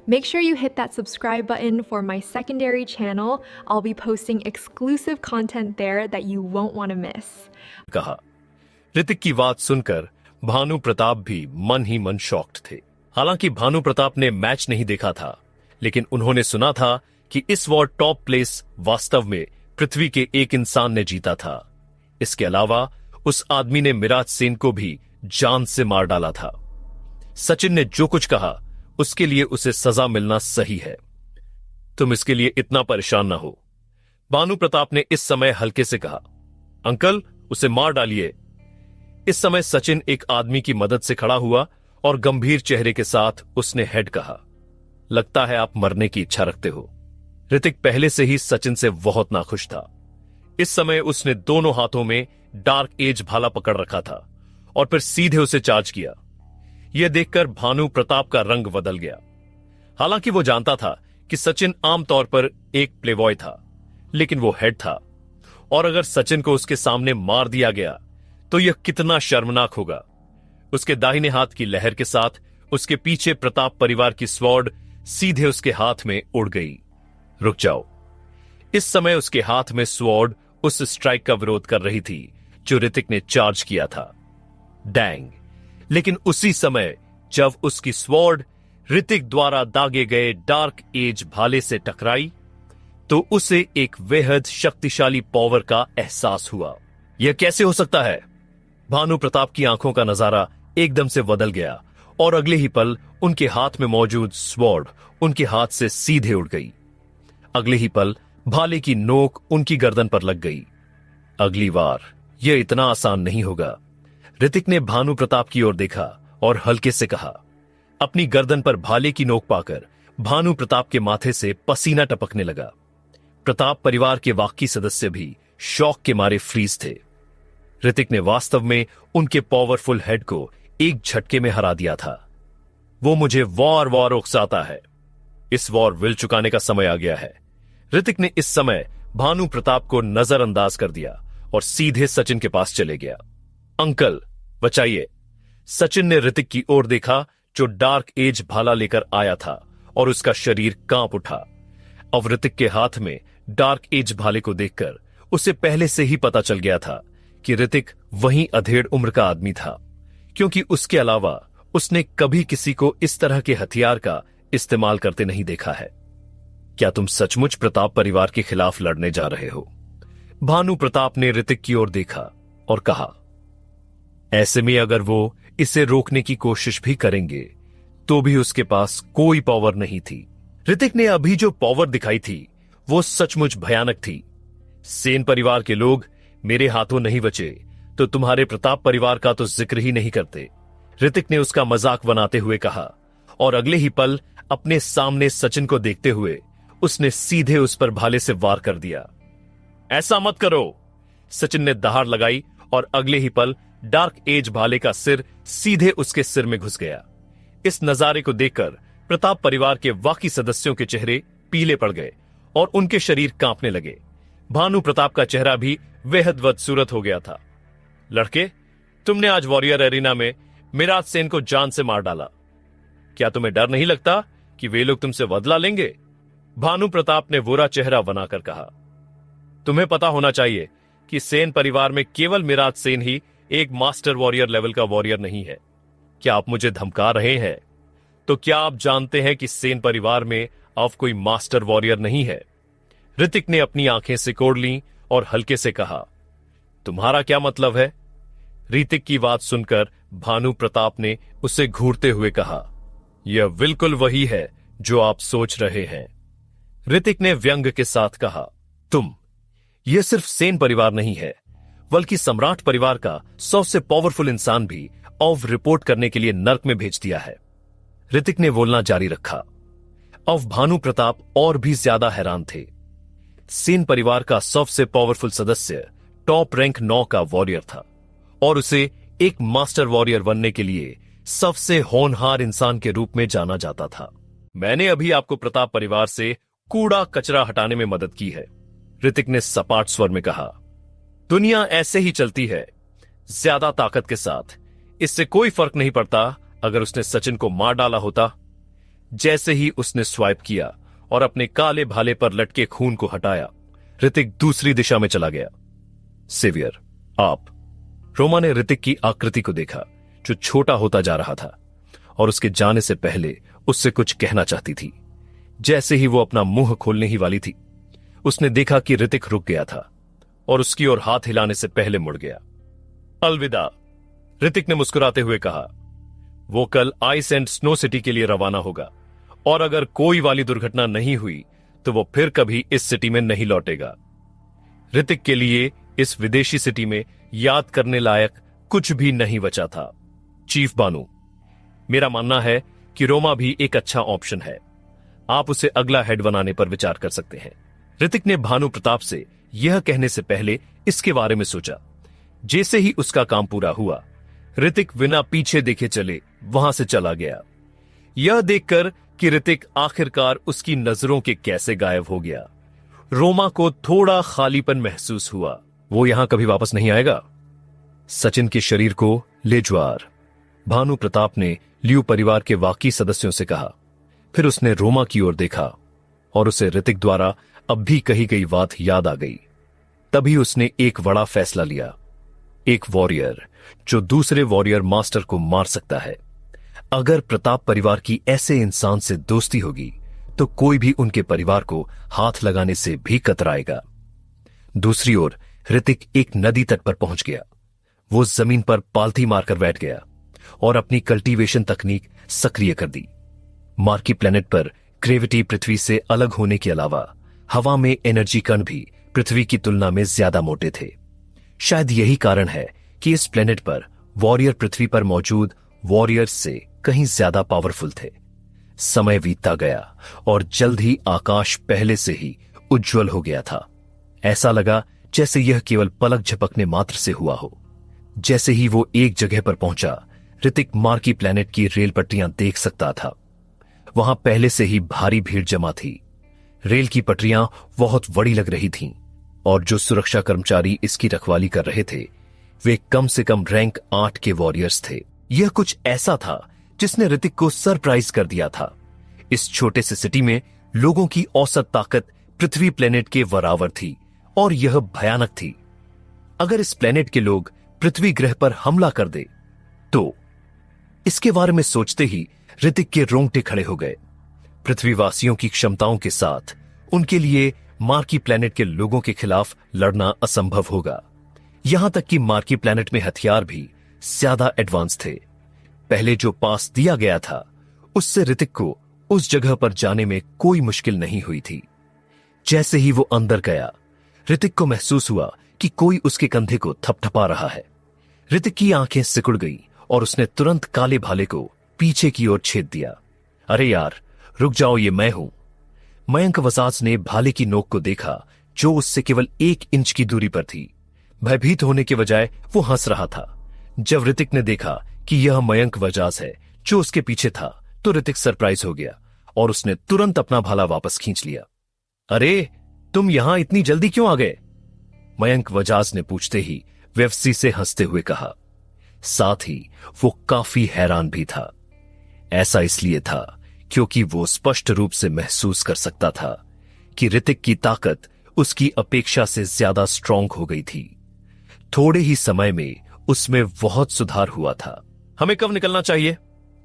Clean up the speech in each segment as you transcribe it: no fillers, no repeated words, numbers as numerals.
Make sure you hit that subscribe button for my secondary channel. I'll be posting exclusive content there that you won't want to miss. कहा। ऋतिक की बात सुनकर भानु प्रताप भी मन ही मन shocked थे। हालांकि भानु प्रताप ने मैच नहीं देखा था, लेकिन उन्होंने सुना था कि इस वॉर टॉप प्लेस वास्तव में पृथ्वी के एक इंसान ने जीता था। इसके अलावा उस आदमी ने मिराज सेन को भी जान से मार डाला था। सचिन ने जो कुछ कहा उसके लिए उसे सजा मिलना सही है। तुम इसके लिए इतना परेशान ना हो, भानु प्रताप ने इस समय हल्के से कहा। अंकल, उसे मार डालिए। इस समय सचिन एक आदमी की मदद से खड़ा हुआ और गंभीर चेहरे के साथ उसने हेड कहा। लगता है आप मरने की इच्छा रखते हो। ऋतिक पहले से ही सचिन से बहुत नाखुश था। इस समय उसने दोनों हाथों में डार्क एज भाला पकड़ रखा था और फिर सीधे उसे चार्ज किया। यह देखकर भानु प्रताप का रंग बदल गया। हालांकि वो जानता था कि सचिन आमतौर पर एक प्लेबॉय था, लेकिन वो हेड था और अगर सचिन को उसके सामने मार दिया गया तो यह कितना शर्मनाक होगा। उसके दाहिने हाथ की लहर के साथ उसके पीछे प्रताप परिवार की स्वॉर्ड सीधे उसके हाथ में उड़ गई। रुक जाओ। इस समय उसके हाथ में स्वॉर्ड उस स्ट्राइक का विरोध कर रही थी जो ऋतिक ने चार्ज किया था। डैंग। लेकिन उसी समय जब उसकी स्वॉर्ड ऋतिक द्वारा दागे गए डार्क एज भाले से टकराई तो उसे एक बेहद शक्तिशाली पावर का एहसास हुआ। यह कैसे हो सकता है? भानु प्रताप की आंखों का नजारा एकदम से बदल गया और अगले ही पल उनके हाथ में मौजूद स्वॉर्ड उनके हाथ से सीधे उड़ गई। अगले ही पल भाले की नोक उनकी गर्दन पर लग गई। अगली बार यह इतना आसान नहीं होगा। ऋतिक ने भानु प्रताप की ओर देखा और हल्के से कहा। अपनी गर्दन पर भाले की नोक पाकर भानु प्रताप के माथे से पसीना टपकने लगा। प्रताप परिवार के बाकी सदस्य भी शौक के मारे फ्रीज थे। ऋतिक ने वास्तव में उनके पावरफुल हेड को एक झटके में हरा दिया था। वो मुझे वॉर उकसाता है। इस वॉर विल चुकाने का समय आ गया है। ऋतिक ने इस समय भानु प्रताप को नजरअंदाज कर दिया और सीधे सचिन के पास चले गया। अंकल, बचाइए। सचिन ने ऋतिक की ओर देखा जो डार्क एज भाला लेकर आया था और उसका शरीर कांप उठा। अब ऋतिक के हाथ में डार्क एज भाले को देखकर उसे पहले से ही पता चल गया था कि ऋतिक वही अधेड़ उम्र का आदमी था, क्योंकि उसके अलावा उसने कभी किसी को इस तरह के हथियार का इस्तेमाल करते नहीं देखा है। क्या तुम सचमुच प्रताप परिवार के खिलाफ लड़ने जा रहे हो? भानु प्रताप ने ऋतिक की ओर देखा और कहा। ऐसे में अगर वो इसे रोकने की कोशिश भी करेंगे तो भी उसके पास कोई पावर नहीं थी। ऋतिक ने अभी जो पावर दिखाई थी वो सचमुच भयानक थी। सेन परिवार के लोग मेरे हाथों नहीं बचे तो तुम्हारे प्रताप परिवार का तो जिक्र ही नहीं करते, ऋतिक ने उसका मजाक बनाते हुए कहा और अगले ही पल अपने सामने सचिन को देखते हुए उसने सीधे उस पर भाले से वार कर दिया। ऐसा मत करो, सचिन ने दहाड़ लगाई और अगले ही पल डार्क एज भाले का सिर सीधे उसके सिर में घुस गया। इस नजारे को देखकर प्रताप परिवार के बाकी सदस्यों के चेहरे पीले पड़ गए और उनके शरीर कांपने लगे। भानु प्रताप का चेहरा भी बेहद बदसूरत हो गया था। लड़के, तुमने आज वॉरियर एरिना में मिराज सेन को जान से मार डाला। क्या तुम्हें डर नहीं लगता कि वे लोग तुमसे बदला लेंगे? भानु प्रताप ने बुरा चेहरा बनाकर कहा। तुम्हें पता होना चाहिए कि सेन परिवार में केवल मिराज सेन ही एक मास्टर वॉरियर लेवल का वॉरियर नहीं है। क्या आप मुझे धमका रहे हैं? तो क्या आप जानते हैं कि सेन परिवार में अब कोई मास्टर वॉरियर नहीं है? ऋतिक ने अपनी आंखें सिकोड़ लीं और हल्के से कहा। तुम्हारा क्या मतलब है? ऋतिक की बात सुनकर भानु प्रताप ने उसे घूरते हुए कहा। यह बिल्कुल वही है जो आप सोच रहे हैं। ऋतिक ने व्यंग के साथ कहा। यह सिर्फ सेन परिवार नहीं है, बल्कि सम्राट परिवार का सबसे पावरफुल इंसान भी अब रिपोर्ट करने के लिए नर्क में भेज दिया है। ऋतिक ने बोलना जारी रखा। अब भानु प्रताप और भी ज्यादा हैरान थे। सेन परिवार का सबसे पावरफुल सदस्य टॉप रैंक 9 का वॉरियर था और उसे एक मास्टर वॉरियर बनने के लिए सबसे होनहार इंसान के रूप में जाना जाता था। मैंने अभी आपको प्रताप परिवार से कूड़ा कचरा हटाने में मदद की है, ऋतिक ने सपाट स्वर में कहा। दुनिया ऐसे ही चलती है, ज्यादा ताकत के साथ। इससे कोई फर्क नहीं पड़ता अगर उसने सचिन को मार डाला होता। जैसे ही उसने स्वाइप किया और अपने काले भाले पर लटके खून को हटाया, ऋतिक दूसरी दिशा में चला गया। सेवियर, आप। रोमा ने ऋतिक की आकृति को देखा, जो छोटा होता जा रहा था, और उसके जाने से पहले उससे कुछ कहना चाहती थी। जैसे ही वो अपना मुंह खोलने ही वाली थी, उसने देखा कि ऋतिक रुक गया था और उसकी ओर हाथ हिलाने से पहले मुड़ गया। अलविदा, ऋतिक ने मुस्कुराते हुए कहा। वो कल आइस एंड स्नो सिटी के लिए रवाना होगा, और अगर कोई वाली दुर्घटना नहीं हुई तो वो फिर कभी इस सिटी में नहीं लौटेगा। ऋतिक के लिए इस विदेशी सिटी में याद करने लायक कुछ भी नहीं बचा था। चीफ बानू, मेरा मानना है कि रोमा भी एक अच्छा ऑप्शन है। आप उसे अगला हेड बनाने पर विचार कर सकते हैं। ऋतिक ने भानु प्रताप से यह कहने से पहले इसके बारे में सोचा। जैसे ही उसका काम पूरा हुआ, ऋतिक बिना पीछे देखे चले वहां से चला गया। यह देखकर कि ऋतिक आखिरकार उसकी नजरों के कैसे गायब हो गया, रोमा को थोड़ा खालीपन महसूस हुआ। वो यहां कभी वापस नहीं आएगा। सचिन के शरीर को ले ज्वार, भानु प्रताप ने लियू परिवार के बाकी सदस्यों से कहा। फिर उसने रोमा की ओर देखा और उसे ऋतिक द्वारा अब भी कही गई बात याद आ गई। तभी उसने एक बड़ा फैसला लिया। एक वॉरियर जो दूसरे वॉरियर मास्टर को मार सकता है। अगर प्रताप परिवार की ऐसे इंसान से दोस्ती होगी तो कोई भी उनके परिवार को हाथ लगाने से भी कतराएगा। दूसरी ओर ऋतिक एक नदी तट पर पहुंच गया। वो जमीन पर पालथी मारकर बैठ गया और अपनी कल्टीवेशन तकनीक सक्रिय कर दी। मार्की प्लेनेट पर ग्रेविटी पृथ्वी से अलग होने के अलावा हवा में एनर्जी कण भी पृथ्वी की तुलना में ज्यादा मोटे थे। शायद यही कारण है कि इस प्लेनेट पर वॉरियर पृथ्वी पर मौजूद वॉरियर्स से कहीं ज्यादा पावरफुल थे। समय बीतता गया और जल्द ही आकाश पहले से ही उज्जवल हो गया था। ऐसा लगा जैसे यह केवल पलक झपकने मात्र से हुआ हो। जैसे ही वो एक जगह पर पहुंचा, ऋतिक मार्की प्लेनेट की रेल पटरियां देख सकता था। वहां पहले से ही भारी भीड़ जमा थी। रेल की पटरियां बहुत बड़ी लग रही थीं और जो सुरक्षा कर्मचारी इसकी रखवाली कर रहे थे वे कम से कम रैंक 8 के वॉरियर्स थे। यह कुछ ऐसा था जिसने ऋतिक को सरप्राइज कर दिया था। इस छोटे से सिटी में लोगों की औसत ताकत पृथ्वी प्लेनेट के बराबर थी और यह भयानक थी। अगर इस प्लेनेट के लोग पृथ्वी ग्रह पर हमला कर दे तो इसके बारे में सोचते ही ऋतिक के रोंगटे खड़े हो गए। पृथ्वीवासियों की क्षमताओं के साथ उनके लिए मार्की प्लेनेट के लोगों के खिलाफ लड़ना असंभव होगा। यहां तक कि मार्की प्लेनेट में हथियार भी ज्यादा एडवांस थे। पहले जो पास दिया गया था उससे ऋतिक को उस जगह पर जाने में कोई मुश्किल नहीं हुई थी। जैसे ही वो अंदर गया, ऋतिक को महसूस हुआ कि कोई उसके कंधे को थपथपा रहा है। ऋतिक की आंखें सिकुड़ गई और उसने तुरंत काले भाले को पीछे की ओर छेद दिया। अरे यार, रुक जाओ, ये मैं हूं। मयंक वसाज ने भाले की नोक को देखा जो उससे केवल 1 इंच की दूरी पर थी। भयभीत होने के बजाय वो हंस रहा था। जब ऋतिक ने देखा कि यह मयंक वजाज है जो उसके पीछे था, तो ऋतिक सरप्राइज हो गया और उसने तुरंत अपना भाला वापस खींच लिया। अरे, तुम यहां इतनी जल्दी क्यों आ गए? मयंक वजाज ने पूछते ही वेफ्सी से हंसते हुए कहा। साथ ही वो काफी हैरान भी था। ऐसा इसलिए था क्योंकि वो स्पष्ट रूप से महसूस कर सकता था कि ऋतिक की ताकत उसकी अपेक्षा से ज्यादा स्ट्रांग हो गई थी। थोड़े ही समय में उसमें बहुत सुधार हुआ था। हमें कब निकलना चाहिए?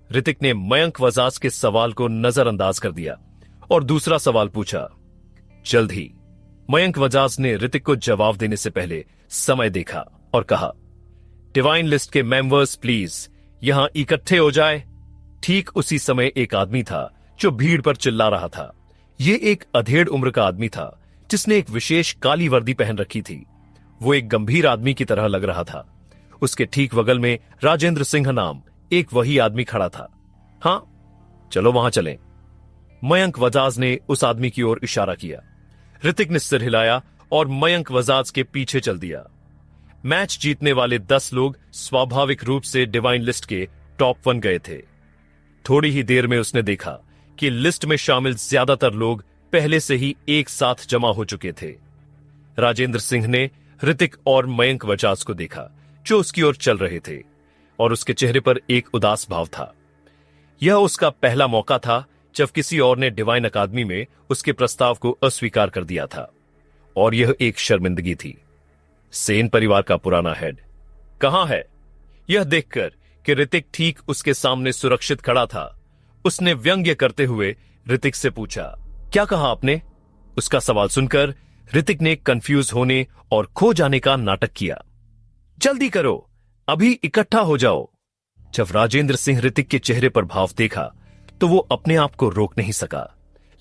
ऋतिक ने मयंक वजाज के सवाल को नजरअंदाज कर दिया और दूसरा सवाल पूछा। जल्द ही। मयंक वजाज ने ऋतिक को जवाब देने से पहले समय देखा और कहा, डिवाइन लिस्ट के मेंबर्स प्लीज यहां इकट्ठे हो जाए। ठीक उसी समय एक आदमी था जो भीड़ पर चिल्ला रहा था। यह एक अधेड़ उम्र का आदमी था जिसने एक विशेष काली वर्दी पहन रखी थी। वो एक गंभीर आदमी की तरह लग रहा था। उसके ठीक बगल में राजेंद्र सिंह नाम एक वही आदमी खड़ा था। हां, चलो वहां चलें। मयंक वजाज ने उस आदमी की ओर इशारा किया। ऋतिक ने सिर हिलाया और मयंक वजाज के पीछे चल दिया। मैच जीतने वाले 10 लोग स्वाभाविक रूप से डिवाइन लिस्ट के टॉप 1 गए थे। थोड़ी ही देर में उसने देखा कि लिस्ट में शामिल ज्यादातर लोग पहले से ही एक साथ जमा हो चुके थे। राजेंद्र सिंह ने ऋतिक और मयंक वजाज को देखा जो उसकी ओर चल रहे थे और उसके चेहरे पर एक उदास भाव था। यह उसका पहला मौका था जब किसी और ने डिवाइन अकादमी में उसके प्रस्ताव को अस्वीकार कर दिया था, और यह एक शर्मिंदगी थी। सेन परिवार का पुराना हेड कहां है? यह देखकर कि ऋतिक ठीक उसके सामने सुरक्षित खड़ा था, उसने व्यंग्य करते हुए ऋतिक से पूछा, क्या कहा आपने? उसका सवाल सुनकर ऋतिक ने कंफ्यूज होने और खो जाने का नाटक किया। जल्दी करो, अभी इकट्ठा हो जाओ। जब राजेंद्र सिंह ऋतिक के चेहरे पर भाव देखा तो वो अपने आप को रोक नहीं सका,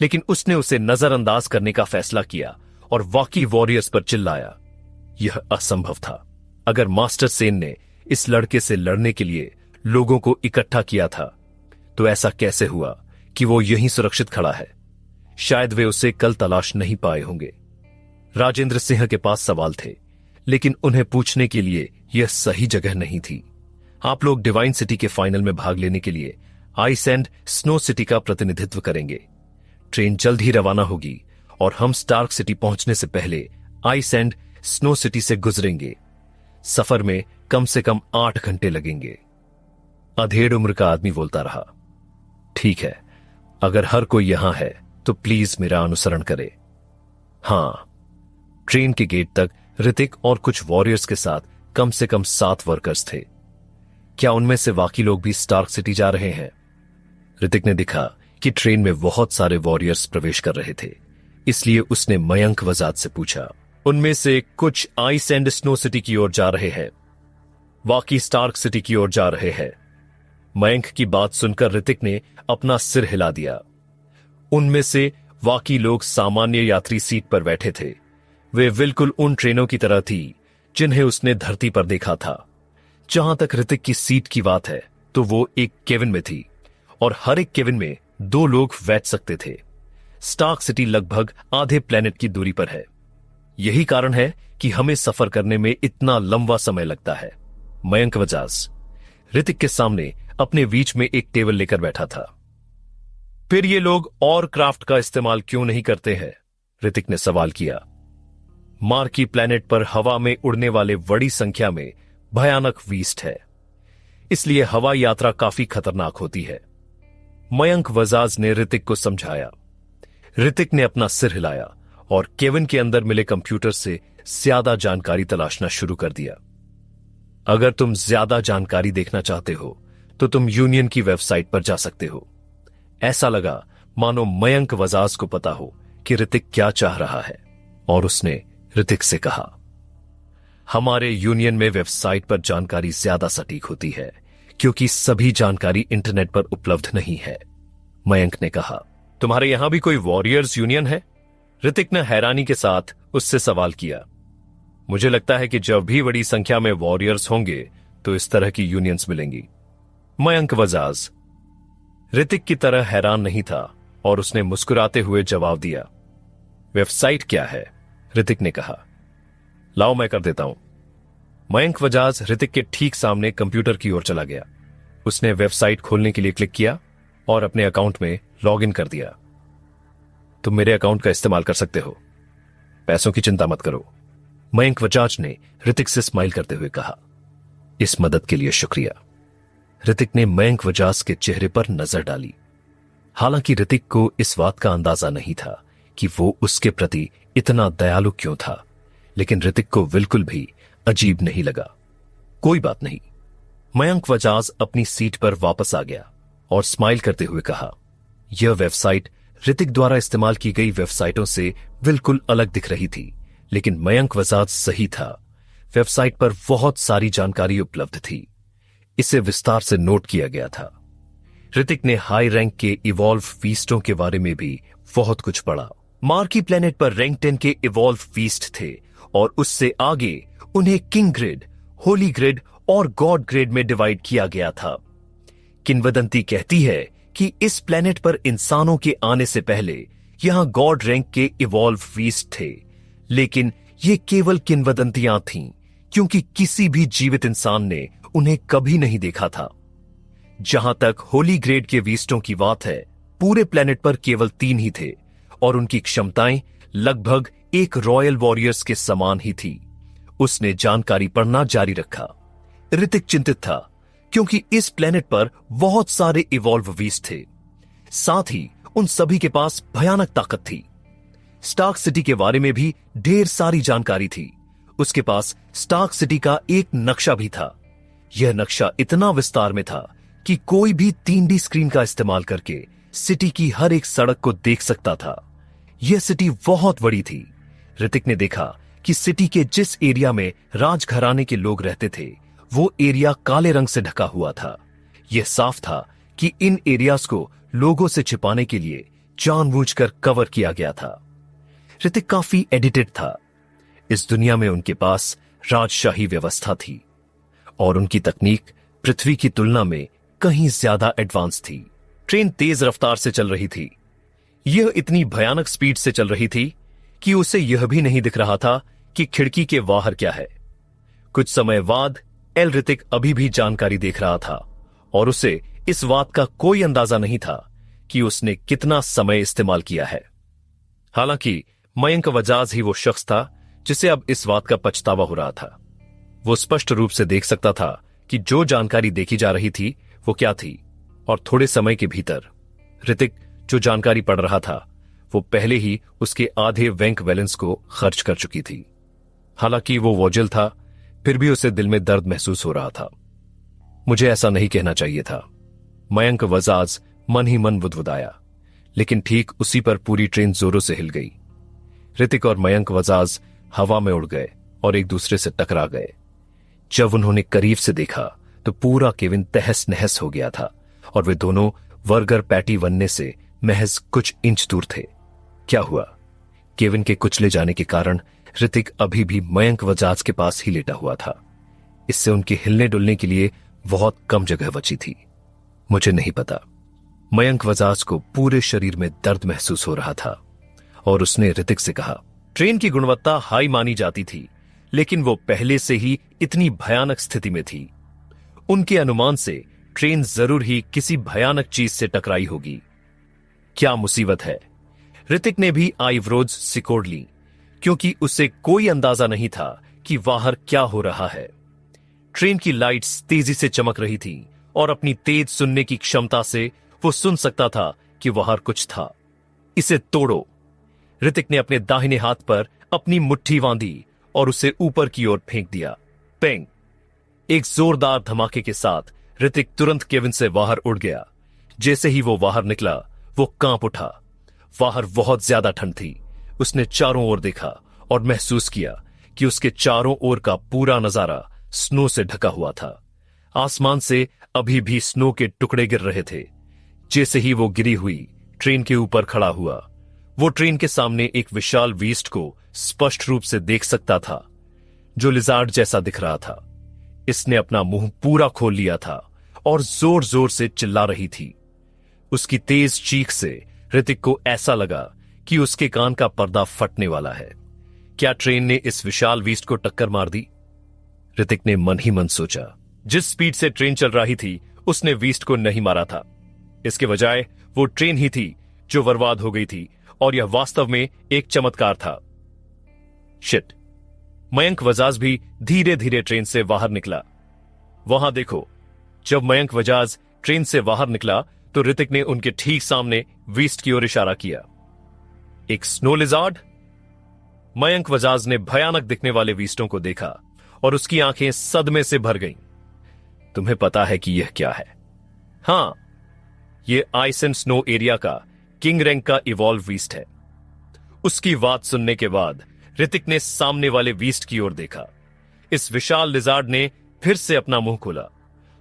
लेकिन उसने उसे नजरअंदाज करने का फैसला किया और वाकी वॉरियर्स पर चिल्लाया। यह असंभव था। अगर मास्टर सेन ने इस लड़के से लड़ने के लिए लोगों को इकट्ठा किया था, तो ऐसा कैसे हुआ कि वो यहीं सुरक्षित खड़ा है? शायद वे उसे कल तलाश नहीं पाए होंगे। राजेंद्र सिंह के पास सवाल थे, लेकिन उन्हें पूछने के लिए यह सही जगह नहीं थी। आप लोग डिवाइन सिटी के फाइनल में भाग लेने के लिए आइस एंड स्नो सिटी का प्रतिनिधित्व करेंगे। ट्रेन जल्द ही रवाना होगी और हम स्टार्क सिटी पहुंचने से पहले आइस एंड स्नो सिटी से गुजरेंगे। सफर में कम से कम 8 घंटे लगेंगे। अधेड़ उम्र का आदमी बोलता रहा। ठीक है, अगर हर कोई यहां है तो प्लीज मेरा अनुसरण करे। हां। ट्रेन के गेट तक ऋतिक और कुछ वॉरियर्स के साथ कम से कम 7 वर्कर्स थे। क्या उनमें से बाकी लोग भी स्टार्क सिटी जा रहे हैं? ऋतिक ने देखा कि ट्रेन में बहुत सारे वॉरियर्स प्रवेश कर रहे थे, इसलिए उसने मयंक वजाद से पूछा। उनमें से कुछ आइस एंड स्नो सिटी की ओर जा रहे हैं, बाकी स्टार्क सिटी की ओर जा रहे हैं। मयंक की बात सुनकर ऋतिक ने अपना सिर हिला दिया। उनमें से बाकी लोग सामान्य यात्री सीट पर बैठे थे। वे बिल्कुल उन ट्रेनों की तरह थी जिन्हें उसने धरती पर देखा था। जहां तक ऋतिक की सीट की बात है, तो वो एक केबिन में थी और हर एक केबिन में 2 लोग बैठ सकते थे। स्टार्क सिटी लगभग आधे प्लेनेट की दूरी पर है। यही कारण है कि हमें सफर करने में इतना लंबा समय लगता है। मयंक वजाज ऋतिक के सामने अपने बीच में एक टेबल लेकर बैठा था। फिर ये लोग और क्राफ्ट का इस्तेमाल क्यों नहीं करते हैं? ऋतिक ने सवाल किया। मार्की प्लेनेट पर हवा में उड़ने वाले बड़ी संख्या में भयानक वीस्ट है, इसलिए हवाई यात्रा काफी खतरनाक होती है। मयंक वजाज ने ऋतिक को समझाया। ऋतिक ने अपना सिर हिलाया और केबिन के अंदर मिले कंप्यूटर से ज्यादा जानकारी तलाशना शुरू कर दिया। अगर तुम ज्यादा जानकारी देखना चाहते हो तो तुम यूनियन की वेबसाइट पर जा सकते हो। ऐसा लगा मानो मयंक वजाज को पता हो कि ऋतिक क्या चाह रहा है, और उसने ऋतिक से कहा, हमारे यूनियन में वेबसाइट पर जानकारी ज्यादा सटीक होती है क्योंकि सभी जानकारी इंटरनेट पर उपलब्ध नहीं है। मयंक ने कहा, तुम्हारे यहां भी कोई वॉरियर्स यूनियन है? ऋतिक ने हैरानी के साथ उससे सवाल किया। मुझे लगता है कि जब भी बड़ी संख्या में वॉरियर्स होंगे तो इस तरह की यूनियंस मिलेंगी। मयंक वजाज ऋतिक की तरह हैरान नहीं था और उसने मुस्कुराते हुए जवाब दिया। वेबसाइट क्या है? ऋतिक ने कहा। लाओ मैं कर देता हूं। मयंक वजाज ऋतिक के ठीक सामने कंप्यूटर की ओर चला गया। उसने वेबसाइट खोलने के लिए क्लिक किया और अपने अकाउंट में लॉग इन कर दिया। तुम मेरे अकाउंट का इस्तेमाल कर सकते हो, पैसों की चिंता मत करो, मयंक वजाज ने ऋतिक से स्माइल करते हुए कहा। इस मदद के लिए शुक्रिया। ऋतिक ने मयंक वजाज के चेहरे पर नजर डाली। हालांकि ऋतिक को इस बात का अंदाजा नहीं था कि वो उसके प्रति इतना दयालु क्यों था, लेकिन ऋतिक को बिल्कुल भी अजीब नहीं लगा। कोई बात नहीं। मयंक वजाज अपनी सीट पर वापस आ गया और स्माइल करते हुए कहा, यह वेबसाइट ऋतिक द्वारा इस्तेमाल की गई वेबसाइटों से बिल्कुल अलग दिख रही थी, लेकिन मयंक वजाज सही था। वेबसाइट पर बहुत सारी जानकारी उपलब्ध थी। इसे विस्तार से नोट किया गया था। ऋतिक ने हाई रैंक के इवॉल्व फीस्टों के बारे में भी बहुत कुछ पढ़ा। मार्की प्लेनेट पर रैंक 10 के इवॉल्व फीस्ट थे और उससे आगे उन्हें किंग ग्रिड, होली ग्रिड और गॉड ग्रिड में डिवाइड किया गया था। किंवदंती कहती है कि इस प्लेनेट पर इंसानों के आने से पहले यहां गॉड रैंक के इवॉल्व फीस्ट थे, लेकिन ये केवल किंवदंतियां थीं, क्योंकि किसी भी जीवित इंसान ने उन्हें कभी नहीं देखा था। जहां तक होली ग्रेड के वीस्टों की बात है, पूरे प्लेनेट पर केवल 3 ही थे और उनकी क्षमताएं लगभग एक रॉयल वॉरियर्स के समान ही थी। उसने जानकारी पढ़ना जारी रखा। ऋतिक चिंतित था क्योंकि इस प्लेनेट पर बहुत सारे इवॉल्व वीस्ट थे। साथ ही उन सभी के पास भयानक ताकत थी। स्टार्क सिटी के बारे में भी ढेर सारी जानकारी थी। उसके पास स्टार्क सिटी का एक नक्शा भी था। यह नक्शा इतना विस्तार में था कि कोई भी 3D स्क्रीन का इस्तेमाल करके सिटी की हर एक सड़क को देख सकता था। यह सिटी बहुत बड़ी थी। ऋतिक ने देखा कि सिटी के जिस एरिया में राजघराने के लोग रहते थे वो एरिया काले रंग से ढका हुआ था। यह साफ था कि इन एरियाज को लोगों से छिपाने के लिए जानबूझकर कवर किया गया था। ऋतिक काफी एडिटेड था। इस दुनिया में उनके पास राजशाही व्यवस्था थी और उनकी तकनीक पृथ्वी की तुलना में कहीं ज्यादा एडवांस थी। ट्रेन तेज रफ्तार से चल रही थी। यह इतनी भयानक स्पीड से चल रही थी कि उसे यह भी नहीं दिख रहा था कि खिड़की के बाहर क्या है। कुछ समय बाद ऋतिक अभी भी जानकारी देख रहा था और उसे इस बात का कोई अंदाजा नहीं था कि उसने कितना समय इस्तेमाल किया है। हालांकि मयंक वजाज ही वो शख्स था जिसे अब इस बात का पछतावा हो रहा था। वो स्पष्ट रूप से देख सकता था कि जो जानकारी देखी जा रही थी वो क्या थी, और थोड़े समय के भीतर ऋतिक जो जानकारी पढ़ रहा था वो पहले ही उसके आधे बैंक बैलेंस को खर्च कर चुकी थी। हालांकि वो वोजल था, फिर भी उसे दिल में दर्द महसूस हो रहा था। मुझे ऐसा नहीं कहना चाहिए था, मयंक वजाज मन ही मन बुदबुदाया, लेकिन ठीक उसी पर पूरी ट्रेन जोरों से हिल गई। ऋतिक और मयंक वजाज हवा में उड़ गए और एक दूसरे से टकरा गए। जब उन्होंने करीब से देखा तो पूरा केविन तहस नहस हो गया था और वे दोनों बर्गर पैटी बनने से महज कुछ इंच दूर थे। क्या हुआ? केविन के कुचले जाने के कारण ऋतिक अभी भी मयंक वजाज के पास ही लेटा हुआ था। इससे उनके हिलने डुलने के लिए बहुत कम जगह बची थी। मुझे नहीं पता। मयंक वजाज को पूरे शरीर में दर्द महसूस हो रहा था और उसने ऋतिक से कहा, ट्रेन की गुणवत्ता हाई मानी जाती थी, लेकिन वो पहले से ही इतनी भयानक स्थिति में थी। उनके अनुमान से ट्रेन जरूर ही किसी भयानक चीज से टकराई होगी। क्या मुसीबत है? ऋतिक ने भी आईब्रोज सिकोड़ ली, क्योंकि उसे कोई अंदाजा नहीं था कि बाहर क्या हो रहा है। ट्रेन की लाइट्स तेजी से चमक रही थी और अपनी तेज सुनने की क्षमता से वो सुन सकता था कि बाहर कुछ था। इसे तोड़ो। ऋतिक ने अपने दाहिने हाथ पर अपनी मुट्ठी बांधी और उसे ऊपर की ओर फेंक दिया। पेंग! एक जोरदार धमाके के साथ ऋतिक तुरंत केविन से बाहर उड़ गया। जैसे ही वो बाहर निकला वो कांप उठा। बाहर बहुत ज्यादा ठंड थी। उसने चारों ओर देखा और महसूस किया कि उसके चारों ओर का पूरा नजारा स्नो से ढका हुआ था। आसमान से अभी भी स्नो के टुकड़े गिर रहे थे। जैसे ही वो गिरी हुई ट्रेन के ऊपर खड़ा हुआ, वो ट्रेन के सामने एक विशाल बीस्ट को स्पष्ट रूप से देख सकता था, जो लिजार्ड जैसा दिख रहा था। इसने अपना मुंह पूरा खोल लिया था और जोर जोर से चिल्ला रही थी। उसकी तेज चीख से ऋतिक को ऐसा लगा कि उसके कान का पर्दा फटने वाला है। क्या ट्रेन ने इस विशाल बीस्ट को टक्कर मार दी? ऋतिक ने मन ही मन सोचा। जिस स्पीड से ट्रेन चल रही थी उसने बीस्ट को नहीं मारा था। इसके बजाय वो ट्रेन ही थी जो बर्बाद हो गई थी, और यह वास्तव में एक चमत्कार था। शिट! मयंक वजाज भी धीरे धीरे ट्रेन से बाहर निकला। वहां देखो। जब मयंक वजाज ट्रेन से बाहर निकला तो ऋतिक ने उनके ठीक सामने बीस्ट की ओर इशारा किया। एक स्नो लिजार्ड? मयंक वजाज ने भयानक दिखने वाले बीस्टों को देखा और उसकी आंखें सदमे से भर गईं। तुम्हें पता है कि यह क्या है? हां, यह आइस एंड स्नो एरिया का किंग रैंक का इवॉल्व बीस्ट है। उसकी बात सुनने के बाद ऋतिक ने सामने वाले बीस्ट की ओर देखा। इस विशाल लिजार्ड ने फिर से अपना मुंह खोला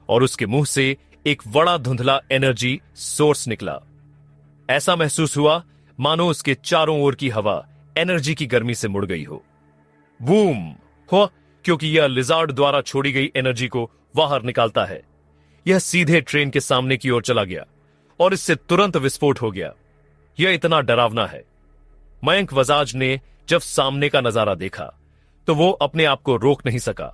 और उसके मुंह से एक बड़ा धुंधला एनर्जी सोर्स निकला। ऐसा महसूस हुआ मानो उसके चारों ओर की हवा एनर्जी की गर्मी से मुड़ गई हो। बूम! हो, क्योंकि यह लिजार्ड द्वारा छोड़ी गई एनर्जी को बाहर निकालता है। यह सीधे ट्रेन के सामने की ओर चला गया और इससे तुरंत विस्फोट हो गया। यह इतना डरावना है। मयंक वजाज ने जब सामने का नजारा देखा तो वो अपने आप को रोक नहीं सका।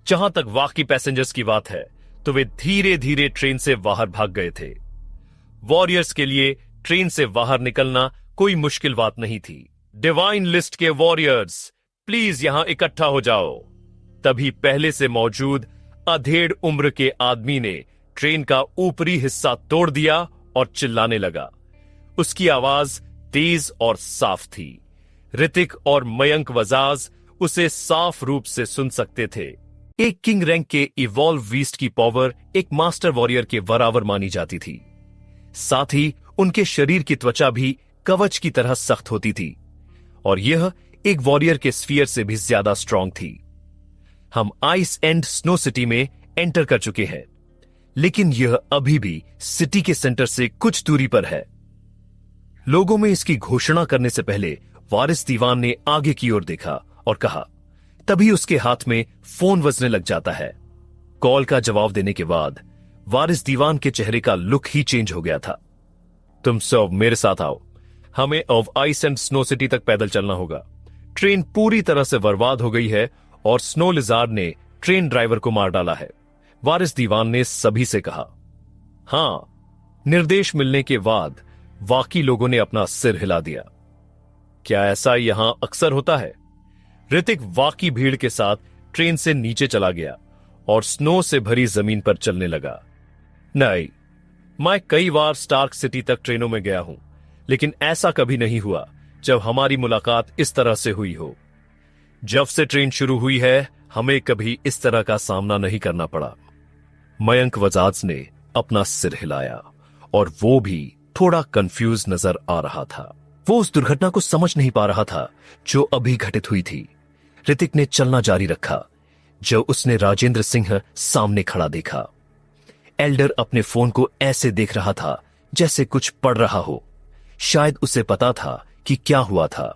जहां तक बाकी पैसेंजर्स की बात है तो वे धीरे धीरे ट्रेन से बाहर भाग गए थे। वॉरियर्स के लिए ट्रेन से बाहर निकलना कोई मुश्किल बात नहीं थी। डिवाइन लिस्ट के वॉरियर्स, प्लीज यहां इकट्ठा हो जाओ। तभी पहले से मौजूद अधेड़ उम्र के आदमी ने ट्रेन का ऊपरी हिस्सा तोड़ दिया और चिल्लाने लगा। उसकी आवाज तेज और साफ थी। ऋतिक और मयंक वजाज उसे साफ रूप से सुन सकते थे। एक किंग रैंक के इवॉल्व बीस्ट की पावर एक मास्टर वॉरियर के बराबर मानी जाती थी। साथ ही उनके शरीर की त्वचा भी कवच की तरह सख्त होती थी और यह एक वॉरियर के स्फीयर से भी ज्यादा स्ट्रांग थी। हम आइस एंड स्नो सिटी में एंटर कर चुके हैं, लेकिन यह अभी भी सिटी के सेंटर से कुछ दूरी पर है। लोगों में इसकी घोषणा करने से पहले वारिस दीवान ने आगे की ओर देखा और कहा। तभी उसके हाथ में फोन बजने लग जाता है। कॉल का जवाब देने के बाद वारिस दीवान के चेहरे का लुक ही चेंज हो गया था। तुम सब मेरे साथ आओ, हमें of ice and snow city तक पैदल चलना होगा। ट्रेन पूरी तरह से बर्बाद हो गई है और स्नो लिजार्ड ने ट्रेन ड्राइवर को मार डाला है, वारिस दीवान ने सभी से कहा। हां, निर्देश मिलने के बाद बाकी लोगों ने अपना सिर हिला दिया। क्या ऐसा यहां अक्सर होता है? ऋतिक वाकी भीड़ के साथ ट्रेन से नीचे चला गया और स्नो से भरी जमीन पर चलने लगा। नहीं, मैं कई बार स्टार्क सिटी तक ट्रेनों में गया हूं, लेकिन ऐसा कभी नहीं हुआ जब हमारी मुलाकात इस तरह से हुई हो। जब से ट्रेन शुरू हुई है, हमें कभी इस तरह का सामना नहीं करना पड़ा। मयंक वजाज ने अपना सिर हिलाया और वो भी थोड़ा कंफ्यूज नजर आ रहा था। वो उस दुर्घटना को समझ नहीं पा रहा था जो अभी घटित हुई थी। ऋतिक ने चलना जारी रखा जब उसने राजेंद्र सिंह सामने खड़ा देखा। एल्डर अपने फोन को ऐसे देख रहा था जैसे कुछ पढ़ रहा हो। शायद उसे पता था कि क्या हुआ था।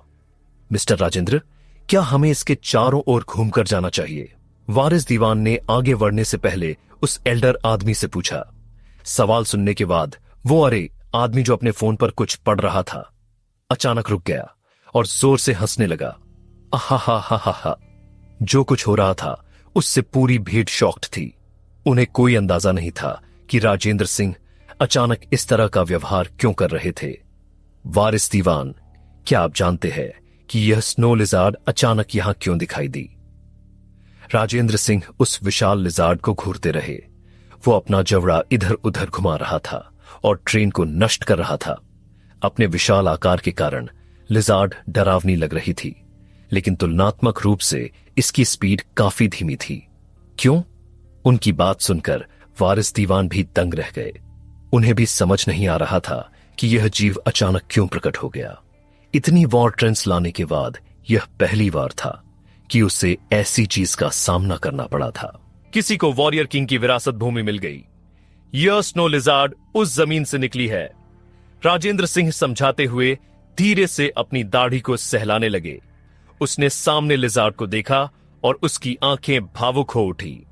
मिस्टर राजेंद्र, क्या हमें इसके चारों ओर घूमकर जाना चाहिए? वारिस दीवान ने आगे बढ़ने से पहले उस एल्डर आदमी से पूछा। सवाल सुनने के बाद वो आदमी जो अपने फोन पर कुछ पढ़ रहा था अचानक रुक गया और जोर से हंसने लगा। हा हा हा हा हा। जो कुछ हो रहा था उससे पूरी भीड़ शॉक्ड थी। उन्हें कोई अंदाजा नहीं था कि राजेंद्र सिंह अचानक इस तरह का व्यवहार क्यों कर रहे थे। वारिस दीवान, क्या आप जानते हैं कि यह स्नो लिजार्ड अचानक यहां क्यों दिखाई दी? राजेंद्र सिंह उस विशाल लिजार्ड को घूरते रहे। वो अपना जबड़ा इधर उधर घुमा रहा था और ट्रेन को नष्ट कर रहा था। अपने विशाल आकार के कारण लिजार्ड डरावनी लग रही थी, लेकिन तुलनात्मक रूप से इसकी स्पीड काफी धीमी थी। क्यों? उनकी बात सुनकर वारिस दीवान भी दंग रह गए। उन्हें भी समझ नहीं आ रहा था कि यह जीव अचानक क्यों प्रकट हो गया। इतनी वॉर ट्रेंड्स लाने के बाद यह पहली बार था कि उसे ऐसी चीज का सामना करना पड़ा था। किसी को वॉरियर किंग की विरासत भूमि मिल गई। यह स्नो लिजार्ड उस जमीन से निकली है। राजेंद्र सिंह समझाते हुए धीरे से अपनी दाढ़ी को सहलाने लगे। उसने सामने लिजार्ड को देखा और उसकी आंखें भावुक हो उठी।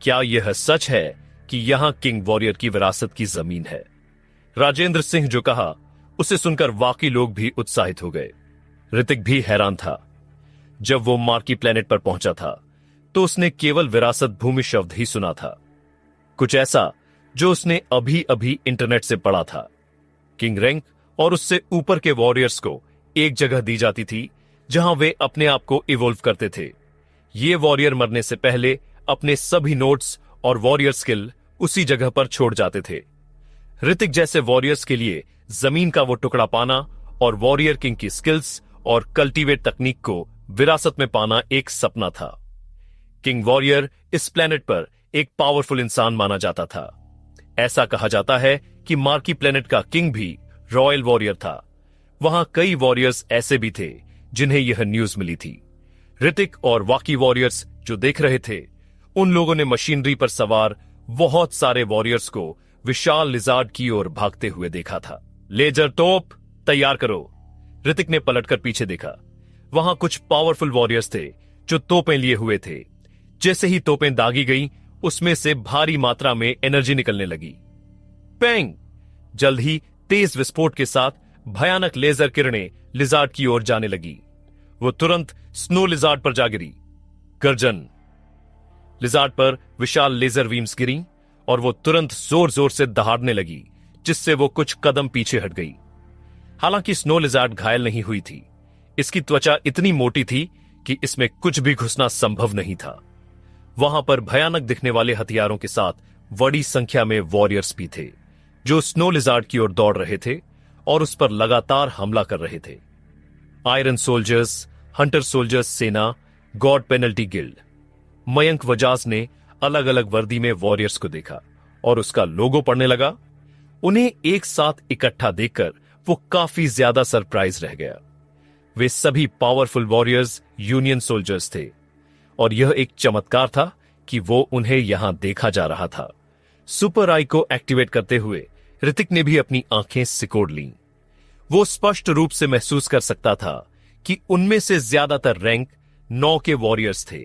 क्या यह सच है कि यहां किंग वॉरियर की विरासत की जमीन है? राजेंद्र सिंह जो कहा उसे सुनकर बाकी लोग भी उत्साहित हो गए। ऋतिक भी हैरान था। जब वो मार्की प्लेनेट पर पहुंचा था तो उसने केवल विरासत भूमि शब्द ही सुना था, कुछ ऐसा जो उसने अभी अभी इंटरनेट से पढ़ा था। किंग रैंक और उससे ऊपर के वॉरियर्स को एक जगह दी जाती थी जहां वे अपने आप को इवॉल्व करते थे। ये वॉरियर मरने से पहले अपने सभी नोट्स और वॉरियर स्किल उसी जगह पर छोड़ जाते थे। ऋतिक जैसे वॉरियर्स के लिए जमीन का वो टुकड़ा पाना और वॉरियर किंग की स्किल्स और कल्टीवेट तकनीक को विरासत में पाना एक सपना था। किंग वॉरियर इस प्लेनेट पर एक पावरफुल इंसान माना जाता था। ऐसा कहा जाता है कि मार्की प्लेनेट का किंग भी रॉयल वॉरियर था। वहां कई वॉरियर्स ऐसे भी थे जिन्हें यह न्यूज मिली थी। ऋतिक और वाकी वॉरियर्स जो देख रहे थे, उन लोगों ने मशीनरी पर सवार बहुत सारे वॉरियर्स को विशाल लिजार्ड की ओर भागते हुए देखा था। लेजर तोप तैयार करो। ऋतिक ने पलटकर पीछे देखा। वहां कुछ पावरफुल वॉरियर्स थे जो तोपें लिए हुए थे। जैसे ही तोपें दागी गईं, उसमें से भारी मात्रा में एनर्जी निकलने लगी। पेंग! जल्द ही तेज विस्फोट के साथ भयानक लेजर किरणें लिजार्ड की ओर जाने लगी। वो तुरंत स्नो लिजार्ड पर जा गिरी। गर्जन! लिजार्ड पर विशाल लेजर बीम्स गिरी और वो तुरंत जोर जोर से दहाड़ने लगी, जिससे वो कुछ कदम पीछे हट गई। हालांकि स्नो लिजार्ड घायल नहीं हुई थी। इसकी त्वचा इतनी मोटी थी कि इसमें कुछ भी घुसना संभव नहीं था। वहां पर भयानक दिखने वाले हथियारों के साथ बड़ी संख्या में वॉरियर्स भी थे जो स्नो लिजार्ड की ओर दौड़ रहे थे और उस पर लगातार हमला कर रहे थे। आयरन सोल्जर्स, हंटर सोल्जर्स सेना, God penalty guild. Mayank Bajaj ने अलग अलग वर्दी में वॉरियर्स को देखा और उसका लोगो पढ़ने लगा। उन्हें एक साथ इकट्ठा देखकर वो काफी ज्यादा सरप्राइज रह गया। वे सभी पावरफुल वॉरियर्स यूनियन सोल्जर्स थे और यह एक चमत्कार था कि वो उन्हें यहां देखा जा रहा था। सुपर आई को एक्टिवेट करते हुए ऋतिक ने भी अपनी आंखें सिकोड़ लीं। वो स्पष्ट रूप से महसूस कर सकता था कि उनमें से ज्यादातर रैंक 9 के वॉरियर्स थे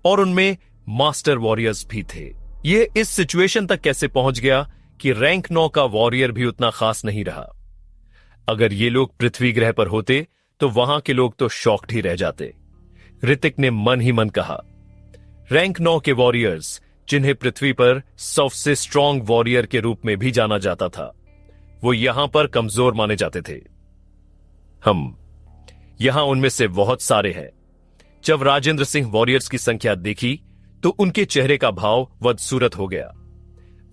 और उनमें मास्टर वॉरियर्स भी थे। ये इस सिचुएशन तक कैसे पहुंच गया कि रैंक 9 का वॉरियर भी उतना खास नहीं रहा। अगर ये लोग पृथ्वी ग्रह पर होते तो वहां के लोग तो शॉक्ड ही रह जाते। ऋतिक ने मन ही मन कहा, रैंक 9 के वॉरियर्स, जिन्हें पृथ्वी पर सबसे स्ट्रांग वॉरियर के रूप में भी जाना जाता था, वो यहां पर कमजोर माने जाते थे। हम यहां उनमें से बहुत सारे हैं। जब राजेंद्र सिंह वॉरियर्स की संख्या देखी तो उनके चेहरे का भाव बदसूरत हो गया।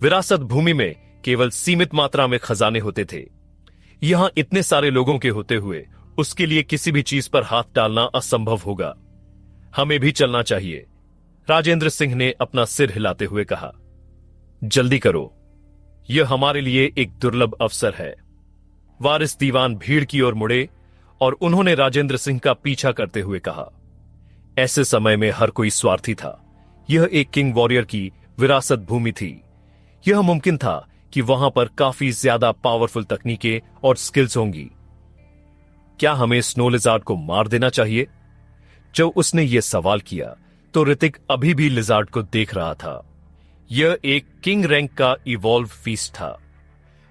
विरासत भूमि में केवल सीमित मात्रा में खजाने होते थे। यहां इतने सारे लोगों के होते हुए उसके लिए किसी भी चीज पर हाथ डालना असंभव होगा। हमें भी चलना चाहिए, राजेंद्र सिंह ने अपना सिर हिलाते हुए कहा। जल्दी करो, यह हमारे लिए एक दुर्लभ अवसर है। वारिस दीवान भीड़ की ओर मुड़े और उन्होंने राजेंद्र सिंह का पीछा करते हुए कहा। ऐसे समय में हर कोई स्वार्थी था। यह एक किंग वॉरियर की विरासत भूमि थी। यह मुमकिन था कि वहां पर काफी ज्यादा पावरफुल तकनीकें और स्किल्स होंगी। क्या हमें स्नो लिजार्ड को मार देना चाहिए? जब उसने यह सवाल किया तो ऋतिक अभी भी लिजार्ड को देख रहा था। यह एक किंग रैंक का इवॉल्व फीस्ट था।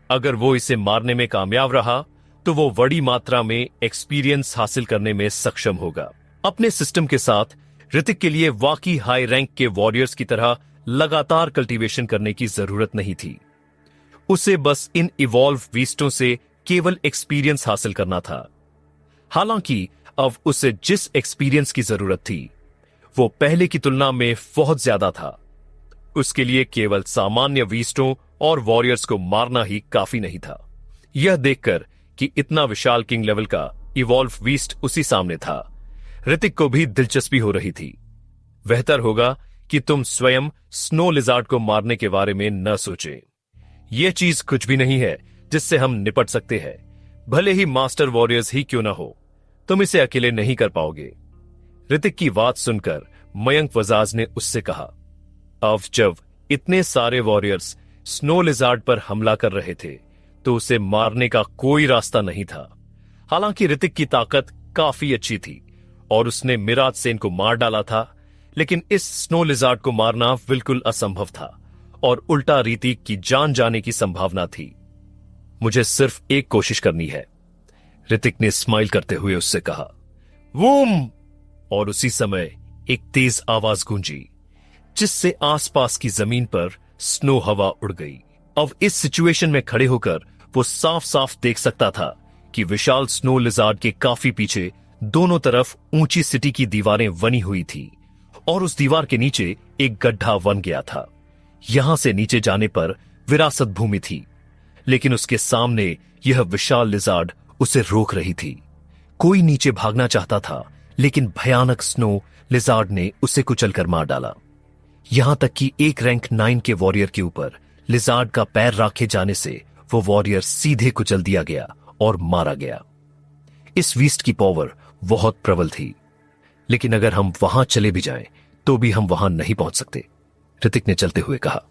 अगर वो इसे मारने में कामयाब रहा तो वो बड़ी मात्रा में एक्सपीरियंस हासिल करने में सक्षम होगा। अपने सिस्टम के साथ ऋतिक के लिए वाकई हाई रैंक के वॉरियर्स की तरह लगातार कल्टीवेशन करने की जरूरत नहीं थी। उसे बस इन इवॉल्व बीस्टों से केवल एक्सपीरियंस हासिल करना था। हालांकि अब उसे जिस एक्सपीरियंस की जरूरत थी वो पहले की तुलना में बहुत ज्यादा था। उसके लिए केवल सामान्य बीस्टों और वॉरियर्स को मारना ही काफी नहीं था। यह देखकर कि इतना विशाल किंग लेवल का इवॉल्व बीस्ट उसी सामने था, ऋतिक को भी दिलचस्पी हो रही थी। बेहतर होगा कि तुम स्वयं स्नो लिजार्ड को मारने के बारे में न सोचें। यह चीज कुछ भी नहीं है जिससे हम निपट सकते हैं, भले ही मास्टर वॉरियर्स ही क्यों ना हो। तुम इसे अकेले नहीं कर पाओगे। ऋतिक की बात सुनकर मयंक वजाज ने उससे कहा। अब जब इतने सारे वॉरियर्स स्नो लिजार्ड पर हमला कर रहे थे तो उसे मारने का कोई रास्ता नहीं था। हालांकि ऋतिक की ताकत काफी अच्छी थी और उसने मिराज सेन को मार डाला था, लेकिन इस स्नो लिजार्ड को मारना बिल्कुल असंभव था और उल्टा ऋतिक की जान जाने की संभावना थी। मुझे सिर्फ एक कोशिश करनी है, ऋतिक ने स्माइल करते हुए उससे कहा। वूम! और उसी समय एक तेज आवाज गूंजी जिससे आसपास की जमीन पर स्नो हवा उड़ गई। अब इस सिचुएशन में खड़े होकर वो साफ साफ देख सकता था कि विशाल स्नो लिजार्ड के काफी पीछे दोनों तरफ ऊंची सिटी की दीवारें बनी हुई थी और उस दीवार के नीचे एक गड्ढा बन गया था। यहां से नीचे जाने पर विरासत भूमि थी, लेकिन उसके सामने यह विशाल लिजार्ड उसे रोक रही थी। कोई नीचे भागना चाहता था, लेकिन भयानक स्नो लिजार्ड ने उसे कुचलकर मार डाला। यहां तक कि एक रैंक 9 के वॉरियर के ऊपर लिजार्ड का पैर रखे जाने से वो वॉरियर सीधे कुचल दिया गया और मारा गया। इस बीस्ट की पावर बहुत प्रबल थी, लेकिन अगर हम वहां चले भी जाएं तो भी हम वहां नहीं पहुंच सकते, ऋतिक ने चलते हुए कहा।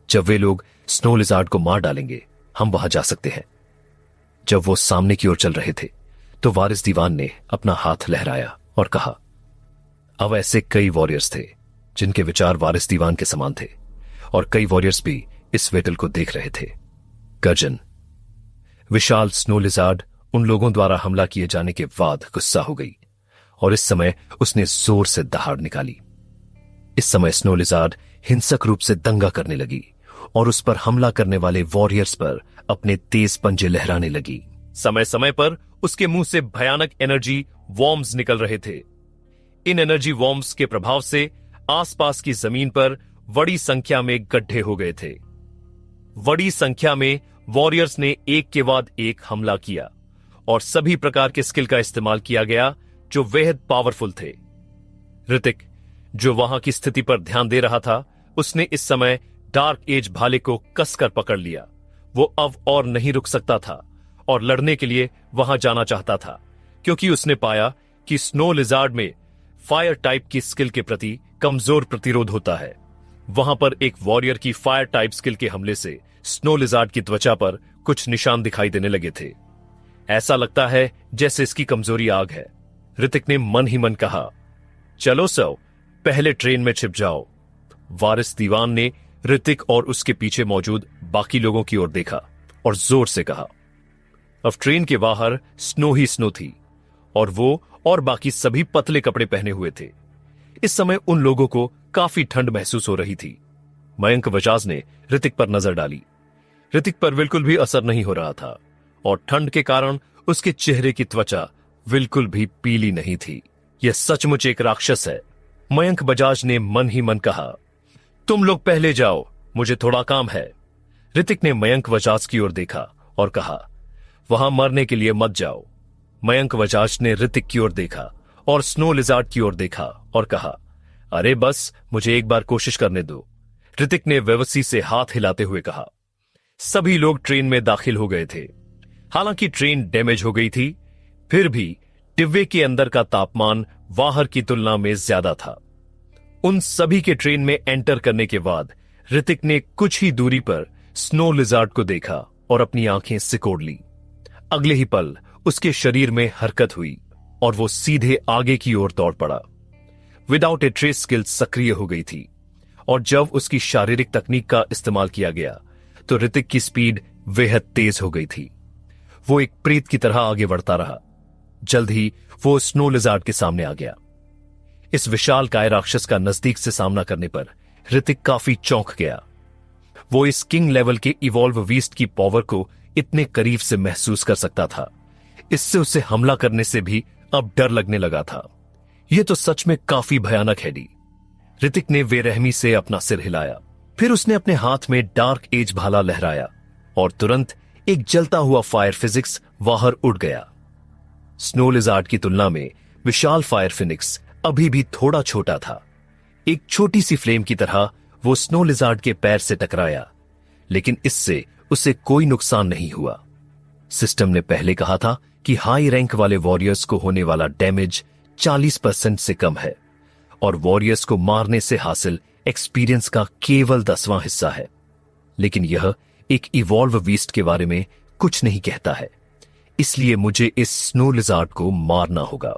जब वे लोग स्नो लिजार्ड को मार डालेंगे हम वहां जा सकते हैं। जब वो सामने की ओर चल रहे थे तो वारिस दीवान ने अपना हाथ लहराया और कहा। अब ऐसे कई वॉरियर्स थे जिनके विचार वारिस दीवान के समान थे और कई वॉरियर्स भी इस वेटल को देख रहे थे। गर्जन! विशाल स्नो लिजार्ड उन लोगों द्वारा हमला किए जाने के बाद गुस्सा हो गई और इस समय उसने जोर से दहाड़ निकाली। इस समय स्नो लिजार्ड हिंसक रूप से दंगा करने लगी और उस पर हमला करने वाले वॉरियर्स पर अपने तेज पंजे लहराने लगी। समय समय पर उसके मुंह से भयानक एनर्जी वॉर्म्स निकल रहे थे। इन एनर्जी वॉर्म्स के प्रभाव से आसपास की जमीन पर बड़ी संख्या में गड्ढे हो गए थे। बड़ी संख्या में वॉरियर्स ने एक के बाद एक हमला किया और सभी प्रकार के स्किल का इस्तेमाल किया गया जो बेहद पावरफुल थे। ऋतिक, जो वहां की स्थिति पर ध्यान दे रहा था, उसने इस समय डार्क एज भाले को कसकर पकड़ लिया। वो अब और नहीं रुक सकता था और लड़ने के लिए वहां जाना चाहता था, क्योंकि उसने पाया कि स्नो लिजार्ड में फायर टाइप की स्किल के प्रति कमजोर प्रतिरोध होता है। वहां पर एक वॉरियर की फायर टाइप स्किल के हमले से स्नो लिजार्ड की त्वचा पर कुछ निशान दिखाई देने लगे थे। ऐसा लगता है जैसे इसकी कमजोरी आग है। ऋतिक ने मन ही मन कहा, चलो सव, पहले ट्रेन में छिप जाओ। वारिस दीवान ने ऋतिक और उसके पीछे मौजूद बाकी लोगों की ओर देखा और जोर से कहा। अब ट्रेन के बाहर स्नो ही स्नो थी और वो और बाकी सभी पतले कपड़े पहने हुए थे। इस समय उन लोगों को काफी ठंड महसूस हो रही थी। मयंक बजाज ने ऋतिक पर नजर डाली। ऋतिक पर बिल्कुल भी असर नहीं हो रहा था और ठंड के कारण उसके चेहरे की त्वचा बिल्कुल भी पीली नहीं थी। यह सचमुच एक राक्षस है। मयंक बजाज ने मन ही मन कहा, तुम लोग पहले जाओ, मुझे थोड़ा काम है। ऋतिक ने मयंक बजाज की ओर देखा और कहा, वहां मरने के लिए मत जाओ। मयंक बजाज ने ऋतिक की ओर देखा और स्नो लिजार्ड की ओर देखा और कहा, अरे बस मुझे एक बार कोशिश करने दो। ऋतिक ने व्यवसी से हाथ हिलाते हुए कहा। सभी लोग ट्रेन में दाखिल हो गए थे। हालांकि ट्रेन डैमेज हो गई थी, फिर भी डिब्बे के अंदर का तापमान बाहर की तुलना में ज्यादा था। उन सभी के ट्रेन में एंटर करने के बाद ऋतिक ने कुछ ही दूरी पर स्नो लिजार्ड को देखा और अपनी आंखें सिकोड़ ली। अगले ही पल उसके शरीर में हरकत हुई और वो सीधे आगे की ओर दौड़ पड़ा। विदाउट ए ट्रेस स्किल सक्रिय हो गई थी और जब उसकी शारीरिक तकनीक का इस्तेमाल किया गया तो ऋतिक की स्पीड बेहद तेज हो गई थी। वो एक प्रेत की तरह आगे बढ़ता रहा। जल्द ही वो स्नो लिजार्ड के सामने आ गया। इस विशाल काय राक्षस का नजदीक से सामना करने पर ऋतिक काफी चौंक गया। वो इस किंग लेवल के इवॉल्व बीस्ट की पावर को इतने करीब से महसूस कर सकता था। इससे उसे हमला करने से भी अब डर लगने लगा था। यह तो सच में काफी भयानक है डी। ऋतिक ने बेरहमी से अपना सिर हिलाया। फिर उसने अपने हाथ में डार्क एज भाला लहराया और तुरंत एक जलता हुआ फायर फिजिक्स बाहर उड़ गया। स्नो लिजार्ड की तुलना में विशाल फायर फिनिक्स अभी भी थोड़ा छोटा था। एक छोटी सी फ्लेम की तरह वो स्नो लिजार्ड के पैर से टकराया, लेकिन इससे उसे कोई नुकसान नहीं हुआ। सिस्टम ने पहले कहा था कि हाई रैंक वाले वॉरियर्स को होने वाला डैमेज 40% से कम है और वॉरियर्स को मारने से हासिल एक्सपीरियंस का केवल 10वां हिस्सा है, लेकिन यह एक इवॉल्व बीस्ट के बारे में कुछ नहीं कहता है। इसलिए मुझे इस स्नो लिजार्ड को मारना होगा।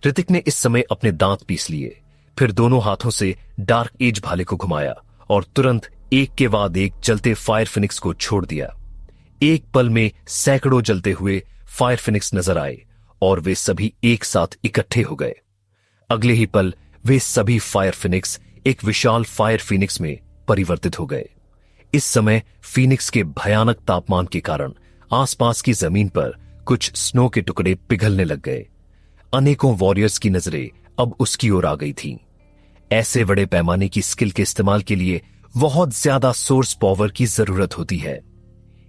ऋतिक ने इस समय अपने दांत पीस लिए, फिर दोनों हाथों से डार्क एज भाले को घुमाया और तुरंत एक के बाद एक जलते फायर फिनिक्स को छोड़ दिया। एक पल में सैकड़ों जलते हुए फायर फिनिक्स नजर आए और वे सभी एक साथ इकट्ठे हो गए। अगले ही पल वे सभी फायर फिनिक्स एक विशाल फायर फिनिक्स में परिवर्तित हो गए। इस समय फिनिक्स के भयानक तापमान के कारण आसपास की जमीन पर कुछ स्नो के टुकड़े पिघलने लग गए। अनेकों वॉरियर्स की नजरें अब उसकी ओर आ गई थीं। ऐसे बड़े पैमाने की स्किल के इस्तेमाल के लिए बहुत ज्यादा सोर्स पावर की जरूरत होती है।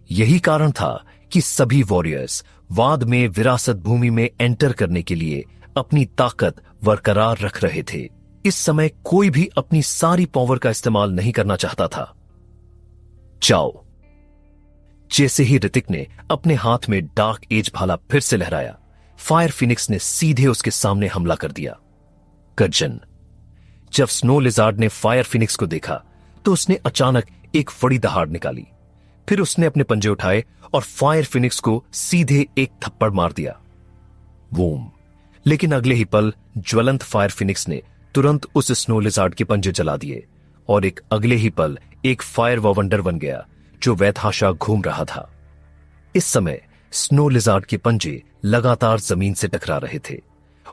यही कारण था कि सभी वॉरियर्स बाद में विरासत भूमि में एंटर करने के लिए अपनी ताकत बरकरार रख रहे थे। इस समय कोई भी अपनी सारी पावर का इस्तेमाल नहीं करना चाहता था। जाओ। जैसे ही ऋतिक ने अपने हाथ में डार्क एज भाला फिर से लहराया, फायर फिनिक्स ने सीधे उसके सामने हमला कर दिया। गर्जन। जब स्नो लिजार्ड ने फायर फिनिक्स को देखा तो उसने अचानक एक बड़ी दहाड़ निकाली। फिर उसने अपने पंजे उठाए और फायर फिनिक्स को सीधे एक थप्पड़ मार दिया। वूम। लेकिन अगले ही पल ज्वलंत फायर फिनिक्स ने तुरंत उस स्नो लिजार्ड के पंजे जला दिए और एक अगले ही पल एक फायर ववंडर बन गया जो वैधाशा घूम रहा था। इस समय स्नो लिजार्ड के पंजे लगातार जमीन से टकरा रहे थे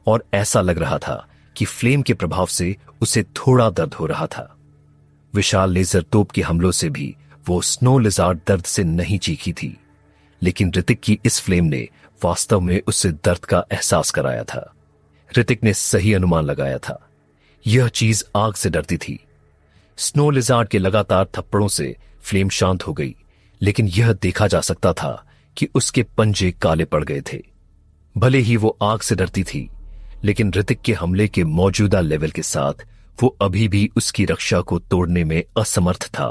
और ऐसा लग रहा था कि फ्लेम के प्रभाव से उसे थोड़ा दर्द हो रहा था। विशाल लेजर तोप के हमलों से भी वो स्नो लिजार्ड दर्द से नहीं चीखी थी, लेकिन ऋतिक की इस फ्लेम ने वास्तव में उससे दर्द का एहसास कराया था। ऋतिक ने सही अनुमान लगाया था। यह चीज आग से डरती थी। स्नो लिजार्ड के लगातार थप्पड़ों से फ्लेम शांत हो गई, लेकिन यह देखा जा सकता था कि उसके पंजे काले पड़ गए थे। भले ही वो आग से डरती थी, लेकिन ऋतिक के हमले के मौजूदा लेवल के साथ वो अभी भी उसकी रक्षा को तोड़ने में असमर्थ था।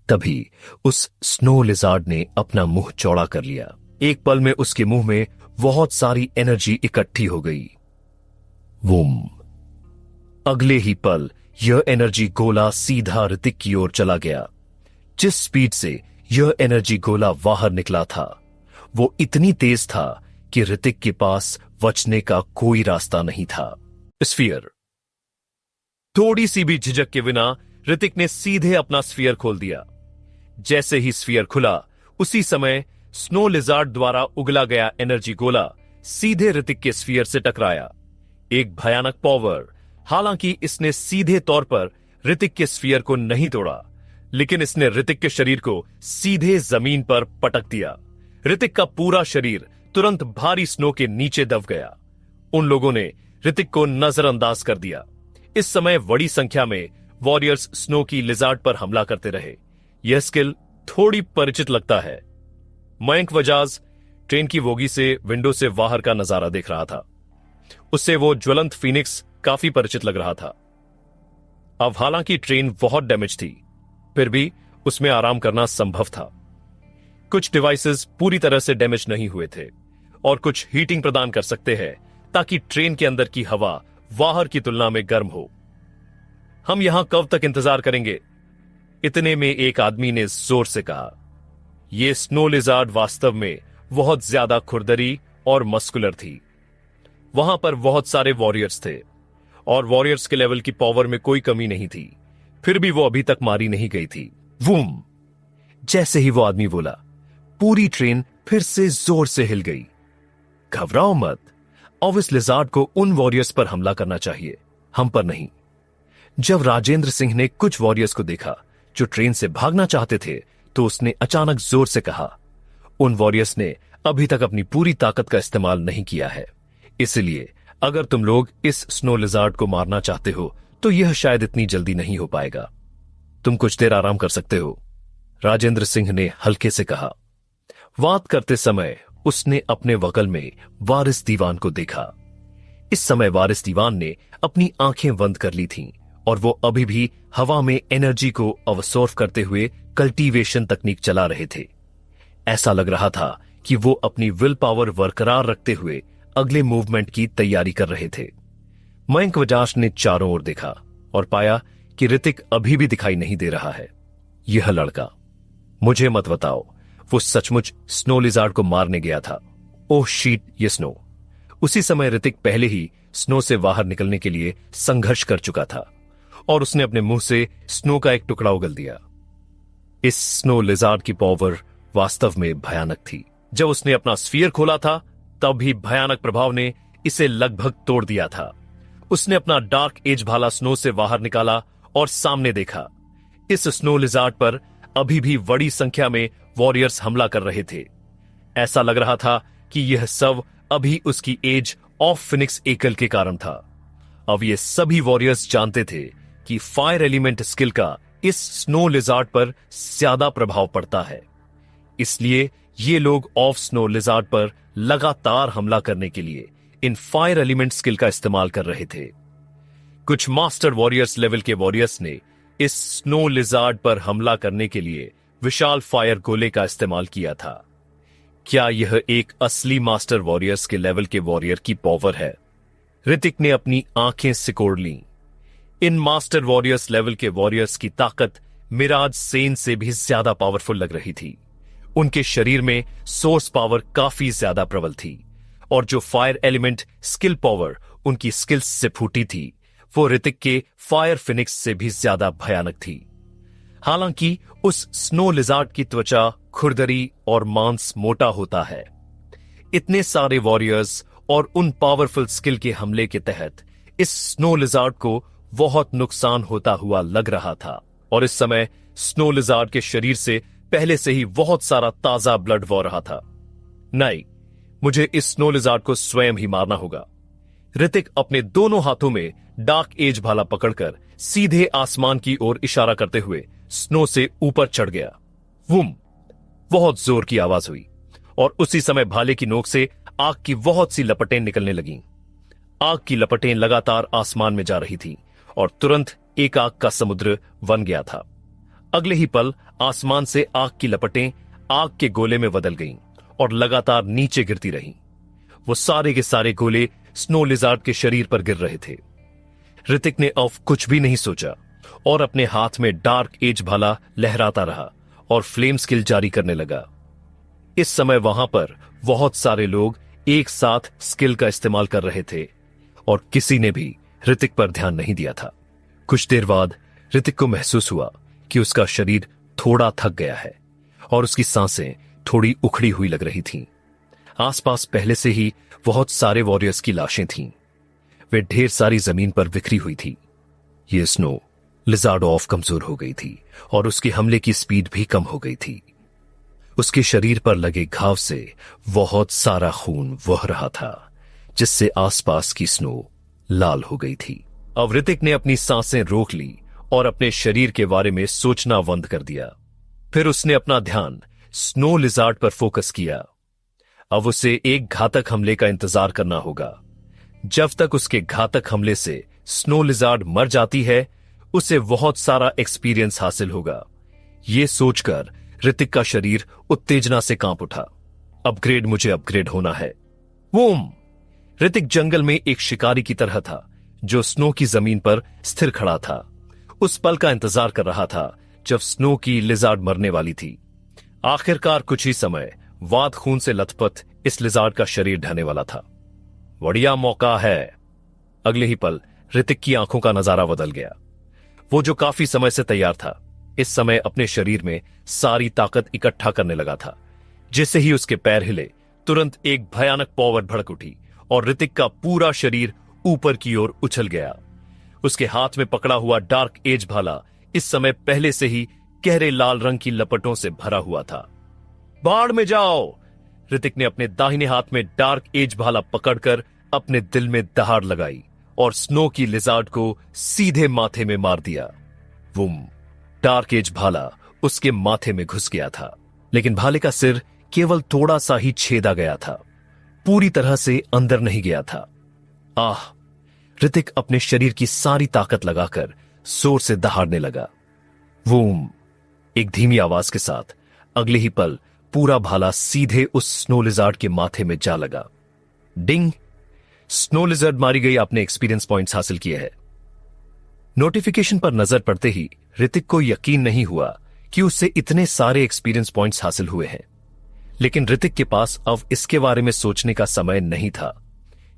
तभी उस स्नो लिजार्ड ने अपना मुंह चौड़ा कर लिया। एक पल में उसके मुंह में बहुत सारी एनर्जी इकट्ठी हो गई। वूम। अगले ही पल यह एनर्जी गोला सीधा ऋतिक की ओर चला गया। जिस स्पीड से यह एनर्जी गोला बाहर निकला था, वो इतनी तेज था कि ऋतिक के पास बचने का कोई रास्ता नहीं था। स्फीयर। थोड़ी सी भी झिझक के बिना ऋतिक ने सीधे अपना स्फीयर खोल दिया। जैसे ही स्फीयर खुला, उसी समय स्नो लिजार्ड द्वारा उगला गया एनर्जी गोला सीधे ऋतिक के स्फीयर से टकराया। एक भयानक पावर। हालांकि इसने सीधे तौर पर ऋतिक के स्फीयर को नहीं तोड़ा, लेकिन इसने ऋतिक के शरीर को सीधे जमीन पर पटक दिया। ऋतिक का पूरा शरीर तुरंत भारी स्नो के नीचे दब गया। उन लोगों ने ऋतिक को नजरअंदाज कर दिया। इस समय बड़ी संख्या में वॉरियर्स स्नो की लिजार्ड पर हमला करते रहे। यह स्किल थोड़ी परिचित लगता है। मयंक वजाज ट्रेन की बोगी से विंडो से बाहर का नजारा देख रहा था। उससे वो ज्वलंत फीनिक्स काफी परिचित लग रहा था। अब हालांकि ट्रेन बहुत डैमेज थी, फिर भी उसमें आराम करना संभव था। कुछ डिवाइसेस पूरी तरह से डैमेज नहीं हुए थे और कुछ हीटिंग प्रदान कर सकते हैं ताकि ट्रेन के अंदर की हवा बाहर की तुलना में गर्म हो। हम यहां कब तक इंतजार करेंगे? इतने में एक आदमी ने जोर से कहा। यह स्नो लिजार्ड वास्तव में बहुत ज्यादा खुरदरी और मस्कुलर थी। वहां पर बहुत सारे वॉरियर्स थे और वॉरियर्स के लेवल की पावर में कोई कमी नहीं थी, फिर भी वो अभी तक मारी नहीं गई थी। वूम। जैसे ही वो आदमी बोला, पूरी ट्रेन फिर से जोर से हिल गई। घबराओ मत, अब इस लिजार्ड को उन वॉरियर्स पर हमला करना चाहिए, हम पर नहीं। जब राजेंद्र सिंह ने कुछ वॉरियर्स को देखा जो ट्रेन से भागना चाहते थे, तो उसने अचानक जोर से कहा, उन वॉरियर्स ने अभी तक अपनी पूरी ताकत का इस्तेमाल नहीं किया है, इसलिए अगर तुम लोग इस स्नो लिजार्ड को मारना चाहते हो तो यह शायद इतनी जल्दी नहीं हो पाएगा। तुम कुछ देर आराम कर सकते हो, राजेंद्र सिंह ने हल्के से कहा। बात करते समय उसने अपने बगल में वारिस दीवान को देखा। इस समय वारिस दीवान ने अपनी आंखें बंद कर ली थीं और वो अभी भी हवा में एनर्जी को अवसॉर्ब करते हुए कल्टीवेशन तकनीक चला रहे थे। ऐसा लग रहा था कि वो अपनी विल पावर बरकरार रखते हुए अगले मूवमेंट की तैयारी कर रहे थे। मयंक वजाज ने चारों ओर देखा और पाया कि ऋतिक अभी भी दिखाई नहीं दे रहा है। यह लड़का, मुझे मत बताओ वो सचमुच स्नो लिजार्ड को मारने गया था। ओह शीट, ये स्नो। उसी समय ऋतिक पहले ही स्नो से बाहर निकलने के लिए संघर्ष कर चुका था और उसने अपने मुंह से स्नो का एक टुकड़ा उगल दिया। इस स्नो लिजार्ड की पावर वास्तव में भयानक थी। जब उसने अपना स्फीयर खोला था, तब भी भयानक प्रभाव ने इसे लगभग तोड़ दिया था। उसने अपना डार्क एज भाला स्नो से बाहर निकाला और सामने देखा। इस स्नो लिजार्ड पर अभी भी बड़ी संख्या में वॉरियर्स हमला कर रहे थे। ऐसा लग रहा था कि यह सब अभी उसकी एज ऑफ फिनिक्स एकल के कारण था। अब ये सभी वॉरियर्स जानते थे कि फायर एलिमेंट स्किल का इस स्नो लिजार्ड पर ज्यादा प्रभाव पड़ता है, इसलिए ये लोग ऑफ स्नो लिजार्ड पर लगातार हमला करने के लिए इन फायर एलिमेंट स्किल का इस्तेमाल कर रहे थे। कुछ मास्टर वॉरियर्स लेवल के वॉरियर्स ने इस स्नो लिजार्ड पर हमला करने के लिए विशाल फायर गोले का इस्तेमाल किया था। क्या यह एक असली मास्टर वॉरियर्स के लेवल के वॉरियर की पावर है? ऋतिक ने अपनी आंखें सिकोड़ लीं। इन मास्टर वॉरियर्स लेवल के वॉरियर्स की ताकत मिराज सेन से भी ज्यादा पावरफुल लग रही थी। उनके शरीर में सोर्स पावर काफी ज्यादा प्रबल थी और जो फायर एलिमेंट स्किल पावर उनकी स्किल्स से फूटी थी, वो ऋतिक के फायर फिनिक्स से भी ज्यादा भयानक थी। हालांकि उस स्नो लिजार्ड की त्वचा खुरदरी और मांस मोटा होता है। इतने सारे वॉरियर्स और उन पावरफुल स्किल के हमले के तहत इस स्नो लिजार्ड को बहुत नुकसान होता हुआ लग रहा था और इस समय स्नो लिजार्ड के शरीर से पहले से ही बहुत सारा ताजा ब्लड बह रहा था। नहीं, मुझे इस स्नो लिजार्ड को स्वयं ही मारना होगा। ऋतिक अपने दोनों हाथों में डार्क एज भाला पकड़कर सीधे आसमान की ओर इशारा करते हुए स्नो से ऊपर चढ़ गया। वुम! बहुत जोर की आवाज हुई और उसी समय भाले की नोक से आग की बहुत सी लपटें निकलने लगीं। आग की लपटें लगातार आसमान में जा रही थी और तुरंत एक आग का समुद्र बन गया था। अगले ही पल आसमान से आग की लपटें आग के गोले में बदल गईं और लगातार नीचे गिरती रहीं। वो सारे के सारे गोले स्नो लिजार्ड के शरीर पर गिर रहे थे। ऋतिक ने अब कुछ भी नहीं सोचा और अपने हाथ में डार्क एज भाला लहराता रहा और फ्लेम स्किल जारी करने लगा। इस समय वहां पर बहुत सारे लोग एक साथ स्किल का इस्तेमाल कर रहे थे और किसी ने भी ऋतिक पर ध्यान नहीं दिया था। कुछ देर बाद ऋतिक को महसूस हुआ कि उसका शरीर थोड़ा थक गया है और उसकी सांसें थोड़ी उखड़ी हुई लग रही थीं। आसपास पहले से ही बहुत सारे वॉरियर्स की लाशें थीं। वे ढेर सारी जमीन पर बिखरी हुई थी। ये स्नो लिजार्ड ऑफ कमजोर हो गई थी और उसके हमले की स्पीड भी कम हो गई थी। उसके शरीर पर लगे घाव से बहुत सारा खून बह रहा था, जिससे आसपास की स्नो लाल हो गई थी। अब ऋतिक ने अपनी सांसें रोक ली और अपने शरीर के बारे में सोचना बंद कर दिया। फिर उसने अपना ध्यान स्नो लिजार्ड पर फोकस किया। अब उसे एक घातक हमले का इंतजार करना होगा। जब तक उसके घातक हमले से स्नो लिजार्ड मर जाती है, उसे बहुत सारा एक्सपीरियंस हासिल होगा। यह सोचकर ऋतिक का शरीर उत्तेजना से कांप उठा। अपग्रेड, मुझे अपग्रेड होना है। वूम! ऋतिक जंगल में एक शिकारी की तरह था जो स्नो की जमीन पर स्थिर खड़ा था। उस पल का इंतजार कर रहा था जब स्नो की लिजार्ड मरने वाली थी। आखिरकार कुछ ही समय वाद खून से लथपथ इस लिजार्ड का शरीर ढहने वाला था। बढ़िया मौका है। अगले ही पल ऋतिक की आंखों का नजारा बदल गया। वो जो काफी समय से तैयार था, इस समय अपने शरीर में सारी ताकत इकट्ठा करने लगा था। जैसे ही उसके पैर हिले, तुरंत एक भयानक पावर भड़क उठी और ऋतिक का पूरा शरीर ऊपर की ओर उछल गया। उसके हाथ में पकड़ा हुआ डार्क एज भाला इस समय पहले से ही गहरे लाल रंग की लपटों से भरा हुआ था। बाढ़ में जाओ! ऋतिक ने अपने दाहिने हाथ में डार्क एज भाला पकड़कर अपने दिल में दहाड़ लगाई और स्नो की लिजार्ड को सीधे माथे में मार दिया। वुम! डार्क एज भाला उसके माथे में घुस गया था, लेकिन भाले का सिर केवल थोड़ा सा ही छेदा गया था, पूरी तरह से अंदर नहीं गया था। आह! ऋतिक अपने शरीर की सारी ताकत लगाकर जोर से दहाड़ने लगा। वूम! एक धीमी आवाज के साथ अगले ही पल पूरा भाला सीधे उस स्नो लिजार्ड के माथे में जा लगा। डिंग! स्नो लिजार्ड मारी गई। आपने एक्सपीरियंस पॉइंट्स हासिल किए हैं। नोटिफिकेशन पर नजर पड़ते ही ऋतिक को यकीन नहीं हुआ कि उससे इतने सारे एक्सपीरियंस पॉइंट्स हासिल हुए हैं, लेकिन ऋतिक के पास अब इसके बारे में सोचने का समय नहीं था,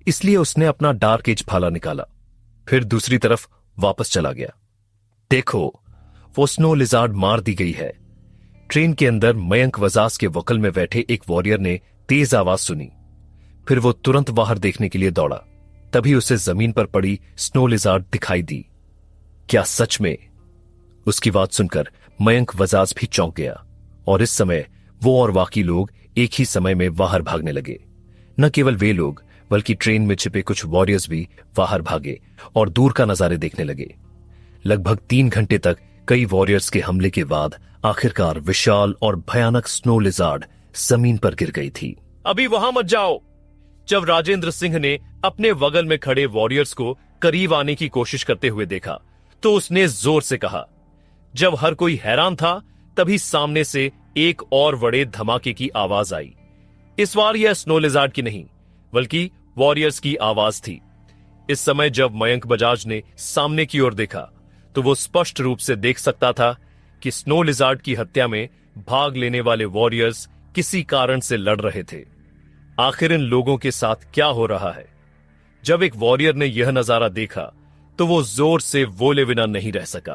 इसलिए उसने अपना डार्क एज भाला निकाला, फिर दूसरी तरफ वापस चला गया। देखो, वो स्नो लिजार्ड मार दी गई है। ट्रेन के अंदर मयंक वजास के वकल में बैठे एक वॉरियर ने तेज आवाज सुनी। फिर वो तुरंत बाहर देखने के लिए दौड़ा। तभी उसे जमीन पर पड़ी स्नो लिजार्ड दिखाई दी। क्या सच में? उसकी बात सुनकर मयंक वजास भी चौंक गया और इस समय वो और बाकी लोग एक ही समय में बाहर भागने लगे। न केवल वे लोग, बल्कि ट्रेन में छिपे कुछ वॉरियर्स भी बाहर भागे और दूर का नजारे देखने लगे। लगभग 3 घंटे तक कई वॉरियर्स के हमले के बाद आखिरकार विशाल और भयानक स्नो लिजार्ड जमीन पर गिर गई थी। अभी वहां मत जाओ! जब राजेंद्र सिंह ने अपने बगल में खड़े वॉरियर्स को करीब आने की कोशिश करते हुए देखा तो उसने जोर से कहा। जब हर कोई हैरान था, तभी सामने से एक और बड़े धमाके की आवाज आई। इस बार यह स्नो लिजार्ड की नहीं, बल्कि वॉरियर्स की आवाज थी। इस समय जब मयंक बजाज ने सामने की ओर देखा तो वो स्पष्ट रूप से देख सकता था कि स्नो लिजार्ड की हत्या में भाग लेने वाले वॉरियर्स किसी कारण से लड़ रहे थे। आखिर इन लोगों के साथ क्या हो रहा है? जब एक वॉरियर ने यह नजारा देखा तो वो जोर से बोले बिना नहीं रह सका।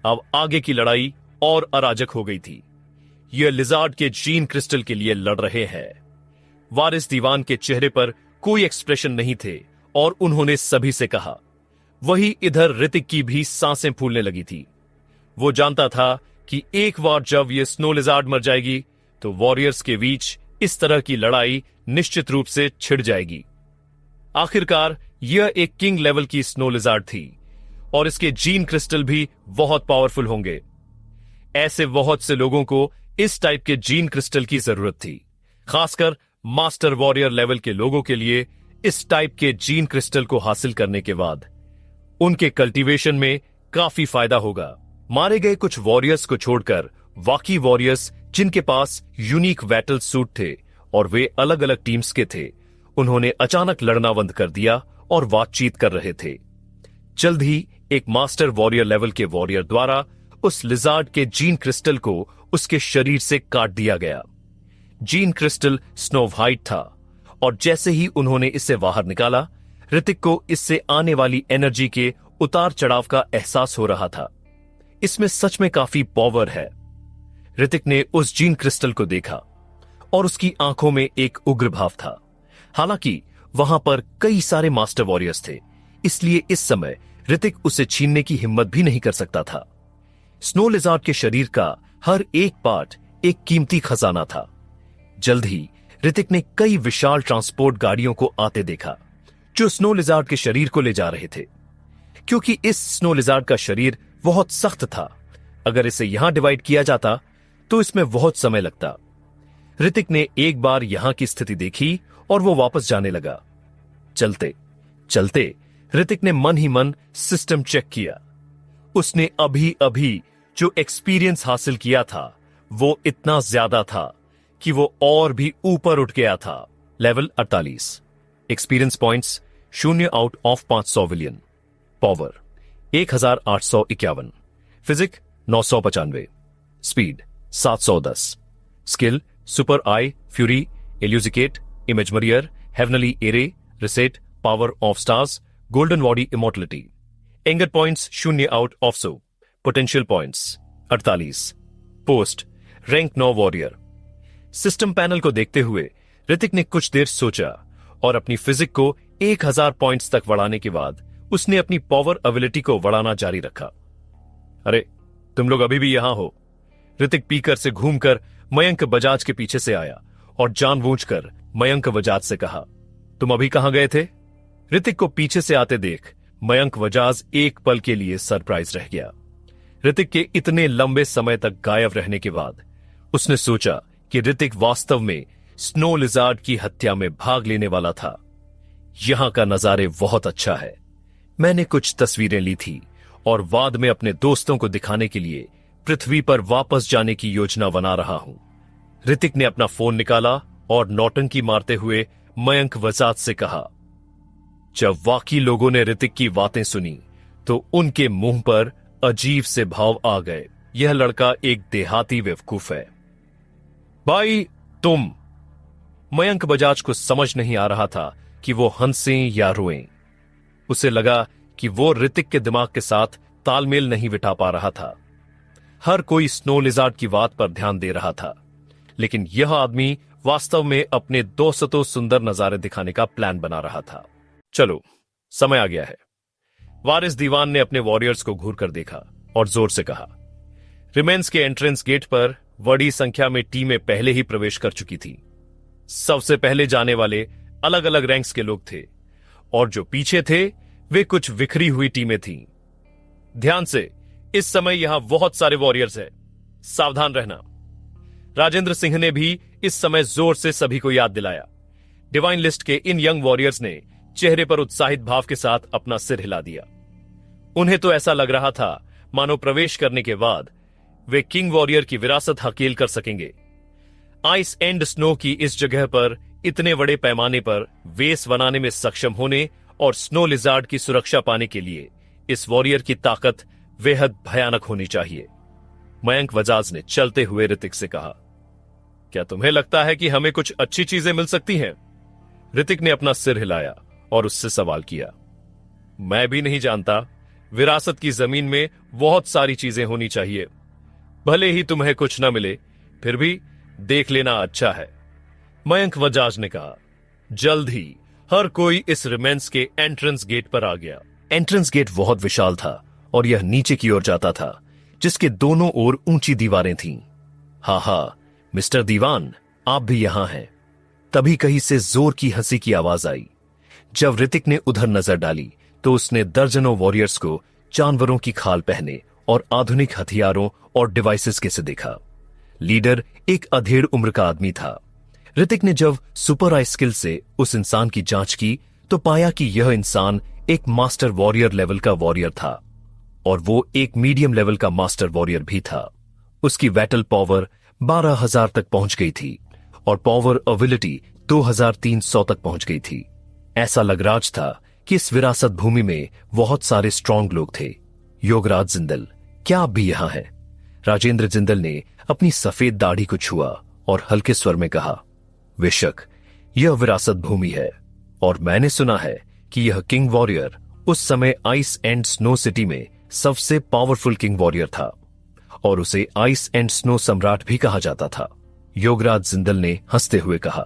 अब आगे की लड़ाई और अराजक हो गई थी। यह लिजार्ड के जीन क्रिस्टल के लिए लड़ रहे हैं। वारिस दीवान के चेहरे पर कोई एक्सप्रेशन नहीं थे और उन्होंने सभी से कहा। वही इधर ऋतिक की भी सांसें फूलने लगी थी। वो जानता था कि एक बार जब यह स्नो लिजार्ड मर जाएगी तो वॉरियर्स के बीच इस तरह की लड़ाई निश्चित रूप से छिड़ जाएगी। आखिरकार यह एक किंग लेवल की स्नो लिजार्ड थी और इसके जीन क्रिस्टल भी बहुत पावरफुल होंगे। ऐसे बहुत से लोगों को इस टाइप के जीन क्रिस्टल की जरूरत थी। खासकर मास्टर वॉरियर लेवल के लोगों के लिए इस टाइप के जीन क्रिस्टल को हासिल करने के बाद उनके कल्टीवेशन में काफी फायदा होगा। मारे गए कुछ वॉरियर्स को छोड़कर बाकी वॉरियर्स जिनके पास यूनिक बैटल सूट थे और वे अलग अलग टीम्स के थे, उन्होंने अचानक लड़ना बंद कर दिया और बातचीत कर रहे थे। जल्द ही एक मास्टर वॉरियर लेवल के वॉरियर द्वारा उस लिजार्ड के जीन क्रिस्टल को उसके शरीर से काट दिया गया। जीन क्रिस्टल स्नो व्हाइट था और जैसे ही उन्होंने इसे बाहर निकाला, ऋतिक को इससे आने वाली एनर्जी के उतार चढ़ाव का एहसास हो रहा था। इसमें सच में काफी पावर है। ऋतिक ने उस जीन क्रिस्टल को देखा और उसकी आंखों में एक उग्र भाव था। हालांकि वहां पर कई सारे मास्टर वॉरियर्स थे, इसलिए इस समय ऋतिक उसे छीनने की हिम्मत भी नहीं कर सकता था। स्नो लिजार्ड के शरीर का हर एक पार्ट एक कीमती खजाना था। जल्द ही ऋतिक ने कई विशाल ट्रांसपोर्ट गाड़ियों को आते देखा जो स्नो लिजार्ड के शरीर को ले जा रहे थे। क्योंकि इस स्नो लिजार्ड का शरीर बहुत सख्त था, अगर इसे यहां डिवाइड किया जाता तो इसमें बहुत समय लगता। ऋतिक ने एक बार यहां की स्थिति देखी और वो वापस जाने लगा। चलते चलते ऋतिक ने मन ही मन सिस्टम चेक किया। उसने अभी अभी जो एक्सपीरियंस हासिल किया था वो इतना ज्यादा था कि वो और भी ऊपर उठ गया था। Level 48, experience points 0 out of 500 billion, power 1851, physique 995, speed 710, skill super eye, fury, एल्यूजिकेट, इमेजमरियर, heavenly array, reset, power of stars, golden body immortality. Anger points 0 out of 100, potential points 48, post rank 9 warrior. System panel को देखते हुए ऋतिक ने कुछ देर सोचा और अपनी फिजिक को 1000 पॉइंट्स तक बढ़ाने के बाद उसने अपनी पावर एबिलिटी को बढ़ाना जारी रखा। अरे तुम लोग अभी भी यहां हो? ऋतिक पीकर से घूमकर मयंक बजाज के पीछे से आया और जानबूझकर मयंक बजाज से कहा, तुम अभी कहां गए थे? ऋतिक को पीछे से आते देख मयंक बजाज एक पल के लिए सरप्राइज रह गया। ऋतिक के इतने लंबे समय तक गायब रहने के बाद उसने सोचा कि ऋतिक वास्तव में स्नो लिजार्ड की हत्या में भाग लेने वाला था। यहां का नजारे बहुत अच्छा है। मैंने कुछ तस्वीरें ली थी और बाद में अपने दोस्तों को दिखाने के लिए पृथ्वी पर वापस जाने की योजना बना रहा हूं। ऋतिक ने अपना फोन निकाला और नौटंकी मारते हुए मयंक बजाज से कहा। जब बाकी लोगों ने ऋतिक की बातें सुनी तो उनके मुंह पर अजीब से भाव आ गए। यह लड़का एक देहाती बेवकूफ है। भाई तुम। मयंक बजाज को समझ नहीं आ रहा था कि वो हंसें या रोएं। उसे लगा कि वो ऋतिक के दिमाग के साथ तालमेल नहीं बिठा पा रहा था। हर कोई स्नो लिजार्ड की बात पर ध्यान दे रहा था, लेकिन यह आदमी वास्तव में अपने दोस्तों सुंदर नजारे दिखाने का प्लान बना रहा था। चलो समय आ गया है। वारिस दीवान ने अपने वॉरियर्स को घूर कर देखा और जोर से कहा। रिमेंस के एंट्रेंस गेट पर बड़ी संख्या में टीमें पहले ही प्रवेश कर चुकी थी। सबसे पहले जाने वाले अलग अलग रैंक्स के लोग थे और जो पीछे थे वे कुछ बिखरी हुई टीमें थीं। ध्यान से, इस समय यहां बहुत सारे वॉरियर्स हैं, सावधान रहना। राजेंद्र सिंह ने भी इस समय जोर से सभी को याद दिलाया। डिवाइन लिस्ट के इन यंग वॉरियर्स ने चेहरे पर उत्साहित भाव के साथ अपना सिर हिला दिया। उन्हें तो ऐसा लग रहा था मानो प्रवेश करने के बाद वे किंग वॉरियर की विरासत हकेल कर सकेंगे। आइस एंड स्नो की इस जगह पर इतने बड़े पैमाने पर वेस बनाने में सक्षम होने और स्नो लिजार्ड की सुरक्षा पाने के लिए इस वॉरियर की ताकत बेहद भयानक होनी चाहिए। मयंक बजाज ने चलते हुए ऋतिक से कहा, क्या तुम्हें लगता है कि हमें कुछ अच्छी चीजें मिल सकती हैं? ऋतिक ने अपना सिर हिलाया और उससे सवाल किया। मैं भी नहीं जानता, विरासत की जमीन में बहुत सारी चीजें होनी चाहिए। भले ही तुम्हें कुछ न मिले, फिर भी देख लेना अच्छा है, मयंक बजाज ने कहा। जल्द ही हर कोई इस रिमेंस के एंट्रेंस गेट पर आ गया। एंट्रेंस गेट बहुत विशाल था और यह नीचे की ओर जाता था, जिसके दोनों ओर ऊंची दीवारें थीं। हा, मिस्टर दीवान, आप भी यहां हैं। तभी कहीं से जोर की हंसी की आवाज आई। जब ऋतिक ने उधर नजर डाली तो उसने दर्जनों वॉरियर्स को जानवरों की खाल पहने और आधुनिक हथियारों और डिवाइसेस के से देखा। लीडर एक अधेड़ उम्र का आदमी था। ऋतिक ने जब सुपर आई स्किल से उस इंसान की जांच की तो पाया कि यह इंसान एक मास्टर वॉरियर लेवल का वॉरियर था और वो एक मीडियम लेवल का मास्टर वॉरियर भी था। उसकी बैटल पावर 12,000 तक पहुंच गई थी और पावर एबिलिटी 2,300 तक पहुंच गई थी। ऐसा लग रहा था कि इस विरासत भूमि में बहुत सारे स्ट्रांग लोग थे। योगराज जिंदल, क्या आप भी यहां हैं? राजेंद्र जिंदल ने अपनी सफेद दाढ़ी को छुआ और हल्के स्वर में कहा, बेशक यह विरासत भूमि है और मैंने सुना है कि यह किंग वॉरियर उस समय आइस एंड स्नो सिटी में सबसे पावरफुल किंग वॉरियर था और उसे आइस एंड स्नो सम्राट भी कहा जाता था। योगराज जिंदल ने हंसते हुए कहा,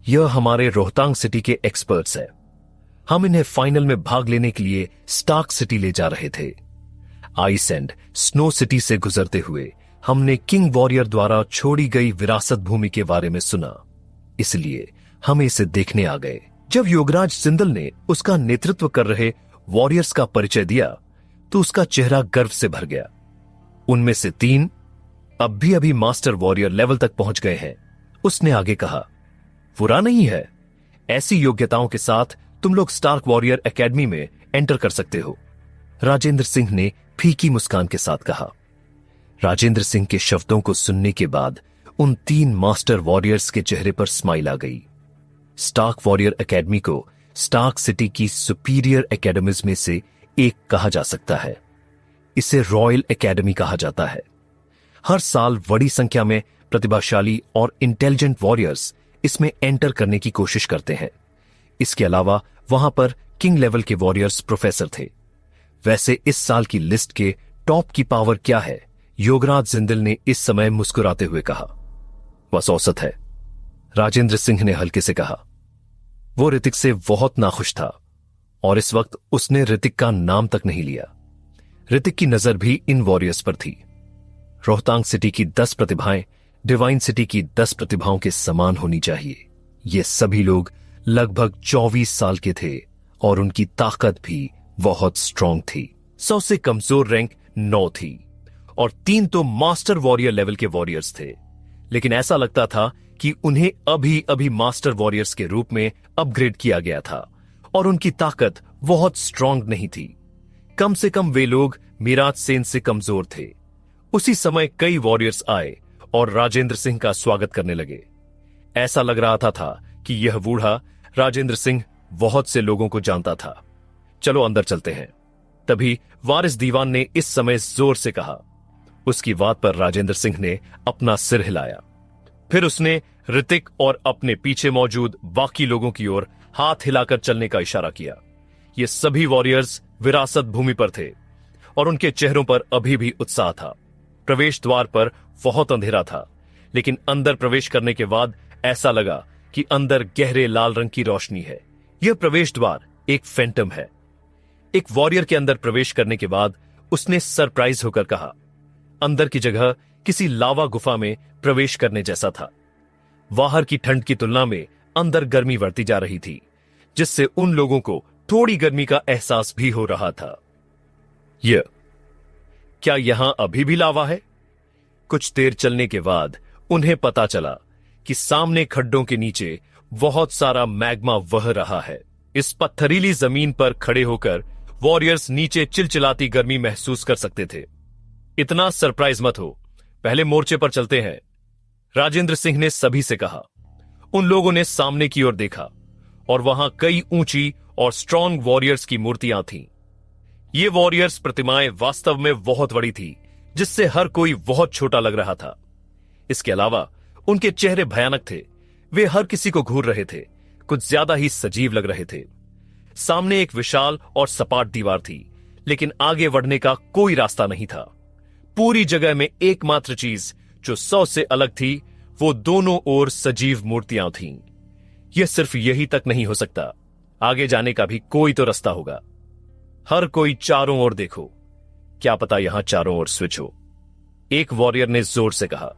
यह हमारे रोहतांग सिटी के एक्सपर्ट्स हैं। हम इन्हें फाइनल में भाग लेने के लिए स्टार्क सिटी ले जा रहे थे। आइस एंड स्नो सिटी से गुजरते हुए हमने किंग वॉरियर द्वारा छोड़ी गई विरासत भूमि के बारे में सुना, इसलिए हम इसे देखने आ गए। जब योगराज जिंदल ने उसका नेतृत्व कर रहे वॉरियर्स का परिचय दिया तो उसका चेहरा गर्व से भर गया। उनमें से 3 अब भी अभी मास्टर वॉरियर लेवल तक पहुंच गए हैं। उसने आगे कहा, बुरा नहीं है, ऐसी योग्यताओं के साथ तुम लोग स्टार्क वॉरियर एकेडमी में एंटर कर सकते हो। राजेंद्र सिंह ने फीकी मुस्कान के साथ कहा। राजेंद्र सिंह के शब्दों को सुनने के बाद उन 3 मास्टर वॉरियर्स के चेहरे पर स्माइल आ गई। स्टार्क वॉरियर एकेडमी को स्टार्क सिटी की सुपीरियर एकेडमीज में से एक कहा जा सकता है। इसे रॉयल एकेडमी कहा जाता है। हर साल बड़ी संख्या में प्रतिभाशाली और इंटेलिजेंट वॉरियर्स इसमें एंटर करने की कोशिश करते हैं। इसके अलावा वहां पर किंग लेवल के वॉरियर्स प्रोफेसर थे। वैसे इस साल की लिस्ट के टॉप की पावर क्या है? योगराज जिंदल ने इस समय मुस्कुराते हुए कहा, बस औसत है। राजेंद्र सिंह ने हल्के से कहा। वो ऋतिक से बहुत नाखुश था और इस वक्त उसने ऋतिक का नाम तक नहीं लिया। ऋतिक की नजर भी इन वॉरियर्स पर थी। रोहतांग सिटी की 10 प्रतिभाएं डिवाइन सिटी की 10 प्रतिभाओं के समान होनी चाहिए। ये सभी लोग लगभग 24 साल के थे और उनकी ताकत भी बहुत स्ट्रांग थी। 100 से कमजोर रैंक 9 थी और 3 तो मास्टर वॉरियर लेवल के वॉरियर्स थे, लेकिन ऐसा लगता था कि उन्हें अभी अभी मास्टर वॉरियर्स के रूप में अपग्रेड किया गया था और उनकी ताकत बहुत स्ट्रांग नहीं थी। कम से कम वे लोग मिराज सेन से कमजोर थे। उसी समय कई वॉरियर्स आए और राजेंद्र सिंह का स्वागत करने लगे। ऐसा लग रहा था कि यह बूढ़ा राजेंद्र सिंह बहुत से लोगों को जानता था। चलो अंदर चलते हैं। तभी वारिस दीवान ने इस समय जोर से कहा। उसकी बात पर राजेंद्र सिंह ने अपना सिर हिलाया। फिर उसने ऋतिक और अपने पीछे मौजूद बाकी लोगों की ओर हाथ हिलाकर चलने का इशारा किया। ये सभी वॉरियर्स विरासत भूमि पर थे और उनके चेहरों पर अभी भी उत्साह था। प्रवेश द्वार पर बहुत अंधेरा था, लेकिन अंदर प्रवेश करने के बाद ऐसा लगा कि अंदर गहरे लाल रंग की रोशनी है। यह प्रवेश द्वार एक फैंटम है। एक वॉरियर के अंदर प्रवेश करने के बाद उसने सरप्राइज होकर कहा, अंदर की जगह किसी लावा गुफा में प्रवेश करने जैसा था। बाहर की ठंड की तुलना में अंदर गर्मी बढ़ती जा रही थी, जिससे उन लोगों को थोड़ी गर्मी का एहसास भी हो रहा था। क्या यहां अभी भी लावा है? कुछ देर चलने के बाद उन्हें पता चला कि सामने खड्डों के नीचे बहुत सारा मैग्मा बह रहा है। इस पत्थरीली जमीन पर खड़े होकर वॉरियर्स नीचे चिलचिलाती गर्मी महसूस कर सकते थे। इतना सरप्राइज मत हो, पहले मोर्चे पर चलते हैं, राजेंद्र सिंह ने सभी से कहा। उन लोगों ने सामने की ओर देखा और वहां कई ऊंची और स्ट्रांग वॉरियर्स की मूर्तियां थीं। ये वॉरियर्स प्रतिमाएं वास्तव में बहुत बड़ी थी, जिससे हर कोई बहुत छोटा लग रहा था। इसके अलावा उनके चेहरे भयानक थे। वे हर किसी को घूर रहे थे, कुछ ज्यादा ही सजीव लग रहे थे। सामने एक विशाल और सपाट दीवार थी, लेकिन आगे बढ़ने का कोई रास्ता नहीं था। पूरी जगह में एकमात्र चीज जो 100 से अलग थी, वो दोनों ओर सजीव मूर्तियां थीं। यह सिर्फ यही तक नहीं हो सकता, आगे जाने का भी कोई तो रास्ता होगा। हर कोई चारों ओर देखो, क्या पता यहां चारों ओर स्विच हो, एक वॉरियर ने जोर से कहा।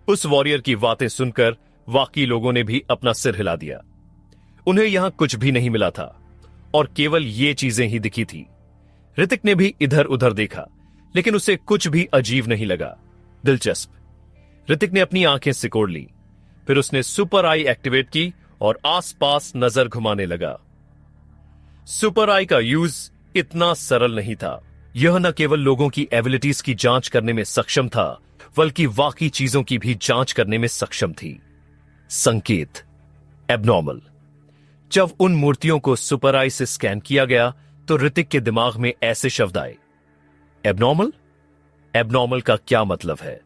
उस वॉरियर की बातें सुनकर बाकी लोगों ने भी अपना सिर हिला दिया। उन्हें यहां कुछ भी नहीं मिला था और केवल ये चीजें ही दिखी थी। ऋतिक ने भी इधर उधर देखा, लेकिन उसे कुछ भी अजीब नहीं लगा, दिलचस्प। ऋतिक ने अपनी आंखें सिकोड़ ली। फिर उसने सुपर आई एक्टिवेट की और आसपास नजर घुमाने लगा। सुपर आई का यूज इतना सरल नहीं था। यह न केवल लोगों की एबिलिटीज की जांच करने में सक्षम था, बल्कि वाकई चीजों की भी जांच करने में सक्षम थी। संकेत एबनॉर्मल। जब उन मूर्तियों को सुपर आई से स्कैन किया गया तो ऋतिक के दिमाग में ऐसे शब्द आए, एबनॉर्मल? एबनॉर्मल का क्या मतलब है?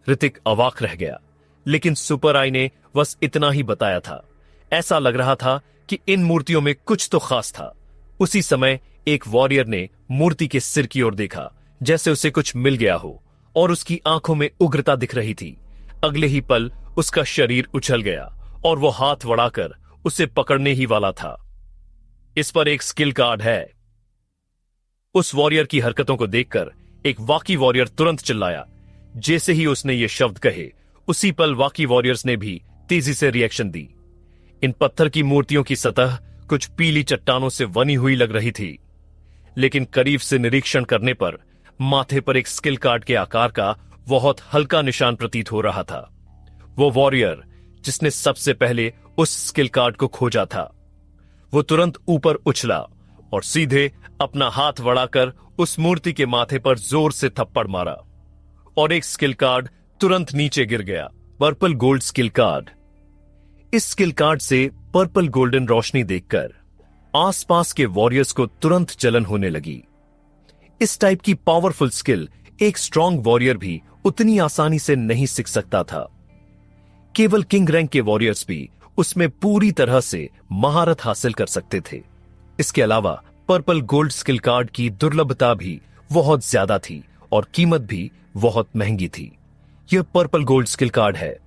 ऋतिक अवाक रह गया, लेकिन सुपर आई ने बस इतना ही बताया था। ऐसा लग रहा था कि इन मूर्तियों में कुछ तो खास था। उसी समय एक वॉरियर ने मूर्ति के सिर की ओर देखा, जैसे उसे कुछ मिल गया हो, और उसकी आंखों में उग्रता दिख रही थी। अगले ही पल उसका शरीर उछल गया और वो हाथ बढ़ाकर उसे पकड़ने ही वाला था। इस पर एक स्किल कार्ड है। उस वॉरियर की हरकतों को देखकर एक वाकी वॉरियर तुरंत चिल्लाया। जैसे ही उसने ये शब्द कहे, उसी पल वाकी वॉरियर्स ने भी तेजी से रिएक्शन दी। इन पत्थर की मूर्तियों की सतह कुछ पीली चट्टानों से बनी हुई लग रही थी, लेकिन करीब से निरीक्षण करने पर माथे पर एक स्किल कार्ड के आकार का बहुत हल्का निशान प्रतीत हो रहा था। वो वॉरियर जिसने सबसे पहले उस स्किल कार्ड को खोजा था, वो तुरंत ऊपर उछला और सीधे अपना हाथ बढ़ाकर उस मूर्ति के माथे पर जोर से थप्पड़ मारा और एक स्किल कार्ड तुरंत नीचे गिर गया। Purple gold skill card. इस स्किल कार्ड से पर्पल गोल्डन रोशनी देखकर आसपास के वॉरियर्स को तुरंत जलन होने लगी। इस टाइप की पावरफुल स्किल एक स्ट्रांग वॉरियर भी उतनी आसानी से नहीं सीख सकता था। केवल किंग रैंक के वॉरियर्स भी उसमें पूरी तरह से महारत हासिल कर सकते थे। इसके अलावा पर्पल गोल्ड स्किल कार्ड की दुर्लभता भी बहुत ज्यादा थी और कीमत भी बहुत महंगी थी। यह पर्पल गोल्ड स्किल कार्ड है।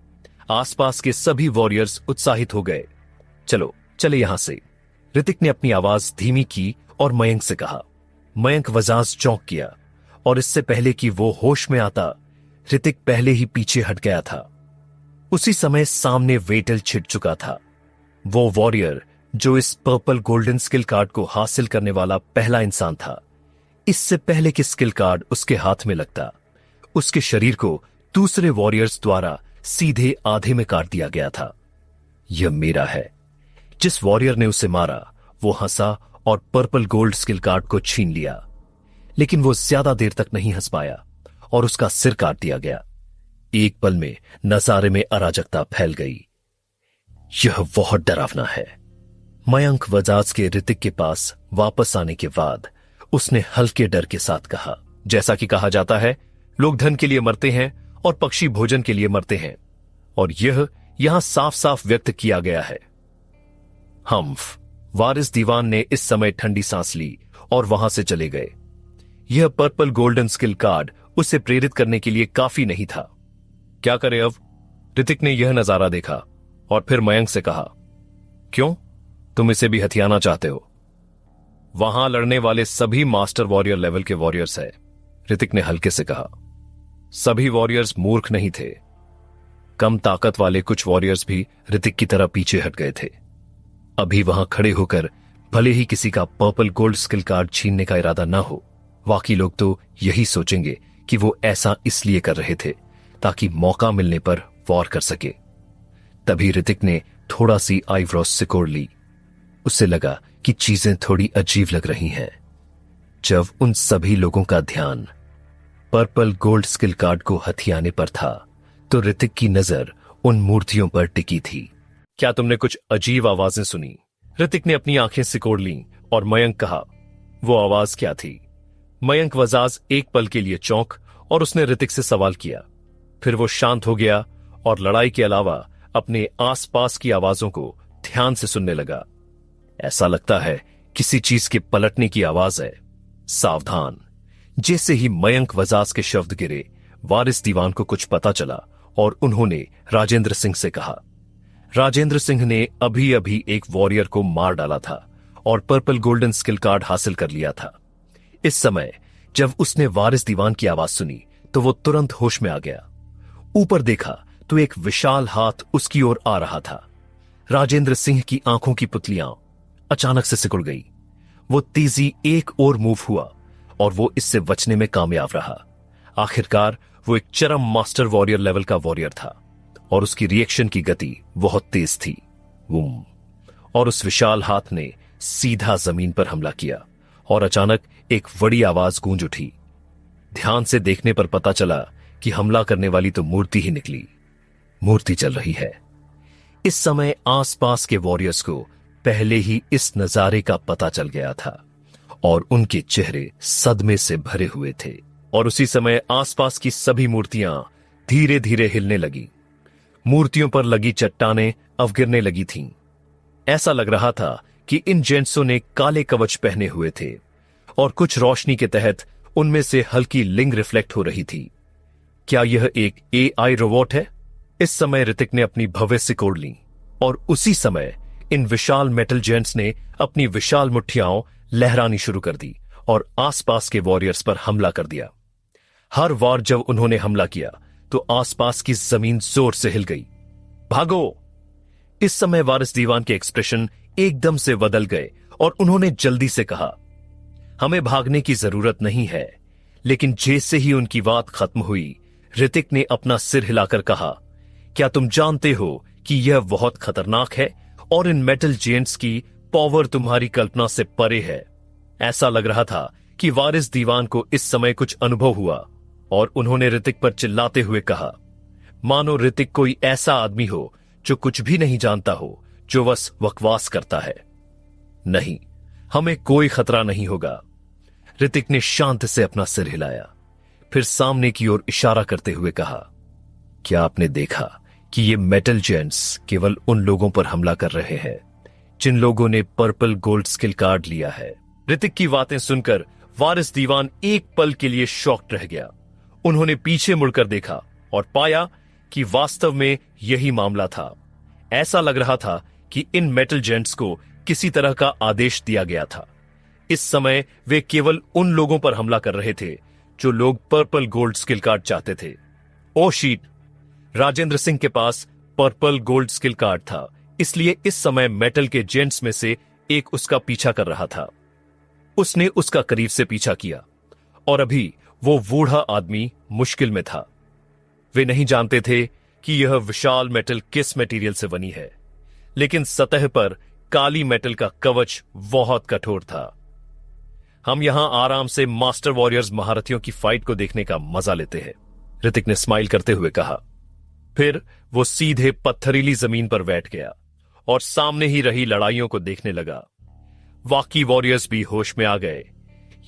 आसपास के सभी वॉरियर्स उत्साहित हो गए। चलो चले यहां से। ऋतिक ने अपनी आवाज धीमी की और मयंक से कहा। मयंक वजाज चौंक किया और इससे पहले कि वो होश में आता, ऋतिक पहले ही पीछे हट गया था। उसी समय सामने वेटल छिट चुका था। वो वॉरियर जो इस पर्पल गोल्डन स्किल कार्ड को हासिल करने वाला पहला इंसान था। इससे पहले कि स्किल कार्ड उसके हाथ में लगता, उसके शरीर को दूसरे वॉरियर्स द्वारा सीधे आधे में काट दिया गया था। यह मेरा है। जिस वॉरियर ने उसे मारा वो हंसा और पर्पल गोल्ड स्किल कार्ड को छीन लिया, लेकिन वो ज्यादा देर तक नहीं हंस पाया और उसका सिर काट दिया गया। एक पल में नजारे में अराजकता फैल गई। यह बहुत डरावना है। मयंक वजाज के ऋतिक के पास वापस आने के बाद उसने हल्के डर के साथ कहा, जैसा कि कहा जाता है, लोग धन के लिए मरते हैं और पक्षी भोजन के लिए मरते हैं, और यह यहां साफ साफ व्यक्त किया गया है। हम्फ। वारिस दीवान ने इस समय ठंडी सांस ली और वहां से चले गए। यह पर्पल गोल्डन स्किल कार्ड उसे प्रेरित करने के लिए काफी नहीं था। क्या करे अब? ऋतिक ने यह नजारा देखा और फिर मयंक से कहा, क्यों, तुम इसे भी हथियाना चाहते हो? वहां लड़ने वाले सभी मास्टर वॉरियर लेवल के वॉरियर्स है, ऋतिक ने हल्के से कहा। सभी वॉरियर्स मूर्ख नहीं थे। कम ताकत वाले कुछ वॉरियर्स भी ऋतिक की तरह पीछे हट गए थे। अभी वहां खड़े होकर भले ही किसी का पर्पल गोल्ड स्किल कार्ड छीनने का इरादा ना हो, बाकी लोग तो यही सोचेंगे कि वो ऐसा इसलिए कर रहे थे ताकि मौका मिलने पर वॉर कर सके। तभी ऋतिक ने थोड़ा सी आईब्रोज सिकोड़ ली। उसे लगा कि चीजें थोड़ी अजीब लग रही हैं। जब उन सभी लोगों का ध्यान पर्पल गोल्ड स्किल कार्ड को हथियाने पर था, तो ऋतिक की नजर उन मूर्तियों पर टिकी थी। क्या तुमने कुछ अजीब आवाजें सुनी? ऋतिक ने अपनी आंखें सिकोड़ लीं और मयंक कहा, वो आवाज क्या थी? मयंक वजाज एक पल के लिए चौंक और उसने ऋतिक से सवाल किया। फिर वो शांत हो गया और लड़ाई के अलावा अपने आसपास की आवाजों को ध्यान से सुनने लगा। ऐसा लगता है किसी चीज के पलटने की आवाज है। सावधान। जैसे ही मयंक वजाज के शब्द गिरे, वारिस दीवान को कुछ पता चला और उन्होंने राजेंद्र सिंह से कहा। राजेंद्र सिंह ने अभी अभी एक वॉरियर को मार डाला था और पर्पल गोल्डन स्किल कार्ड हासिल कर लिया था। इस समय जब उसने वारिस दीवान की आवाज सुनी तो वो तुरंत होश में आ गया। ऊपर देखा तो एक विशाल हाथ उसकी ओर आ रहा था। राजेंद्र सिंह की आंखों की पुतलियां अचानक से सिकुड़ गई। वो तेजी एक और मूव हुआ और वो इससे बचने में कामयाब रहा। आखिरकार वो एक चरम मास्टर वॉरियर लेवल का वॉरियर था और उसकी रिएक्शन की गति बहुत तेज थी। वूम, और उस विशाल हाथ ने सीधा जमीन पर हमला किया और अचानक एक बड़ी आवाज गूंज उठी। ध्यान से देखने पर पता चला कि हमला करने वाली तो मूर्ति ही निकली। मूर्ति चल रही है। इस समय आसपास के वॉरियर्स को पहले ही इस नजारे का पता चल गया था और उनके चेहरे सदमे से भरे हुए थे। और उसी समय आसपास की सभी मूर्तियां धीरे धीरे हिलने लगी। मूर्तियों पर लगी चट्टानें अवगिरने लगी थीं। ऐसा लग रहा था कि इन जेंट्सों ने काले कवच पहने हुए थे और कुछ रोशनी के तहत उनमें से हल्की लिंग रिफ्लेक्ट हो रही थी। क्या यह एक AI रोबोट है? इस समय ऋतिक ने अपनी भव्य सिकोड़ ली और उसी समय इन विशाल मेटल जेंट्स ने अपनी विशाल मुट्ठियां लहरानी शुरू कर दी और आसपास के वॉरियर्स पर हमला कर दिया। हर बार जब उन्होंने हमला किया तो आसपास की जमीन जोर से हिल गई। भागो! इस समय वारिस दीवान के एक्सप्रेशन एकदम से बदल गए और उन्होंने जल्दी से कहा, हमें भागने की जरूरत नहीं है। लेकिन जैसे ही उनकी बात खत्म हुई, ऋतिक ने अपना सिर हिलाकर कहा, क्या तुम जानते हो कि यह बहुत खतरनाक है और इन मेटल जेंट्स की पावर तुम्हारी कल्पना से परे है। ऐसा लग रहा था कि वारिस दीवान को इस समय कुछ अनुभव हुआ और उन्होंने ऋतिक पर चिल्लाते हुए कहा, मानो ऋतिक कोई ऐसा आदमी हो जो कुछ भी नहीं जानता हो, जो बस बकवास करता है। नहीं, हमें कोई खतरा नहीं होगा। ऋतिक ने शांत से अपना सिर हिलाया, फिर सामने की ओर इशारा करते हुए कहा, क्या आपने देखा कि ये मेटल जेंट्स केवल उन लोगों पर हमला कर रहे हैं जिन लोगों ने पर्पल गोल्ड स्किल कार्ड लिया है? ऋतिक की बातें सुनकर वारिस दीवान एक पल के लिए शॉक्ड रह गया। उन्होंने पीछे मुड़कर देखा और पाया कि वास्तव में यही मामला था। ऐसा लग रहा था कि इन मेटल जेंट्स को किसी तरह का आदेश दिया गया था। इस समय वे केवल उन लोगों पर हमला कर रहे थे जो लोग पर्पल गोल्ड स्किल कार्ड चाहते थे। ओ शीट! राजेंद्र सिंह के पास पर्पल गोल्ड स्किल कार्ड था, इसलिए इस समय मेटल के जेंट्स में से एक उसका पीछा कर रहा था। उसने उसका करीब से पीछा किया और अभी वो बूढ़ा आदमी मुश्किल में था। वे नहीं जानते थे कि यह विशाल मेटल किस मटेरियल से बनी है, लेकिन सतह पर काली मेटल का कवच बहुत कठोर था। हम यहां आराम से मास्टर वॉरियर्स महारथियों की फाइट को देखने का मजा लेते हैं, ऋतिक ने स्माइल करते हुए कहा। फिर वो सीधे पत्थरीली जमीन पर बैठ गया और सामने ही रही लड़ाइयों को देखने लगा। बाकी वॉरियर्स भी होश में आ गए,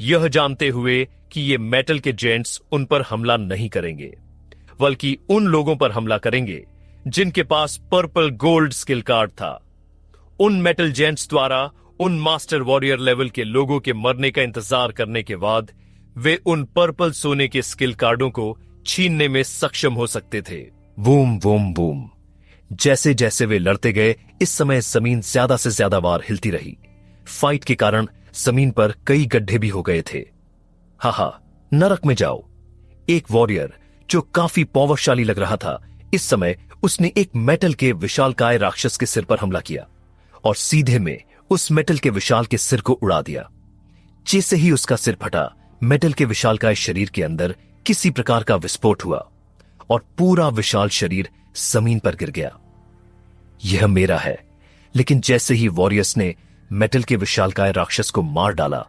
यह जानते हुए कि ये मेटल के जेंट्स उन पर हमला नहीं करेंगे, बल्कि उन लोगों पर हमला करेंगे जिनके पास पर्पल गोल्ड स्किल कार्ड था। उन मेटल जेंट्स द्वारा उन मास्टर वॉरियर लेवल के लोगों के मरने का इंतजार करने के बाद वे उन पर्पल सोने के स्किल कार्डों को छीनने में सक्षम हो सकते थे। Boom boom boom. जैसे जैसे वे लड़ते गए, इस समय जमीन ज्यादा से ज्यादा बार हिलती रही। फाइट के कारण जमीन पर कई गड्ढे भी हो गए थे। हा, नरक में जाओ। एक वॉरियर जो काफी पावरशाली लग रहा था, इस समय उसने एक मेटल के विशालकाय राक्षस के सिर पर हमला किया और सीधे में उस मेटल के विशाल के सिर को उड़ा दिया। जैसे ही उसका सिर फटा, मेटल के विशालकाय शरीर के अंदर किसी प्रकार का विस्फोट हुआ और पूरा विशाल शरीर जमीन पर गिर गया। यह मेरा है। लेकिन जैसे ही वॉरियर्स ने मेटल के विशालकाय राक्षस को मार डाला,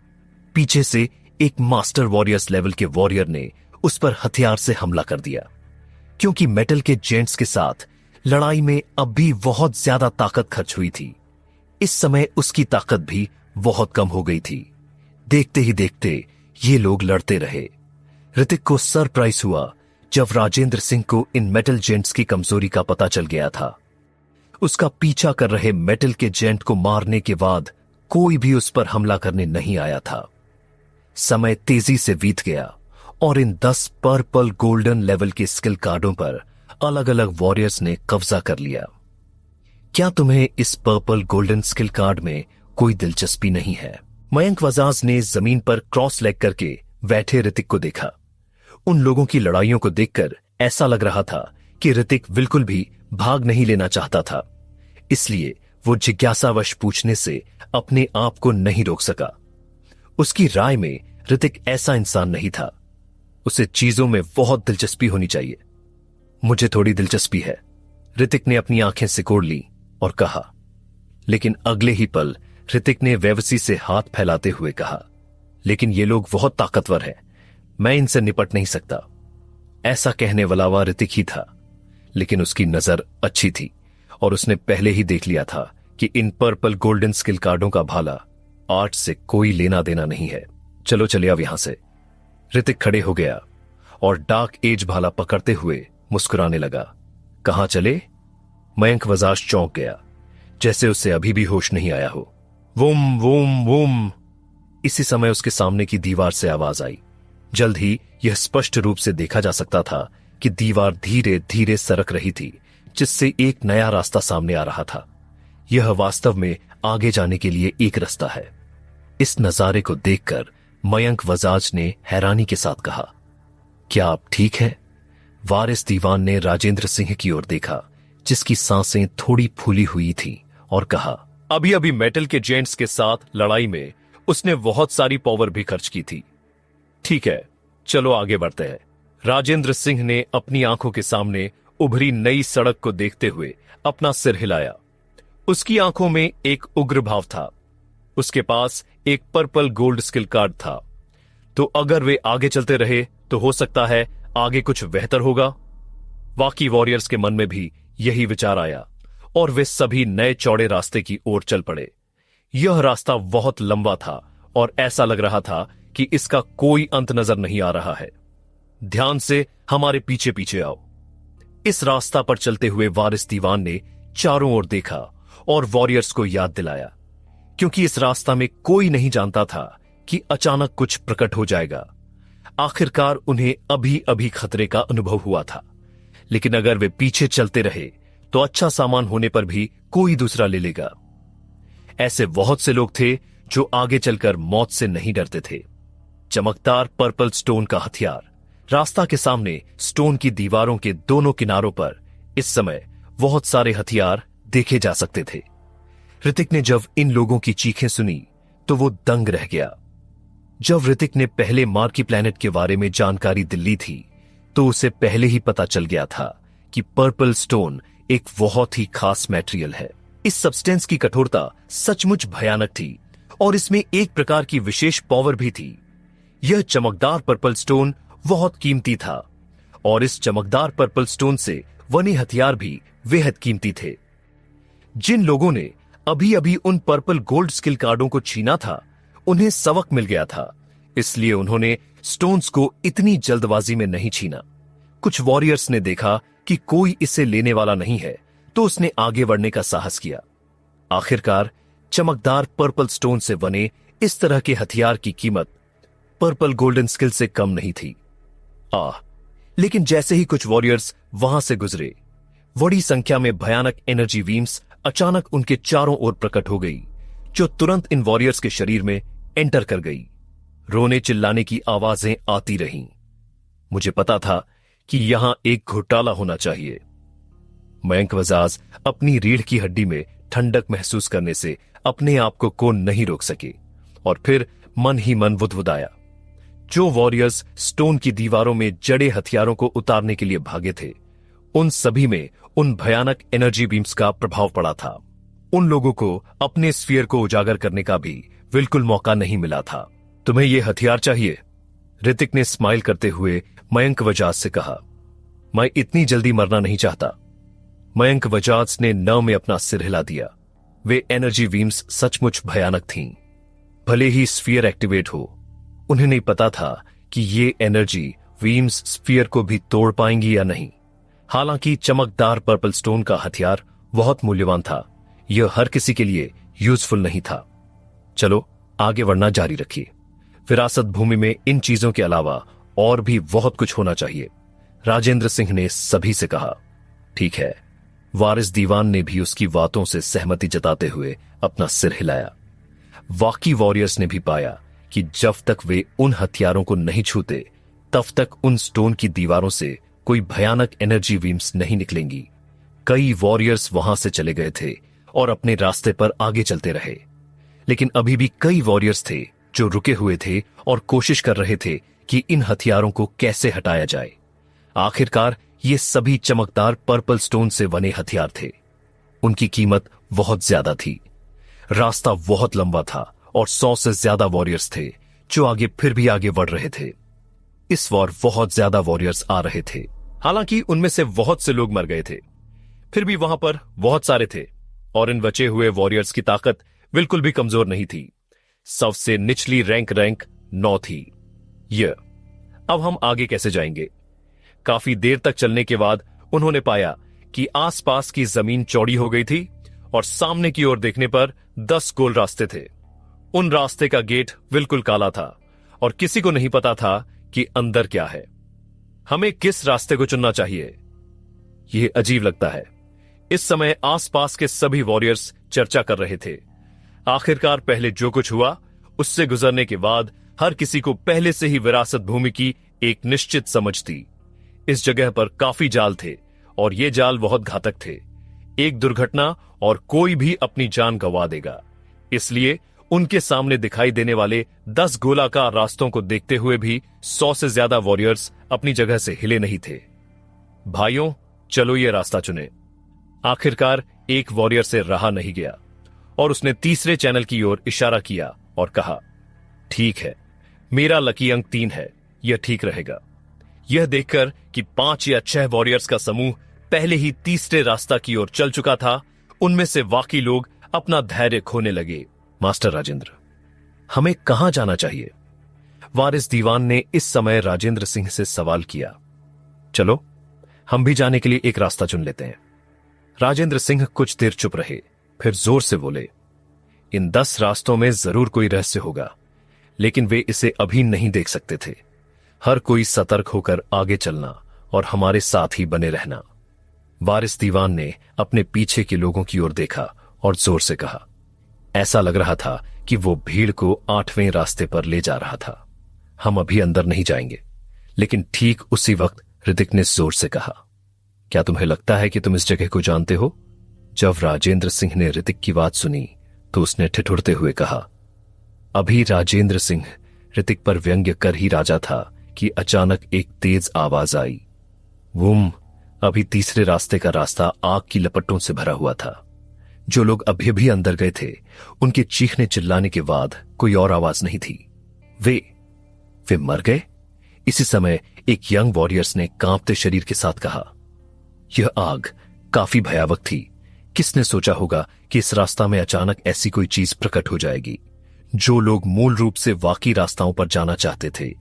पीछे से एक मास्टर वॉरियर्स लेवल के वॉरियर ने उस पर हथियार से हमला कर दिया। क्योंकि मेटल के जेंट्स के साथ लड़ाई में अब भी बहुत ज्यादा ताकत खर्च हुई थी, इस समय उसकी ताकत भी बहुत कम हो गई थी। देखते ही देखते ये लोग लड़ते रहे। ऋतिक को सरप्राइज हुआ जब राजेंद्र सिंह को इन मेटल जेंट्स की कमजोरी का पता चल गया था। उसका पीछा कर रहे मेटल के जेंट को मारने के बाद कोई भी उस पर हमला करने नहीं आया था। समय तेजी से बीत गया और इन 10 पर्पल गोल्डन लेवल के स्किल कार्डों पर अलग अलग वॉरियर्स ने कब्जा कर लिया। क्या तुम्हें इस पर्पल गोल्डन स्किल कार्ड में कोई दिलचस्पी नहीं है? मयंक वजाज ने जमीन पर क्रॉस लेग करके बैठे ऋतिक को देखा। उन लोगों की लड़ाइयों को देखकर ऐसा लग रहा था कि ऋतिक बिल्कुल भी भाग नहीं लेना चाहता था, इसलिए वो जिज्ञासावश पूछने से अपने आप को नहीं रोक सका। उसकी राय में ऋतिक ऐसा इंसान नहीं था। उसे चीजों में बहुत दिलचस्पी होनी चाहिए। मुझे थोड़ी दिलचस्पी है, ऋतिक ने अपनी आंखें सिकोड़ ली और कहा। लेकिन अगले ही पल ऋतिक ने वेवसी से हाथ फैलाते हुए कहा, लेकिन ये लोग बहुत ताकतवर हैं, मैं इनसे निपट नहीं सकता। ऐसा कहने वाला वह ऋतिक ही था, लेकिन उसकी नजर अच्छी थी और उसने पहले ही देख लिया था कि इन पर्पल गोल्डन स्किल कार्डों का भाला आर्ट से कोई लेना देना नहीं है। चलो चले अब यहां से। ऋतिक खड़े हो गया और डार्क एज भाला पकड़ते हुए मुस्कुराने लगा। कहां चले? मयंक वजाज चौंक गया, जैसे उसे अभी भी होश नहीं आया हो। वुम वुम वुम। इसी समय उसके सामने की दीवार से आवाज आई। जल्द ही यह स्पष्ट रूप से देखा जा सकता था कि दीवार धीरे धीरे सरक रही थी, जिससे एक नया रास्ता सामने आ रहा था। यह वास्तव में आगे जाने के लिए एक रास्ता है। इस नजारे को देखकर मयंक वजाज ने हैरानी के साथ कहा, क्या आप ठीक है? वारिस दीवान ने राजेंद्र सिंह की ओर देखा, जिसकी सांसें थोड़ी फूली हुई थी, और कहा, अभी अभी मेटल के जेंट्स के साथ लड़ाई में उसने बहुत सारी पावर भी खर्च की थी। ठीक है, चलो आगे बढ़ते हैं। राजेंद्र सिंह ने अपनी आंखों के सामने उभरी नई सड़क को देखते हुए अपना सिर हिलाया। उसकी आंखों में एक उग्र भाव था। उसके पास एक पर्पल गोल्ड स्किल कार्ड था, तो अगर वे आगे चलते रहे तो हो सकता है आगे कुछ बेहतर होगा। बाकी वॉरियर्स के मन में भी यही विचार आया और वे सभी नए चौड़े रास्ते की ओर चल पड़े। यह रास्ता बहुत लंबा था और ऐसा लग रहा था कि इसका कोई अंत नजर नहीं आ रहा है। ध्यान से हमारे पीछे पीछे आओ। इस रास्ता पर चलते हुए वारिस दीवान ने चारों ओर देखा और वॉरियर्स को याद दिलाया, क्योंकि इस रास्ता में कोई नहीं जानता था कि अचानक कुछ प्रकट हो जाएगा। आखिरकार उन्हें अभी अभी खतरे का अनुभव हुआ था, लेकिन अगर वे पीछे चलते रहे तो अच्छा सामान होने पर भी कोई दूसरा ले लेगा। ऐसे बहुत से लोग थे जो आगे चलकर मौत से नहीं डरते थे। चमकदार पर्पल स्टोन का हथियार। रास्ता के सामने स्टोन की दीवारों के दोनों किनारों पर इस समय बहुत सारे हथियार देखे जा सकते थे। ऋतिक ने जब इन लोगों की चीखें सुनी तो वो दंग रह गया। जब ऋतिक ने पहले मार्की प्लैनेट के बारे में जानकारी दिल्ली थी, तो उसे पहले ही पता चल गया था कि पर्पल स्टोन एक बहुत ही खास मटेरियल है। इस सब्सटेंस की कठोरता सचमुच भयानक थी और इसमें एक प्रकार की विशेष पावर भी थी। यह चमकदार पर्पल स्टोन बहुत कीमती था और इस चमकदार पर्पल स्टोन से बने हथियार भी बेहद कीमती थे। जिन लोगों ने अभी अभी उन पर्पल गोल्ड स्किल कार्डों को छीना था, उन्हें सबक मिल गया था, इसलिए उन्होंने स्टोन्स को इतनी जल्दबाजी में नहीं छीना। कुछ वॉरियर्स ने देखा कि कोई इसे लेने वाला नहीं है, तो उसने आगे बढ़ने का साहस किया। आखिरकार चमकदार पर्पल स्टोन से बने इस तरह के हथियार की कीमत पर्पल गोल्डन स्किल से कम नहीं थी। लेकिन जैसे ही कुछ वॉरियर्स वहां से गुजरे, बड़ी संख्या में भयानक एनर्जी बीम्स अचानक उनके चारों ओर प्रकट हो गई, जो तुरंत इन वॉरियर्स के शरीर में एंटर कर गई। रोने चिल्लाने की आवाजें आती रहीं। मुझे पता था कि यहां एक घोटाला होना चाहिए। मयंक वजाज अपनी रीढ़ की हड्डी में ठंडक महसूस करने से अपने आप को नहीं रोक सके और फिर मन ही मन बुदबुदाया। जो वॉरियर्स स्टोन की दीवारों में जड़े हथियारों को उतारने के लिए भागे थे, उन सभी में उन भयानक एनर्जी बीम्स का प्रभाव पड़ा था। उन लोगों को अपने स्फीयर को उजागर करने का भी बिल्कुल मौका नहीं मिला था। तुम्हें यह हथियार चाहिए? ऋतिक ने स्माइल करते हुए मयंक वजाज से कहा। मैं इतनी जल्दी मरना नहीं चाहता। मयंक वजाज ने न में अपना सिर हिला दिया। वे एनर्जी बीम्स सचमुच भयानक थीं। भले ही स्फीयर एक्टिवेट हो, उन्हें नहीं पता था कि ये एनर्जी बीम्स स्फीयर को भी तोड़ पाएंगी या नहीं। हालांकि चमकदार पर्पल स्टोन का हथियार बहुत मूल्यवान था, यह हर किसी के लिए यूजफुल नहीं था। चलो आगे बढ़ना जारी रखिए। विरासत भूमि में इन चीजों के अलावा और भी बहुत कुछ होना चाहिए। राजेंद्र सिंह ने सभी से कहा। ठीक है। वारिस दीवान ने भी उसकी बातों से सहमति जताते हुए अपना सिर हिलाया। बाकी वॉरियर्स ने भी पाया कि जब तक वे उन हथियारों को नहीं छूते, तब तक उन स्टोन की दीवारों से कोई भयानक एनर्जी बीम्स नहीं निकलेंगी। कई वॉरियर्स वहां से चले गए थे और अपने रास्ते पर आगे चलते रहे, लेकिन अभी भी कई वॉरियर्स थे जो रुके हुए थे और कोशिश कर रहे थे कि इन हथियारों को कैसे हटाया जाए। आखिरकार ये सभी चमकदार पर्पल स्टोन से बने हथियार थे। उनकी कीमत बहुत ज्यादा थी। रास्ता बहुत लंबा था और 100 से ज्यादा वॉरियर्स थे जो आगे फिर भी आगे बढ़ रहे थे। इस बार बहुत ज्यादा वॉरियर्स आ रहे थे। हालांकि उनमें से बहुत से लोग मर गए थे, फिर भी वहां पर बहुत सारे थे और इन बचे हुए वॉरियर्स की ताकत बिल्कुल भी कमजोर नहीं थी। सबसे निचली रैंक 9 थी। अब हम आगे कैसे जाएंगे? काफी देर तक चलने के बाद उन्होंने पाया कि आसपास की जमीन चौड़ी हो गई थी और सामने की ओर देखने पर 10 गोल रास्ते थे। उन रास्ते का गेट बिल्कुल काला था और किसी को नहीं पता था कि अंदर क्या है। हमें किस रास्ते को चुनना चाहिए? यह अजीब लगता है। इस समय आसपास के सभी वॉरियर्स चर्चा कर रहे थे। आखिरकार पहले जो कुछ हुआ उससे गुजरने के बाद हर किसी को पहले से ही विरासत भूमि की एक निश्चित समझ थी। इस जगह पर काफी जाल थे और ये जाल बहुत घातक थे। एक दुर्घटना और कोई भी अपनी जान गंवा देगा। इसलिए उनके सामने दिखाई देने वाले 10 गोलाकार रास्तों को देखते हुए भी 100 से ज्यादा वॉरियर्स अपनी जगह से हिले नहीं थे। भाइयों, चलो ये रास्ता चुने। आखिरकार एक वॉरियर से रहा नहीं गया और उसने तीसरे चैनल की ओर इशारा किया और कहा, ठीक है, मेरा लकी अंक 3 है, यह ठीक रहेगा। यह देखकर कि 5 या 6 वॉरियर्स का समूह पहले ही तीसरे रास्ता की ओर चल चुका था, उनमें से बाकी लोग अपना धैर्य खोने लगे। मास्टर राजेंद्र, हमें कहां जाना चाहिए? वारिस दीवान ने इस समय राजेंद्र सिंह से सवाल किया। चलो, हम भी जाने के लिए एक रास्ता चुन लेते हैं। राजेंद्र सिंह कुछ देर चुप रहे, फिर जोर से बोले, इन 10 रास्तों में जरूर कोई रहस्य होगा, लेकिन वे इसे अभी नहीं देख सकते थे। हर कोई सतर्क होकर आगे चलना और हमारे साथ ही बने रहना। वारिस दीवान ने अपने पीछे के लोगों की ओर देखा और जोर से कहा। ऐसा लग रहा था कि वो भीड़ को 8वें रास्ते पर ले जा रहा था। हम अभी अंदर नहीं जाएंगे। लेकिन ठीक उसी वक्त ऋतिक ने जोर से कहा, क्या तुम्हें लगता है कि तुम इस जगह को जानते हो? जब राजेंद्र सिंह ने ऋतिक की बात सुनी तो उसने ठिठुरते हुए कहा। अभी राजेंद्र सिंह ऋतिक पर व्यंग्य कर ही राजा था कि अचानक एक तेज आवाज आई। वुम! अभी तीसरे रास्ते का रास्ता आग की लपटों से भरा हुआ था। जो लोग अभी भी अंदर गए थे, उनके चीखने चिल्लाने के बाद कोई और आवाज नहीं थी। वे मर गए? इसी समय एक यंग वॉरियर्स ने कांपते शरीर के साथ कहा, यह आग काफी भयावह थी। किसने सोचा होगा कि इस रास्ता में अचानक ऐसी कोई चीज प्रकट हो जाएगी? जो लोग मूल रूप से वाकई रास्ताओं पर जाना चाहते थे,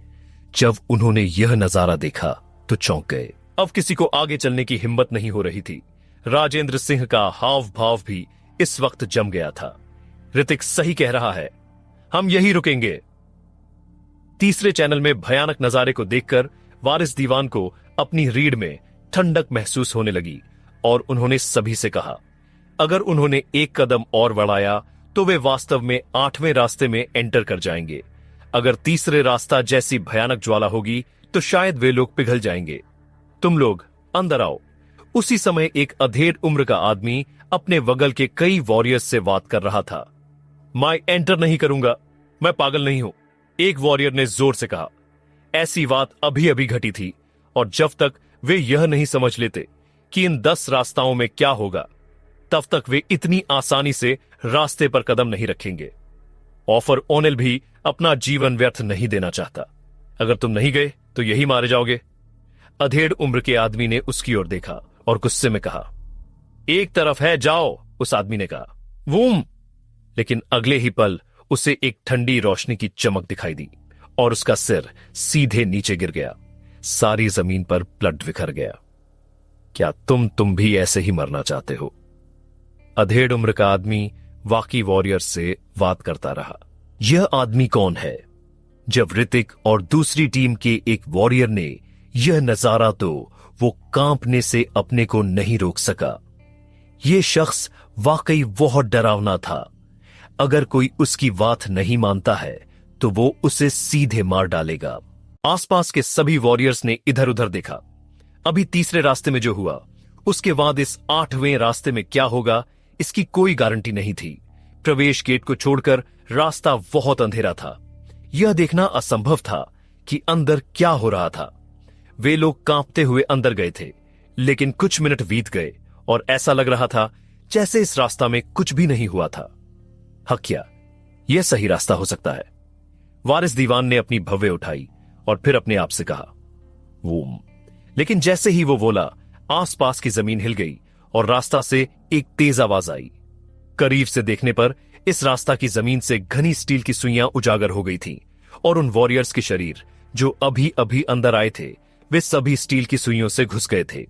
जब उन्होंने यह नजारा देखा तो चौंक गए। अब किसी को आगे चलने की हिम्मत नहीं हो रही थी। राजेंद्र सिंह का हाव भाव भी इस वक्त जम गया था। ऋतिक सही कह रहा है, हम यही रुकेंगे। तीसरे चैनल में भयानक नजारे को देखकर वारिस दीवान को अपनी रीढ़ में ठंडक महसूस होने लगी और उन्होंने सभी से कहा, अगर उन्होंने एक कदम और बढ़ाया तो वे वास्तव में 8वें रास्ते में एंटर कर जाएंगे। अगर तीसरे रास्ता जैसी भयानक ज्वाला होगी तो शायद वे लोग पिघल जाएंगे। तुम लोग अंदर आओ। उसी समय एक अधेड़ उम्र का आदमी अपने बगल के कई वॉरियर्स से बात कर रहा था। मैं एंटर नहीं करूंगा, मैं पागल नहीं हूं, एक वॉरियर ने जोर से कहा। ऐसी बात अभी अभी घटी थी और जब तक वे यह नहीं समझ लेते कि इन 10 रास्ताओं में क्या होगा, तब तक वे इतनी आसानी से रास्ते पर कदम नहीं रखेंगे। ऑफर ओनेल भी अपना जीवन व्यर्थ नहीं देना चाहता। अगर तुम नहीं गए तो यही मारे जाओगे। अधेड़ उम्र के आदमी ने उसकी ओर देखा और गुस्से में कहा, एक तरफ है, जाओ। उस आदमी ने कहा, वूम। लेकिन अगले ही पल उसे एक ठंडी रोशनी की चमक दिखाई दी और उसका सिर सीधे नीचे गिर गया। सारी जमीन पर ब्लड बिखर गया। क्या तुम भी ऐसे ही मरना चाहते हो? अधेड़ उम्र का आदमी वाकई वॉरियर से बात करता रहा। यह आदमी कौन है? जब ऋतिक और दूसरी टीम के एक वॉरियर ने यह नजारा तो वो कांपने से अपने को नहीं रोक सका। यह शख्स वाकई बहुत डरावना था। अगर कोई उसकी बात नहीं मानता है तो वो उसे सीधे मार डालेगा। आसपास के सभी वॉरियर्स ने इधर उधर देखा। अभी तीसरे रास्ते में जो हुआ, उसके बाद इस 8वें रास्ते में क्या होगा, इसकी कोई गारंटी नहीं थी। प्रवेश गेट को छोड़कर रास्ता बहुत अंधेरा था। यह देखना असंभव था कि अंदर क्या हो रहा था। वे लोग कांपते हुए अंदर गए थे, लेकिन कुछ मिनट बीत गए और ऐसा लग रहा था जैसे इस रास्ता में कुछ भी नहीं हुआ था। क्या यह सही रास्ता हो सकता है? वारिस दीवान ने अपनी भव्य उठाई और फिर अपने आप से कहा वो। लेकिन जैसे ही वो बोला, आसपास की जमीन हिल गई और रास्ता से एक तेज आवाज आई। करीब से देखने पर इस रास्ता की जमीन से घनी स्टील की सुइयां उजागर हो गई थीं और उन वॉरियर्स के शरीर जो अभी अभी अंदर आए थे, वे सभी स्टील की सुइयों से घुस गए थे।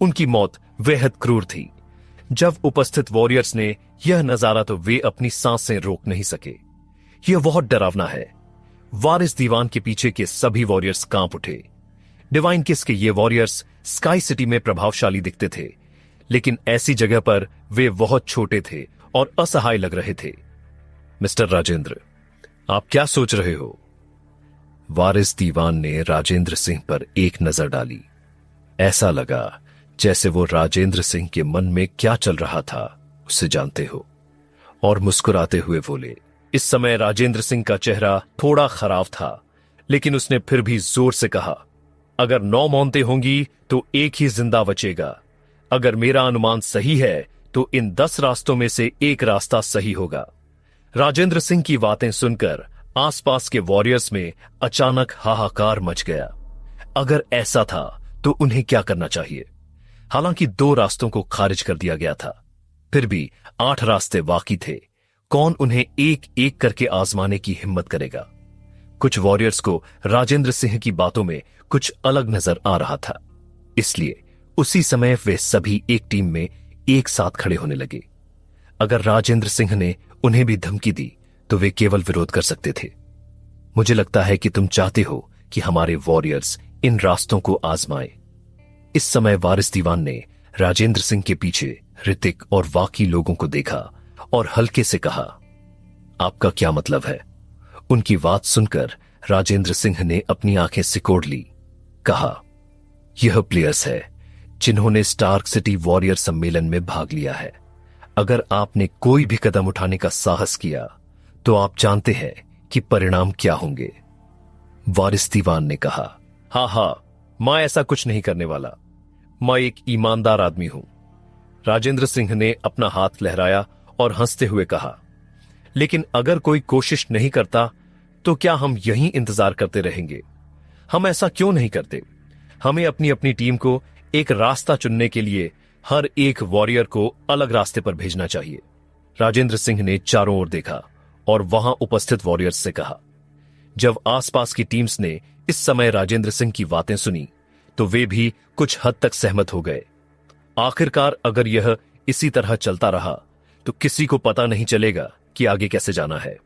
उनकी मौत बेहद क्रूर थी। जब उपस्थित वॉरियर्स ने यह नजारा तो वे अपनी सांसें रोक नहीं सके। यह बहुत डरावना है। वारिस दीवान के पीछे के सभी वॉरियर्स कांप उठे। डिवाइन किस के ये वॉरियर्स स्काई सिटी में प्रभावशाली दिखते थे, लेकिन ऐसी जगह पर वे बहुत छोटे थे और असहाय लग रहे थे। मिस्टर राजेंद्र, आप क्या सोच रहे हो? वारिस दीवान ने राजेंद्र सिंह पर एक नजर डाली। ऐसा लगा जैसे वो राजेंद्र सिंह के मन में क्या चल रहा था उसे जानते हो, और मुस्कुराते हुए बोले। इस समय राजेंद्र सिंह का चेहरा थोड़ा खराब था, लेकिन उसने फिर भी जोर से कहा, अगर 9 मौतें होंगी तो एक ही जिंदा बचेगा। अगर मेरा अनुमान सही है तो इन 10 रास्तों में से एक रास्ता सही होगा। राजेंद्र सिंह की बातें सुनकर आसपास के वॉरियर्स में अचानक हाहाकार मच गया। अगर ऐसा था तो उन्हें क्या करना चाहिए? हालांकि 2 रास्तों को खारिज कर दिया गया था, फिर भी 8 रास्ते बाकी थे। कौन उन्हें एक एक करके आजमाने की हिम्मत करेगा? कुछ वॉरियर्स को राजेंद्र सिंह की बातों में कुछ अलग नजर आ रहा था, इसलिए उसी समय वे सभी एक टीम में एक साथ खड़े होने लगे। अगर राजेंद्र सिंह ने उन्हें भी धमकी दी तो वे केवल विरोध कर सकते थे। मुझे लगता है कि तुम चाहते हो कि हमारे वॉरियर्स इन रास्तों को आजमाएं। इस समय वारिस दीवान ने राजेंद्र सिंह के पीछे ऋतिक और बाकी लोगों को देखा और हल्के से कहा, आपका क्या मतलब है? उनकी बात सुनकर राजेंद्र सिंह ने अपनी आंखें सिकोड़ ली। कहा, यह प्लेयर्स है जिन्होंने स्टार्क सिटी वॉरियर सम्मेलन में भाग लिया है। अगर आपने कोई भी कदम उठाने का साहस किया तो आप जानते हैं कि परिणाम क्या होंगे। वारिस दीवान ने कहा, हाँ, मैं ऐसा कुछ नहीं करने वाला। मैं एक ईमानदार आदमी हूं। राजेंद्र सिंह ने अपना हाथ लहराया और हंसते हुए कहा, लेकिन अगर कोई कोशिश नहीं करता तो क्या हम यहीं इंतजार करते रहेंगे? हम ऐसा क्यों नहीं करते? हमें अपनी अपनी टीम को एक रास्ता चुनने के लिए हर एक वॉरियर को अलग रास्ते पर भेजना चाहिए। राजेंद्र सिंह ने चारों ओर देखा और वहां उपस्थित वॉरियर्स से कहा। जब आसपास की टीम्स ने इस समय राजेंद्र सिंह की बातें सुनी तो वे भी कुछ हद तक सहमत हो गए। आखिरकार अगर यह इसी तरह चलता रहा तो किसी को पता नहीं चलेगा कि आगे कैसे जाना है।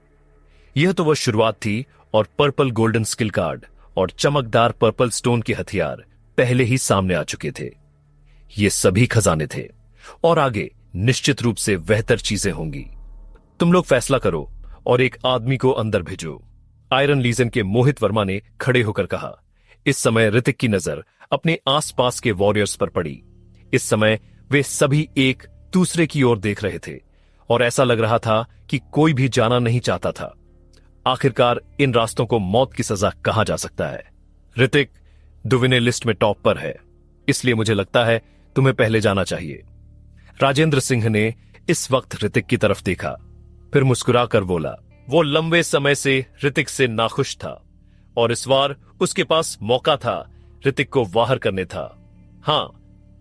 यह तो वह शुरुआत थी और पर्पल गोल्डन स्किल कार्ड और चमकदार पर्पल स्टोन के हथियार पहले ही सामने आ चुके थे। ये सभी खजाने थे और आगे निश्चित रूप से बेहतर चीजें होंगी। तुम लोग फैसला करो और एक आदमी को अंदर भेजो। आयरन लीजन के मोहित वर्मा ने खड़े होकर कहा। इस समय ऋतिक की नजर अपने आसपास के वॉरियर्स पर पड़ी। इस समय वे सभी एक दूसरे की ओर देख रहे थे और ऐसा लग रहा था कि कोई भी जाना नहीं चाहता था। आखिरकार इन रास्तों को मौत की सजा कहा जा सकता है। ऋतिक दुविने लिस्ट में टॉप पर है, इसलिए मुझे लगता है तुम्हें पहले जाना चाहिए। राजेंद्र सिंह ने इस वक्त ऋतिक की तरफ देखा, फिर मुस्कुराकर बोला। वो लंबे समय से ऋतिक से नाखुश था और इस बार उसके पास मौका था ऋतिक को बाहर करने था। हां,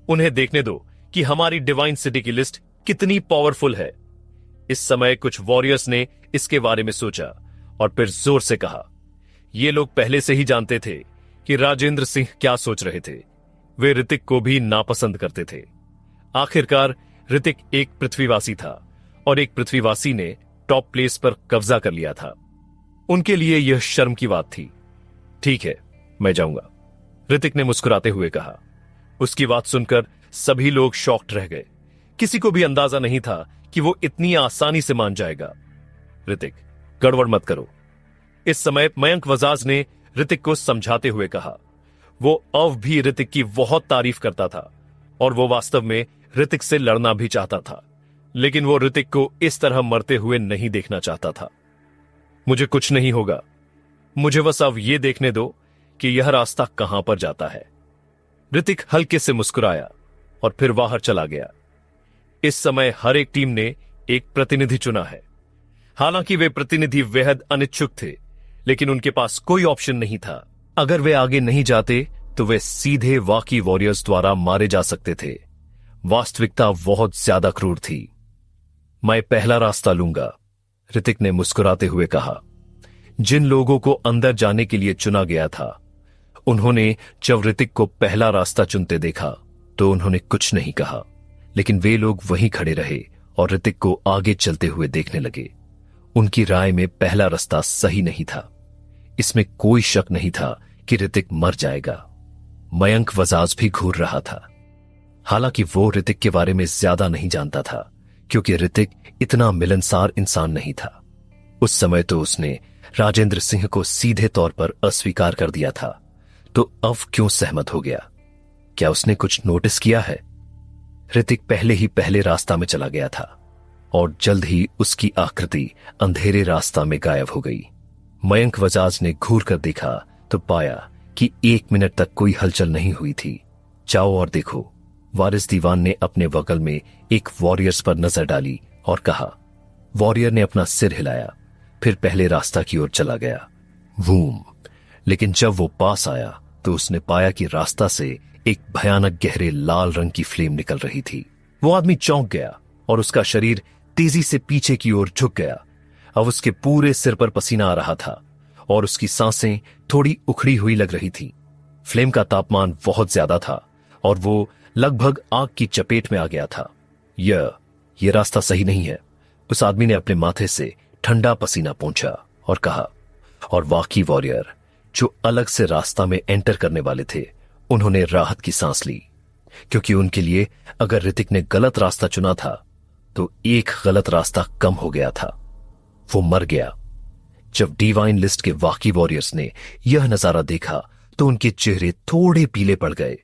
उन्हें देखने दो कि हमारी डिवाइन सिटी की लिस्ट कितनी पावरफुल है। इस समय कुछ वॉरियर्स ने इसके बारे में सोचा और फिर जोर से कहा। ये लोग पहले से ही जानते थे कि राजेंद्र सिंह क्या सोच रहे थे। वे ऋतिक को भी नापसंद करते थे। आखिरकार ऋतिक एक पृथ्वीवासी था और एक पृथ्वीवासी ने टॉप प्लेस पर कब्जा कर लिया था। उनके लिए यह शर्म की बात थी। ठीक है, मैं जाऊंगा, ऋतिक ने मुस्कुराते हुए कहा। उसकी बात सुनकर सभी लोग शॉक्ड रह गए। किसी को भी अंदाजा नहीं था कि वो इतनी आसानी से मान जाएगा। ऋतिक, गड़बड़ मत करो। इस समय मयंक वजाज ने ऋतिक को समझाते हुए कहा। वो अब भी ऋतिक की बहुत तारीफ करता था और वो वास्तव में ऋतिक से लड़ना भी चाहता था, लेकिन वो ऋतिक को इस तरह मरते हुए नहीं देखना चाहता था। मुझे कुछ नहीं होगा, मुझे बस अब ये देखने दो कि यह रास्ता कहां पर जाता है। ऋतिक हल्के से मुस्कुराया और फिर बाहर चला गया। इस समय हर एक टीम ने एक प्रतिनिधि चुना है। हालांकि वे प्रतिनिधि बेहद अनिच्छुक थे, लेकिन उनके पास कोई ऑप्शन नहीं था। अगर वे आगे नहीं जाते तो वे सीधे वाकी वॉरियर्स द्वारा मारे जा सकते थे। वास्तविकता बहुत ज्यादा क्रूर थी। मैं पहला रास्ता लूंगा, ऋतिक ने मुस्कुराते हुए कहा। जिन लोगों को अंदर जाने के लिए चुना गया था, उन्होंने जब ऋतिक को पहला रास्ता चुनते देखा तो उन्होंने कुछ नहीं कहा, लेकिन वे लोग वहीं खड़े रहे और ऋतिक को आगे चलते हुए देखने लगे। उनकी राय में पहला रास्ता सही नहीं था। इसमें कोई शक नहीं था कि ऋतिक मर जाएगा। मयंक वजाज भी घूर रहा था। हालांकि वो ऋतिक के बारे में ज्यादा नहीं जानता था, क्योंकि ऋतिक इतना मिलनसार इंसान नहीं था। उस समय तो उसने राजेंद्र सिंह को सीधे तौर पर अस्वीकार कर दिया था, तो अब क्यों सहमत हो गया? क्या उसने कुछ नोटिस किया है? ऋतिक पहले ही पहले रास्ता में चला गया था और जल्द ही उसकी आकृति अंधेरे रास्ता में गायब हो गई। मयंक वजाज ने घूर कर देखा तो पाया कि 1 मिनट तक कोई हलचल नहीं हुई थी। जाओ और देखो। वारिस दीवान ने अपने बगल में एक वॉरियर्स पर नजर डाली और कहा। वॉरियर ने अपना सिर हिलाया, फिर पहले रास्ता की ओर चला गया। वूम! लेकिन जब वो पास आया तो उसने पाया कि रास्ता से एक भयानक गहरे लाल रंग की फ्लेम निकल रही थी। वो आदमी चौंक गया और उसका शरीर तेजी से पीछे की ओर झुक गया। अब उसके पूरे सिर पर पसीना आ रहा था और उसकी सांसें थोड़ी उखड़ी हुई लग रही थी। फ्लेम का तापमान बहुत ज्यादा था और वो लगभग आग की चपेट में आ गया था। यह रास्ता सही नहीं है, उस आदमी ने अपने माथे से ठंडा पसीना पोंछा और कहा। और वाकी वॉरियर जो अलग से रास्ता में एंटर करने वाले थे, उन्होंने राहत की सांस ली, क्योंकि उनके लिए अगर ऋतिक ने गलत रास्ता चुना था तो एक गलत रास्ता कम हो गया था। वो मर गया। जब डिवाइन लिस्ट के वाकी वॉरियर्स ने यह नजारा देखा तो उनके चेहरे थोड़े पीले पड़ गए।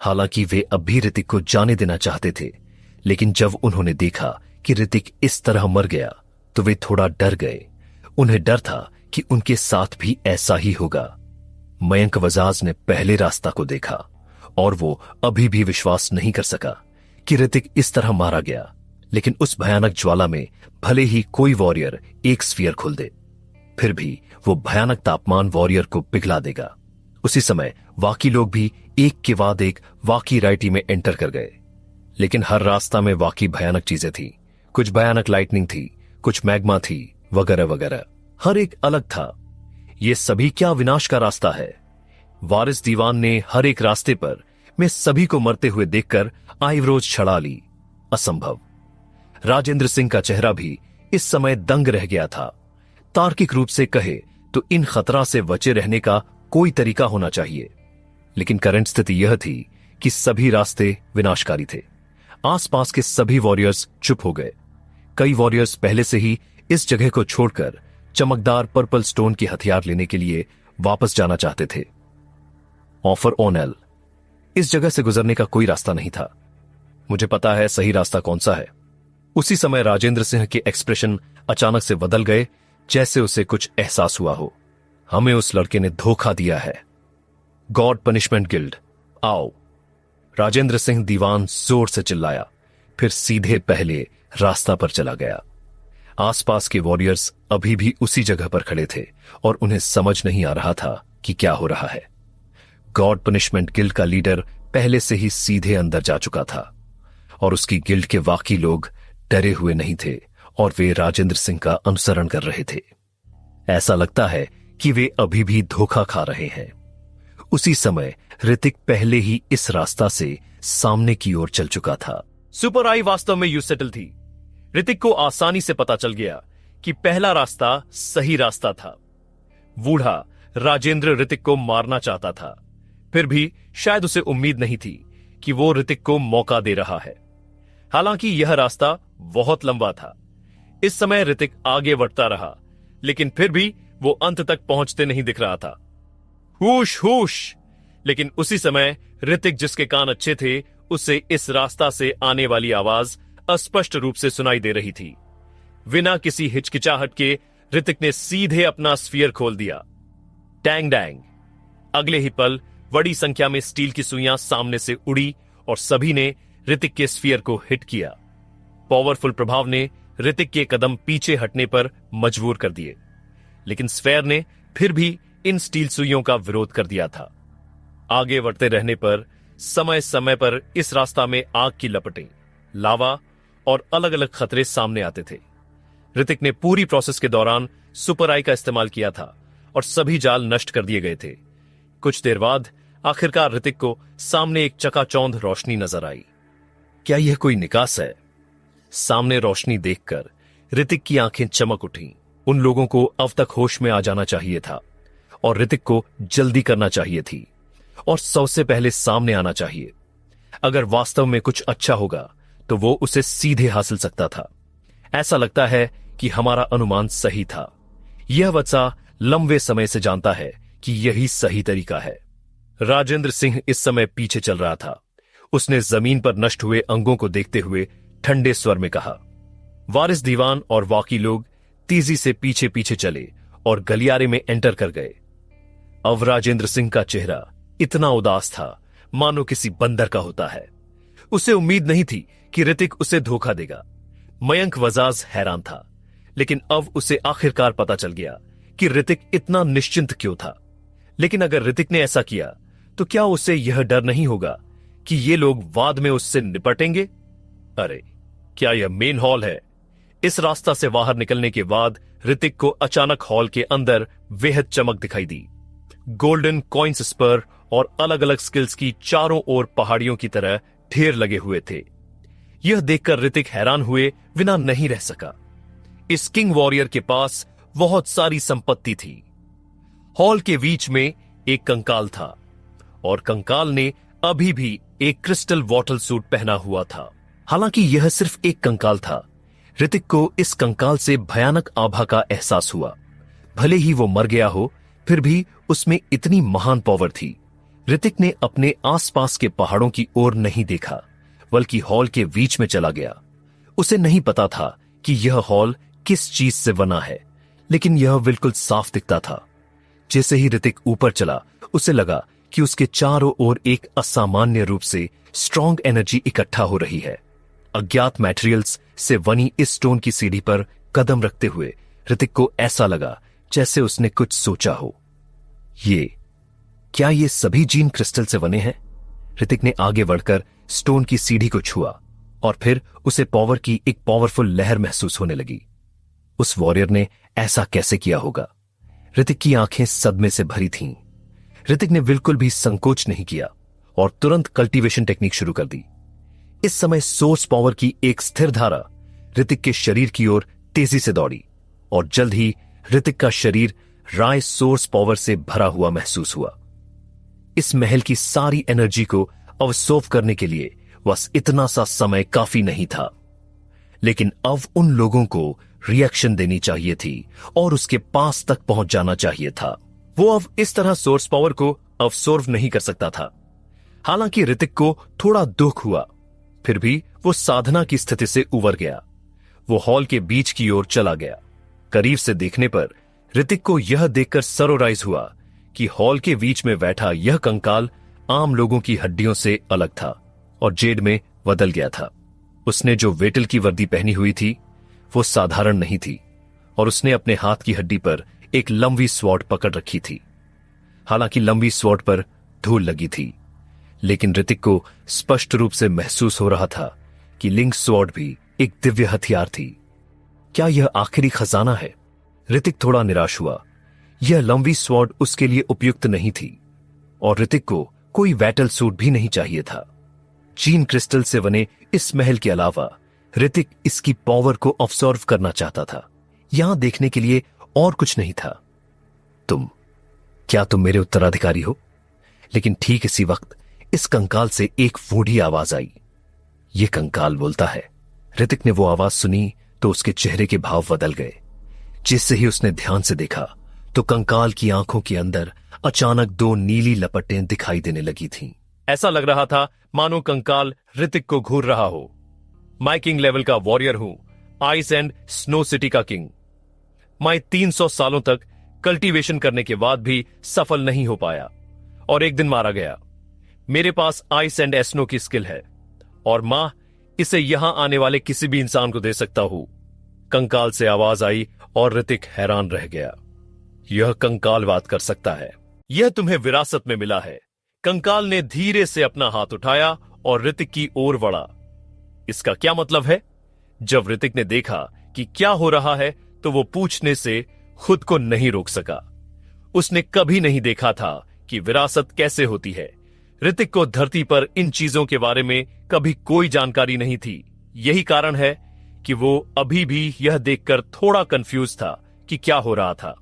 हालांकि वे अब भी ऋतिक को जाने देना चाहते थे, लेकिन जब उन्होंने देखा कि ऋतिक इस तरह मर गया तो वे थोड़ा डर गए। उन्हें डर था कि उनके साथ भी ऐसा ही होगा। मयंक वजाज ने पहले रास्ता को देखा और वो अभी भी विश्वास नहीं कर सका कि ऋतिक इस तरह मारा गया। लेकिन उस भयानक ज्वाला में भले ही कोई वॉरियर एक स्फीयर खोल दे, फिर भी वो भयानक तापमान वॉरियर को पिघला देगा। उसी समय वाकी लोग भी एक के बाद एक वाकी राइटी में एंटर कर गए। लेकिन हर रास्ता में वाकी भयानक चीजें थी। कुछ भयानक लाइटनिंग थी, कुछ मैग्मा थी, वगैरह वगैरह। हर एक अलग था। ये सभी क्या विनाश का रास्ता है? वारिस दीवान ने हर एक रास्ते पर मैं सभी को मरते हुए देखकर आईब्रोज छड़ा ली। असंभव। राजेंद्र सिंह का चेहरा भी इस समय दंग रह गया था। तार्किक रूप से कहे तो इन खतरा से बचे रहने का कोई तरीका होना चाहिए, लेकिन करंट स्थिति यह थी कि सभी रास्ते विनाशकारी थे। आसपास के सभी वॉरियर्स चुप हो गए। कई वॉरियर्स पहले से ही इस जगह को छोड़कर चमकदार पर्पल स्टोन के हथियार लेने के लिए वापस जाना चाहते थे। ऑफर ओनेल, इस जगह से गुजरने का कोई रास्ता नहीं था। मुझे पता है सही रास्ता कौन सा है। उसी समय राजेंद्र सिंह के एक्सप्रेशन अचानक से बदल गए, जैसे उसे कुछ एहसास हुआ हो। हमें उस लड़के ने धोखा दिया है। गॉड पनिशमेंट गिल्ड, आओ। राजेंद्र सिंह दीवान जोर से चिल्लाया, फिर सीधे पहले रास्ता पर चला गया। आसपास के वॉरियर्स अभी भी उसी जगह पर खड़े थे और उन्हें समझ नहीं आ रहा था कि क्या हो रहा है। गॉड पनिशमेंट गिल्ड का लीडर पहले से ही सीधे अंदर जा चुका था और उसकी गिल्ड के वाकी लोग डरे हुए नहीं थे और वे राजेंद्र सिंह का अनुसरण कर रहे थे। ऐसा लगता है कि वे अभी भी धोखा खा रहे हैं। उसी समय ऋतिक पहले ही इस रास्ता से सामने की ओर चल चुका था। सुपर आई वास्तव में यू सेटल थी। ऋतिक को आसानी से पता चल गया कि पहला रास्ता सही रास्ता था। बूढ़ा राजेंद्र ऋतिक को मारना चाहता था, फिर भी शायद उसे उम्मीद नहीं थी कि वो ऋतिक को मौका दे रहा है। हालांकि यह रास्ता बहुत लंबा था। इस समय ऋतिक आगे बढ़ता रहा, लेकिन फिर भी वो अंत तक पहुंचते नहीं दिख रहा था। हुश हुश! लेकिन उसी समय ऋतिक, जिसके कान अच्छे थे, उसे इस रास्ता से आने वाली आवाज अस्पष्ट रूप से सुनाई दे रही थी। बिना किसी हिचकिचाहट के ऋतिक ने सीधे अपना स्फीयर खोल दिया। Dang dang. अगले ही पल बड़ी संख्या में स्टील की सुइयां सामने से उड़ी और सभी ने ऋतिक के स्फीयर को हिट किया। पावरफुल प्रभाव ने ऋतिक के कदम पीछे हटने पर मजबूर कर दिए, लेकिन स्फीयर ने फिर भी इन स्टील सुइयों का विरोध कर दिया था। आगे बढ़ते रहने पर समय समय पर इस रास्ता में आग की लपटें, लावा और अलग अलग खतरे सामने आते थे। ऋतिक ने पूरी प्रोसेस के दौरान सुपर आई का इस्तेमाल किया था और सभी जाल नष्ट कर दिए गए थे। कुछ देर बाद आखिरकार ऋतिक को सामने एक चकाचौंध रोशनी नजर आई। क्या यह कोई निकास है? सामने रोशनी देखकर ऋतिक की आंखें चमक उठीं। उन लोगों को अब तक होश में आ जाना चाहिए था और ऋतिक को जल्दी करना चाहिए थी और सबसे पहले सामने आना चाहिए। अगर वास्तव में कुछ अच्छा होगा तो वो उसे सीधे हासिल सकता था। ऐसा लगता है कि हमारा अनुमान सही था। यह बच्चा लंबे समय से जानता है कि यही सही तरीका है। राजेंद्र सिंह इस समय पीछे चल रहा था। उसने जमीन पर नष्ट हुए अंगों को देखते हुए ठंडे स्वर में कहा। वारिस दीवान और बाकी लोग तेजी से पीछे पीछे चले और गलियारे में एंटर कर गए। अब राजेंद्र सिंह का चेहरा इतना उदास था मानो किसी बंदर का होता है। उसे उम्मीद नहीं थी कि ऋतिक उसे धोखा देगा। मयंक वजाज हैरान था, लेकिन अब उसे आखिरकार पता चल गया कि ऋतिक इतना निश्चिंत क्यों था। लेकिन अगर ऋतिक ने ऐसा किया तो क्या उसे यह डर नहीं होगा कि ये लोग बाद में उससे निपटेंगे? अरे, क्या यह मेन हॉल है? इस रास्ता से बाहर निकलने के बाद ऋतिक को अचानक हॉल के अंदर बेहद चमक दिखाई दी। गोल्डन कॉइन्स स्पर और अलग अलग स्किल्स की चारों ओर पहाड़ियों की तरह ढेर लगे हुए थे। यह देखकर ऋतिक हैरान हुए बिना नहीं रह सका। इस किंग वॉरियर के पास बहुत सारी संपत्ति थी। हॉल के बीच में एक कंकाल था और कंकाल ने अभी भी एक क्रिस्टल वॉटल सूट पहना हुआ था। हालांकि यह सिर्फ एक कंकाल था, ऋतिक को इस कंकाल से भयानक आभा का एहसास हुआ। भले ही वो मर गया हो, फिर भी उसमें इतनी महान पावर थी। ऋतिक ने अपने आसपास के पहाड़ों की ओर नहीं देखा, बल्कि हॉल के बीच में चला गया। उसे नहीं पता था कि यह हॉल किस चीज से बना है, लेकिन यह बिल्कुल साफ दिखता था। जैसे ही ऋतिक ऊपर चला, उसे लगा कि उसके चारों ओर एक असामान्य रूप से स्ट्रॉन्ग एनर्जी इकट्ठा हो रही है। अज्ञात मटेरियल्स से बनी इस स्टोन की सीढ़ी पर कदम रखते हुए ऋतिक को ऐसा लगा जैसे उसने कुछ सोचा हो। क्या ये सभी जीन क्रिस्टल से बने हैं? ऋतिक ने आगे बढ़कर स्टोन की सीढ़ी को छुआ और फिर उसे पावर की एक पावरफुल लहर महसूस होने लगी। उस वॉरियर ने ऐसा कैसे किया होगा? ऋतिक की आंखें सदमे से भरी थीं। ऋतिक ने बिल्कुल भी संकोच नहीं किया और तुरंत कल्टीवेशन टेक्निक शुरू कर दी। इस समय सोर्स पावर की एक स्थिर धारा ऋतिक के शरीर की ओर तेजी से दौड़ी और जल्द ही ऋतिक का शरीर राय सोर्स पावर से भरा हुआ महसूस हुआ। इस महल की सारी एनर्जी को अवसोफ करने के लिए बस इतना सा समय काफी नहीं था, लेकिन अब उन लोगों को रिएक्शन देनी चाहिए थी और उसके पास तक पहुंच जाना चाहिए था। वो अब इस तरह सोर्स पावर को अवसोर्व नहीं कर सकता था। हालांकि ऋतिक को थोड़ा दुख हुआ, फिर भी वो साधना की स्थिति से उबर गया। वो हॉल के बीच की ओर चला गया। करीब से देखने पर ऋतिक को यह देखकर सरप्राइज हुआ कि हॉल के बीच में बैठा यह कंकाल आम लोगों की हड्डियों से अलग था और जेड में बदल गया था। उसने जो वेटल की वर्दी पहनी हुई थी वो साधारण नहीं थी और उसने अपने हाथ की हड्डी पर एक लंबी स्वॉर्ड पकड़ रखी थी। हालांकि लंबी स्वॉर्ड पर धूल लगी थी, लेकिन ऋतिक को स्पष्ट रूप से महसूस हो रहा था कि लिंक स्वॉर्ड भी एक दिव्य हथियार थी। क्या यह आखिरी खजाना है? ऋतिक थोड़ा निराश हुआ। यह लंबी स्वॉर्ड उसके लिए उपयुक्त नहीं थी और ऋतिक को कोई बैटल सूट भी नहीं चाहिए था। जीन क्रिस्टल से बने इस महल के अलावा ऋतिक इसकी पावर को अब्सॉर्व करना चाहता था। यहां देखने के लिए और कुछ नहीं था। क्या तुम मेरे उत्तराधिकारी हो? लेकिन ठीक इसी वक्त इस कंकाल से एक बूढ़ी आवाज आई। यह कंकाल बोलता है। ऋतिक ने वो आवाज सुनी तो उसके चेहरे के भाव बदल गए। जिससे ही उसने ध्यान से देखा तो कंकाल की आंखों के अंदर अचानक दो नीली लपटें दिखाई देने लगी थीं। ऐसा लग रहा था मानो कंकाल ऋतिक को घूर रहा हो। मैं किंग लेवल का वॉरियर हूं, आइस एंड स्नो सिटी का किंग। मैं 300 सालों तक कल्टीवेशन करने के बाद भी सफल नहीं हो पाया और एक दिन मारा गया। मेरे पास आइस एंड एस्नो की स्किल है और मां इसे यहां आने वाले किसी भी इंसान को दे सकता हूं। कंकाल से आवाज आई और ऋतिक हैरान रह गया। यह कंकाल बात कर सकता है। यह तुम्हें विरासत में मिला है। कंकाल ने धीरे से अपना हाथ उठाया और ऋतिक की ओर बढ़ा। इसका क्या मतलब है? जब ऋतिक ने देखा कि क्या हो रहा है तो वो पूछने से खुद को नहीं रोक सका। उसने कभी नहीं देखा था कि विरासत कैसे होती है। ऋतिक को धरती पर इन चीजों के बारे में कभी कोई जानकारी नहीं थी। यही कारण है कि वो अभी भी यह देखकर थोड़ा कंफ्यूज था कि क्या हो रहा था।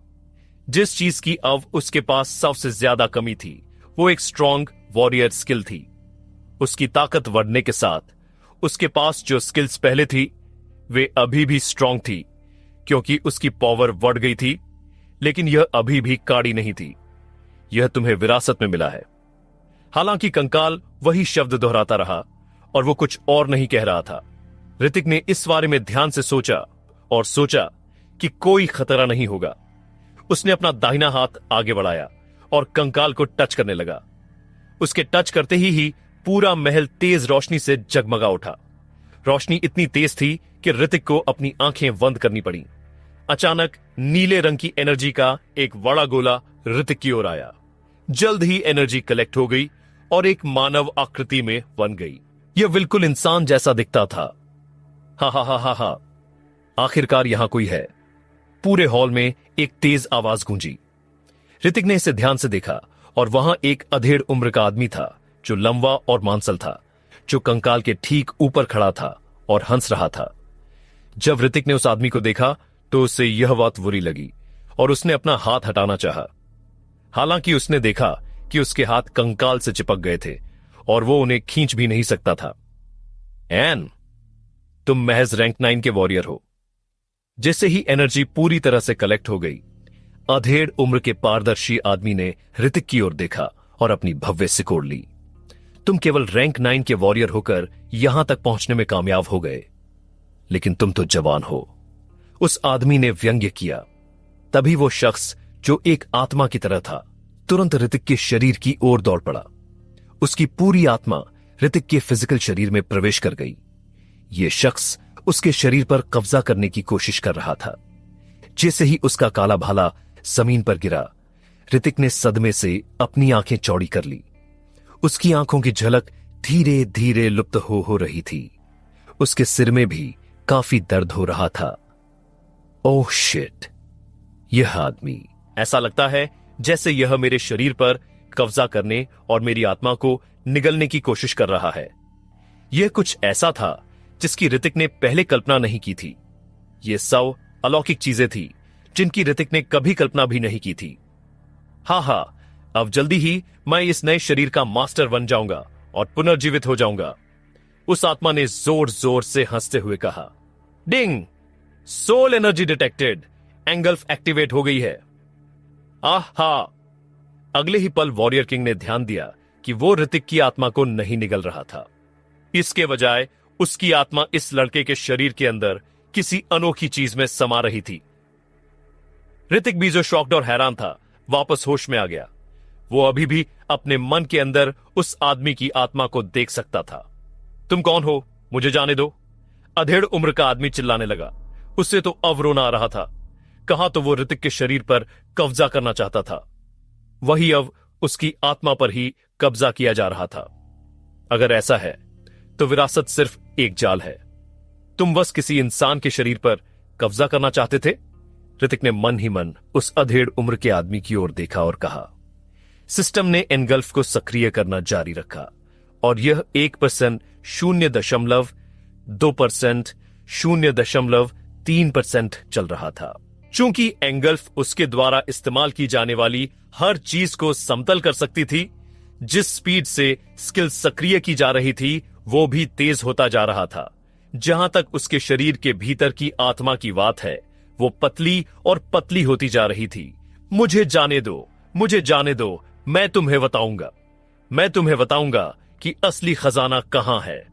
जिस चीज की अब उसके पास सबसे ज्यादा कमी थी वो एक स्ट्रॉन्ग वॉरियर स्किल थी। उसकी ताकत बढ़ने के साथ उसके पास जो स्किल्स पहले थी वे अभी भी स्ट्रॉन्ग थी क्योंकि उसकी पावर बढ़ गई थी, लेकिन यह अभी भी काड़ी नहीं थी। यह तुम्हें विरासत में मिला है। हालांकि कंकाल वही शब्द दोहराता रहा और वो कुछ और नहीं कह रहा था। ऋतिक ने इस बारे में ध्यान से सोचा और सोचा कि कोई खतरा नहीं होगा। उसने अपना दाहिना हाथ आगे बढ़ाया और कंकाल को टच करने लगा। उसके टच करते ही पूरा महल तेज रोशनी से जगमगा उठा। रोशनी इतनी तेज थी कि ऋतिक को अपनी आंखें बंद करनी पड़ी। अचानक नीले रंग की एनर्जी का एक बड़ा गोला ऋतिक की ओर आया। जल्द ही एनर्जी कलेक्ट हो गई और एक मानव आकृति में बन गई। यह बिल्कुल इंसान जैसा दिखता था। हा हा हा हा हा, आखिरकार यहां कोई है। पूरे हॉल में एक तेज आवाज गूंजी। ऋतिक ने इसे ध्यान से देखा और वहां एक अधेड़ उम्र का आदमी था जो लंबा और मांसल था, जो कंकाल के ठीक ऊपर खड़ा था और हंस रहा था। जब ऋतिक ने उस आदमी को देखा तो उसे यह बात बुरी लगी और उसने अपना हाथ हटाना चाहा। हालांकि उसने देखा कि उसके हाथ कंकाल से चिपक गए थे और वो उन्हें खींच भी नहीं सकता था। एन, तुम महज रैंक 9 के वॉरियर हो। जैसे ही एनर्जी पूरी तरह से कलेक्ट हो गई, अधेड़ उम्र के पारदर्शी आदमी ने ऋतिक की ओर देखा और अपनी भव्य सिकोड़ ली। तुम केवल रैंक 9 के वॉरियर होकर यहां तक पहुंचने में कामयाब हो गए, लेकिन तुम तो जवान हो, उस आदमी ने व्यंग्य किया। तभी वो शख्स जो एक आत्मा की तरह था तुरंत ऋतिक के शरीर की ओर दौड़ पड़ा। उसकी पूरी आत्मा ऋतिक के फिजिकल शरीर में प्रवेश कर गई। यह शख्स उसके शरीर पर कब्जा करने की कोशिश कर रहा था। जैसे ही उसका काला भाला जमीन पर गिरा, ऋतिक ने सदमे से अपनी आंखें चौड़ी कर ली। उसकी आंखों की झलक धीरे धीरे लुप्त हो रही थी। उसके सिर में भी काफी दर्द हो रहा था। ओह शिट, यह आदमी, ऐसा लगता है जैसे यह मेरे शरीर पर कब्जा करने और मेरी आत्मा को निगलने की कोशिश कर रहा है। यह कुछ ऐसा था जिसकी ऋतिक ने पहले कल्पना नहीं की थी। ये सब अलौकिक चीजें थी जिनकी ऋतिक ने कभी कल्पना भी नहीं की थी। हा, अब जल्दी ही मैं इस नए शरीर का मास्टर बन जाऊंगा और पुनर्जीवित हो जाऊंगा। उस आत्मा ने जोर जोर से हंसते हुए कहा। Ding, soul energy detected, engulf activate हो गई है। आहा! अगले ही पल वॉरियर किंग ने ध्यान दिया कि वो ऋतिक की आत्मा को नहीं निगल रहा था। इसके बजाय उसकी आत्मा इस लड़के के शरीर के अंदर किसी अनोखी चीज में समा रही थी। ऋतिक भी जो शॉक्ड और हैरान था, वापस होश में आ गया। वो अभी भी अपने मन के अंदर उस आदमी की आत्मा को देख सकता था। तुम कौन हो? मुझे जाने दो। अधेड़ उम्र का आदमी चिल्लाने लगा। उससे तो अब रोना आ रहा था। कहां तो वो ऋतिक के शरीर पर कब्जा करना चाहता था, वही अब उसकी आत्मा पर ही कब्जा किया जा रहा था। अगर ऐसा है तो विरासत सिर्फ एक जाल है। तुम बस किसी इंसान के शरीर पर कब्जा करना चाहते थे। ऋतिक ने मन ही मन उस अधेड़ उम्र के आदमी की ओर देखा और कहा। सिस्टम ने एनगल्फ को सक्रिय करना जारी रखा और यह 1%, 0.2%, 0.3% चल रहा था। चूंकि एंगल्फ उसके द्वारा इस्तेमाल की जाने वाली हर चीज को समतल कर सकती थी, जिस स्पीड से स्किल सक्रिय की जा रही थी वो भी तेज होता जा रहा था। जहां तक उसके शरीर के भीतर की आत्मा की बात है, वो पतली और पतली होती जा रही थी। मुझे जाने दो, मुझे जाने दो, मैं तुम्हें बताऊंगा कि असली खजाना कहां है।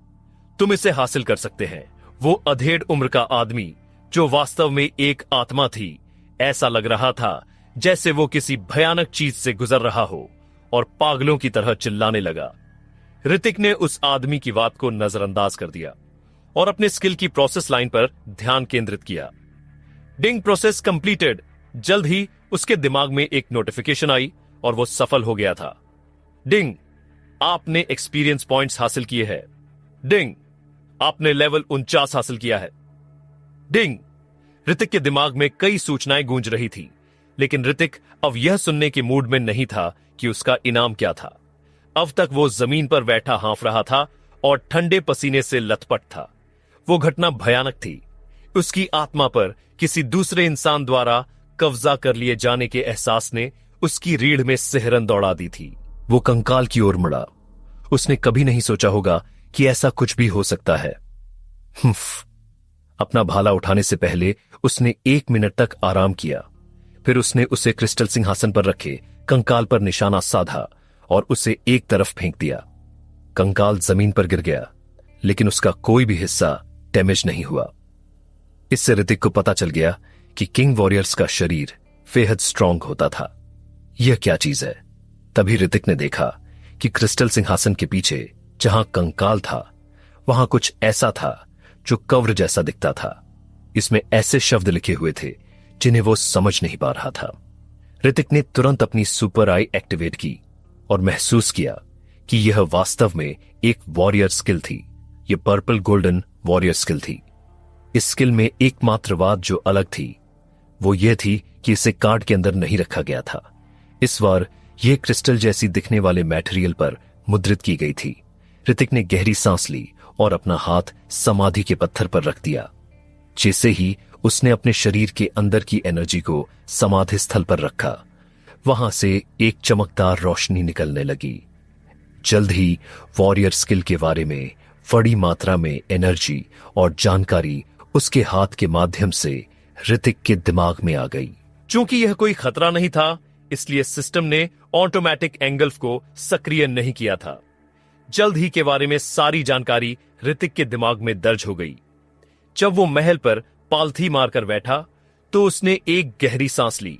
तुम इसे हासिल कर सकते हैं। वो अधेड़ उम्र का आदमी जो वास्तव में एक आत्मा थी, ऐसा लग रहा था जैसे वो किसी भयानक चीज से गुजर रहा हो और पागलों की तरह चिल्लाने लगा। ऋतिक ने उस आदमी की बात को नजरअंदाज कर दिया और अपने स्किल की प्रोसेस लाइन पर ध्यान केंद्रित किया। डिंग प्रोसेस कंप्लीटेड। जल्द ही उसके दिमाग में एक नोटिफिकेशन आई और वो सफल हो गया था। डिंग, आपने एक्सपीरियंस पॉइंट्स हासिल किए हैं। डिंग, आपने लेवल 49 हासिल किया है। डिंग। ऋतिक के दिमाग में कई सूचनाएं गूंज रही थी, लेकिन ऋतिक अब यह सुनने के मूड में नहीं था कि उसका इनाम क्या था। अब तक वो जमीन पर बैठा हाँफ रहा था और ठंडे पसीने से लथपथ था। वो घटना भयानक थी। उसकी आत्मा पर किसी दूसरे इंसान द्वारा कब्जा कर लिए जाने के एहसास ने उसकी रीढ़ में सिहरन दौड़ा दी थी। वो कंकाल की ओर मुड़ा। उसने कभी नहीं सोचा होगा कि ऐसा कुछ भी हो सकता है। अपना भाला उठाने से पहले उसने 1 मिनट तक आराम किया। फिर उसने उसे क्रिस्टल सिंहासन पर रखे कंकाल पर निशाना साधा और उसे एक तरफ फेंक दिया। कंकाल जमीन पर गिर गया, लेकिन उसका कोई भी हिस्सा डैमेज नहीं हुआ। इससे ऋतिक को पता चल गया कि किंग वॉरियर्स का शरीर बेहद स्ट्रांग होता था। यह क्या चीज है? तभी ऋतिक ने देखा कि क्रिस्टल सिंहासन के पीछे जहां कंकाल था, वहां कुछ ऐसा था जो कव्र जैसा दिखता था। इसमें ऐसे शब्द लिखे हुए थे जिन्हें वो समझ नहीं पा रहा था। ऋतिक ने तुरंत अपनी सुपर आई एक्टिवेट की और महसूस किया कि यह वास्तव में एक वॉरियर स्किल थी। यह पर्पल गोल्डन वॉरियर स्किल थी। इस स्किल में एकमात्र बात जो अलग थी वो यह थी कि इसे कार्ड के अंदर नहीं रखा गया था। इस बार यह क्रिस्टल जैसी दिखने वाले मटेरियल पर मुद्रित की गई थी। ऋतिक ने गहरी सांस ली और अपना हाथ समाधि के पत्थर पर रख दिया। जैसे ही उसने अपने शरीर के अंदर की एनर्जी को समाधि स्थल पर रखा, वहां से एक चमकदार रोशनी निकलने लगी। जल्द ही वॉरियर स्किल के बारे में बड़ी मात्रा में एनर्जी और जानकारी उसके हाथ के माध्यम से ऋतिक के दिमाग में आ गई। चूंकि यह कोई खतरा नहीं था, इसलिए सिस्टम ने ऑटोमेटिक एंगल्फ को सक्रिय नहीं किया था। जल्द ही के बारे में सारी जानकारी ऋतिक के दिमाग में दर्ज हो गई। जब वो महल पर पालथी मारकर बैठा तो उसने एक गहरी सांस ली